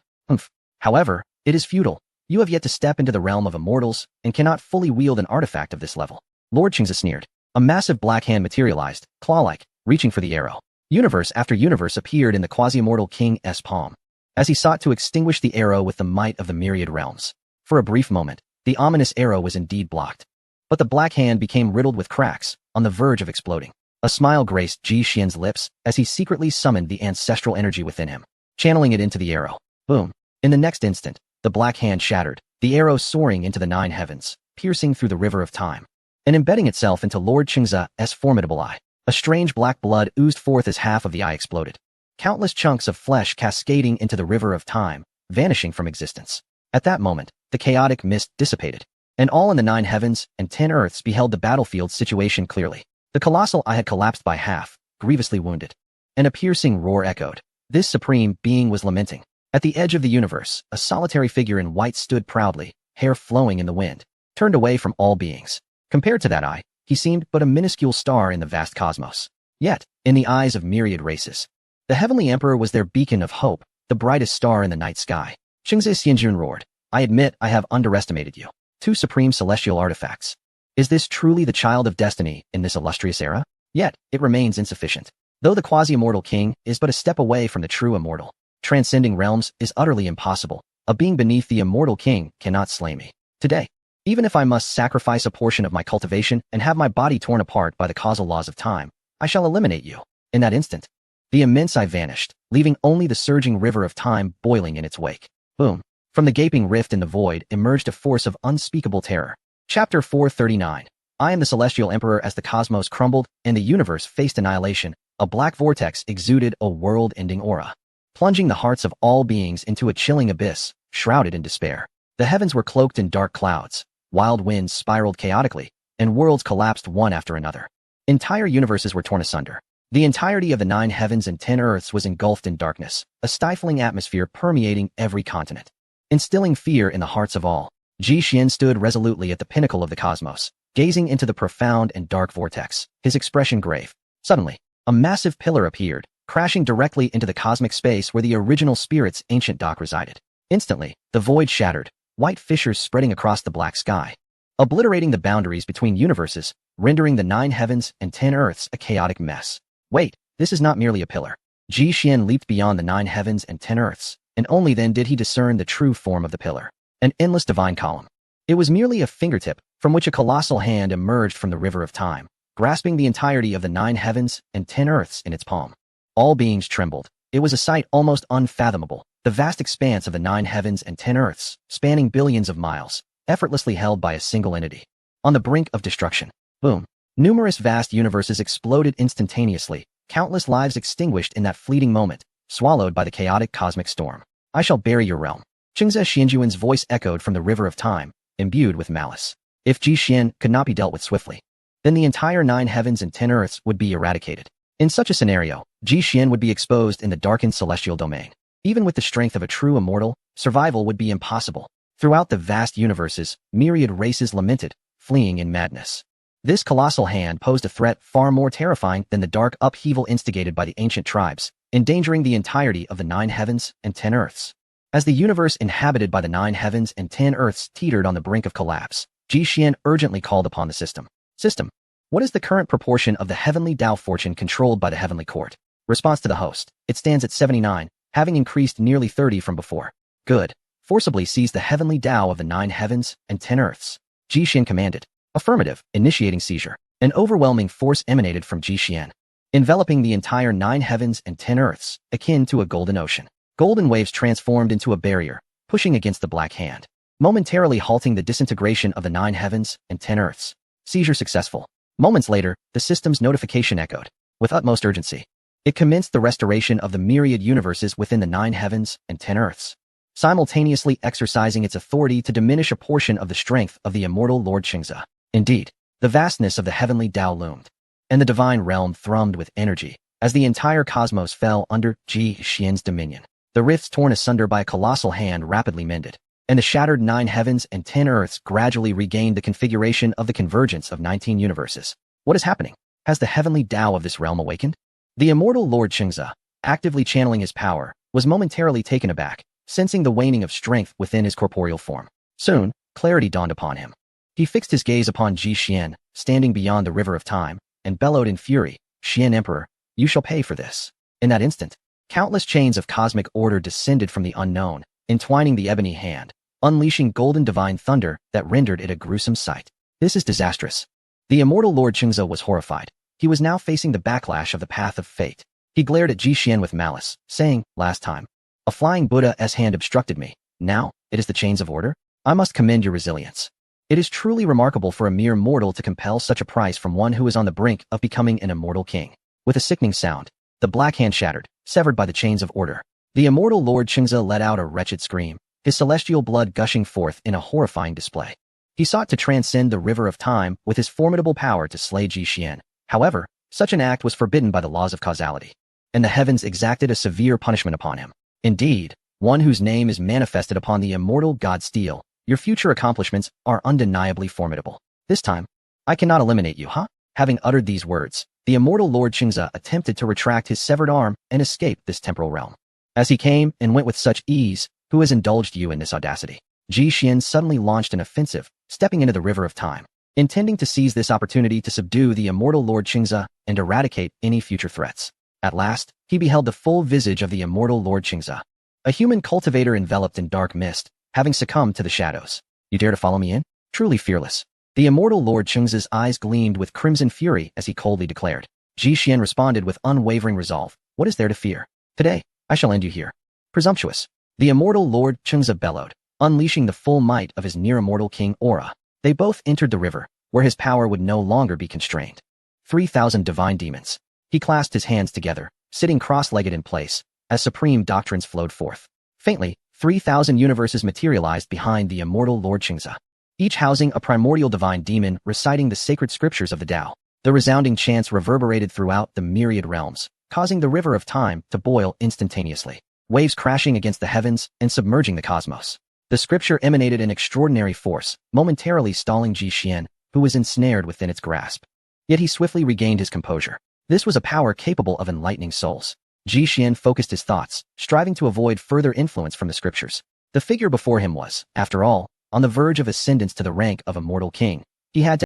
However, it is futile. You have yet to step into the realm of immortals, and cannot fully wield an artifact of this level. Lord Chengze sneered. A massive black hand materialized, claw-like, reaching for the arrow. Universe after universe appeared in the quasi-immortal king's palm, as he sought to extinguish the arrow with the might of the myriad realms. For a brief moment, the ominous arrow was indeed blocked. But the black hand became riddled with cracks, on the verge of exploding. A smile graced Ji Xian's lips as he secretly summoned the ancestral energy within him, channeling it into the arrow. Boom! In the next instant, the black hand shattered, the arrow soaring into the 9 heavens, piercing through the river of time, and embedding itself into Lord Chengze's formidable eye. A strange black blood oozed forth as half of the eye exploded. Countless chunks of flesh cascading into the river of time, vanishing from existence. At that moment, the chaotic mist dissipated, and all in the 9 heavens and 10 earths beheld the battlefield situation clearly. The colossal eye had collapsed by half, grievously wounded, and a piercing roar echoed. This supreme being was lamenting. At the edge of the universe, a solitary figure in white stood proudly, hair flowing in the wind, turned away from all beings. Compared to that eye, he seemed but a minuscule star in the vast cosmos. Yet, in the eyes of myriad races, the Heavenly Emperor was their beacon of hope, the brightest star in the night sky. Chengze Xianjun roared, "I admit I have underestimated you. 2 supreme celestial artifacts. Is this truly the child of destiny in this illustrious era? Yet, it remains insufficient. Though the quasi-immortal king is but a step away from the true immortal, transcending realms is utterly impossible. A being beneath the immortal king cannot slay me. Today, Even if I must sacrifice a portion of my cultivation and have my body torn apart by the causal laws of time, I shall eliminate you. In that instant, the immense eye vanished, leaving only the surging river of time boiling in its wake. Boom. From the gaping rift in the void emerged a force of unspeakable terror. Chapter 439. I am the Celestial Emperor. As the cosmos crumbled and the universe faced annihilation, a black vortex exuded a world-ending aura, plunging the hearts of all beings into a chilling abyss, shrouded in despair. The heavens were cloaked in dark clouds, wild winds spiraled chaotically, and worlds collapsed one after another. Entire universes were torn asunder. The entirety of the 9 heavens and 10 earths was engulfed in darkness, a stifling atmosphere permeating every continent. Instilling fear in the hearts of all, Ji Xian stood resolutely at the pinnacle of the cosmos, gazing into the profound and dark vortex, his expression grave. Suddenly, a massive pillar appeared, crashing directly into the cosmic space where the original spirit's ancient dock resided. Instantly, the void shattered, white fissures spreading across the black sky, obliterating the boundaries between universes, rendering the 9 heavens and 10 earths a chaotic mess. Wait, this is not merely a pillar. Ji Xian leaped beyond the 9 heavens and 10 earths, and only then did he discern the true form of the pillar. An endless divine column. It was merely a fingertip, from which a colossal hand emerged from the river of time, grasping the entirety of the 9 heavens and 10 earths in its palm. All beings trembled. It was a sight almost unfathomable. The vast expanse of the 9 heavens and 10 earths, spanning billions of miles, effortlessly held by a single entity. On the brink of destruction. Boom. Numerous vast universes exploded instantaneously, countless lives extinguished in that fleeting moment, swallowed by the chaotic cosmic storm. I shall bury your realm. Qingze Xianjuan's voice echoed from the river of time, imbued with malice. If Ji Xian could not be dealt with swiftly, then the entire 9 heavens and 10 earths would be eradicated. In such a scenario, Ji Xian would be exposed in the darkened celestial domain. Even with the strength of a true immortal, survival would be impossible. Throughout the vast universes, myriad races lamented, fleeing in madness. This colossal hand posed a threat far more terrifying than the dark upheaval instigated by the ancient tribes, endangering the entirety of the 9 heavens and 10 earths. As the universe inhabited by the 9 heavens and 10 earths teetered on the brink of collapse, Ji Xian urgently called upon the system. System. What is the current proportion of the heavenly Tao fortune controlled by the heavenly court? Response to the host. It stands at 79, having increased nearly 30 from before. Good. Forcibly seize the heavenly Tao of the 9 heavens and 10 earths. Ji Xian commanded. Affirmative. Initiating seizure. An overwhelming force emanated from Ji Xian, enveloping the entire 9 heavens and 10 earths, akin to a golden ocean. Golden waves transformed into a barrier, pushing against the black hand, momentarily halting the disintegration of the 9 heavens and 10 earths. Seizure successful. Moments later, the system's notification echoed. With utmost urgency, it commenced the restoration of the myriad universes within the 9 heavens and 10 earths, simultaneously exercising its authority to diminish a portion of the strength of the immortal Lord Qingze. Indeed, the vastness of the heavenly Tao loomed, and the divine realm thrummed with energy as the entire cosmos fell under Ji Xian's dominion. The rifts torn asunder by a colossal hand rapidly mended, and the shattered 9 heavens and 10 earths gradually regained the configuration of the convergence of 19 universes. What is happening? Has the heavenly Tao of this realm awakened? The immortal Lord Qingze, actively channeling his power, was momentarily taken aback, sensing the waning of strength within his corporeal form. Soon, clarity dawned upon him. He fixed his gaze upon Ji Xian, standing beyond the river of time, and bellowed in fury, "Xian Emperor, you shall pay for this." In that instant, countless chains of cosmic order descended from the unknown, entwining the ebony hand, unleashing golden divine thunder that rendered it a gruesome sight. This is disastrous. The immortal Lord Qingze was horrified. He was now facing the backlash of the path of fate. He glared at Ji Xian with malice, saying, "Last time, a flying Buddha's hand obstructed me. Now, it is the chains of order? I must commend your resilience. It is truly remarkable for a mere mortal to compel such a price from one who is on the brink of becoming an immortal king." With a sickening sound, the black hand shattered, severed by the chains of order. The immortal Lord Qingze let out a wretched scream, his celestial blood gushing forth in a horrifying display. He sought to transcend the river of time with his formidable power to slay Ji Xian. However, such an act was forbidden by the laws of causality, and the heavens exacted a severe punishment upon him. Indeed, one whose name is manifested upon the immortal god steel, your future accomplishments are undeniably formidable. This time, I cannot eliminate you, huh? Having uttered these words, the immortal Lord Qingze attempted to retract his severed arm and escape this temporal realm. As he came and went with such ease, who has indulged you in this audacity? Ji Xian suddenly launched an offensive, stepping into the river of time, intending to seize this opportunity to subdue the immortal Lord Qingze and eradicate any future threats. At last, he beheld the full visage of the immortal Lord Qingze, a human cultivator enveloped in dark mist, having succumbed to the shadows. "You dare to follow me in?" Truly fearless. The immortal Lord Chengzi's eyes gleamed with crimson fury as he coldly declared. Ji Xian responded with unwavering resolve. What is there to fear? Today, I shall end you here. Presumptuous. The immortal Lord Chengzi bellowed, unleashing the full might of his near-immortal king aura. They both entered the river, where his power would no longer be constrained. 3,000 divine demons. He clasped his hands together, sitting cross-legged in place, as supreme doctrines flowed forth. Faintly, 3,000 universes materialized behind the immortal Lord Chengzi, each housing a primordial divine demon reciting the sacred scriptures of the Tao. The resounding chants reverberated throughout the myriad realms, causing the river of time to boil instantaneously, waves crashing against the heavens and submerging the cosmos. The scripture emanated an extraordinary force, momentarily stalling Ji Xian, who was ensnared within its grasp. Yet he swiftly regained his composure. This was a power capable of enlightening souls. Ji Xian focused his thoughts, striving to avoid further influence from the scriptures. The figure before him was, after all, on the verge of ascendance to the rank of immortal king. He had to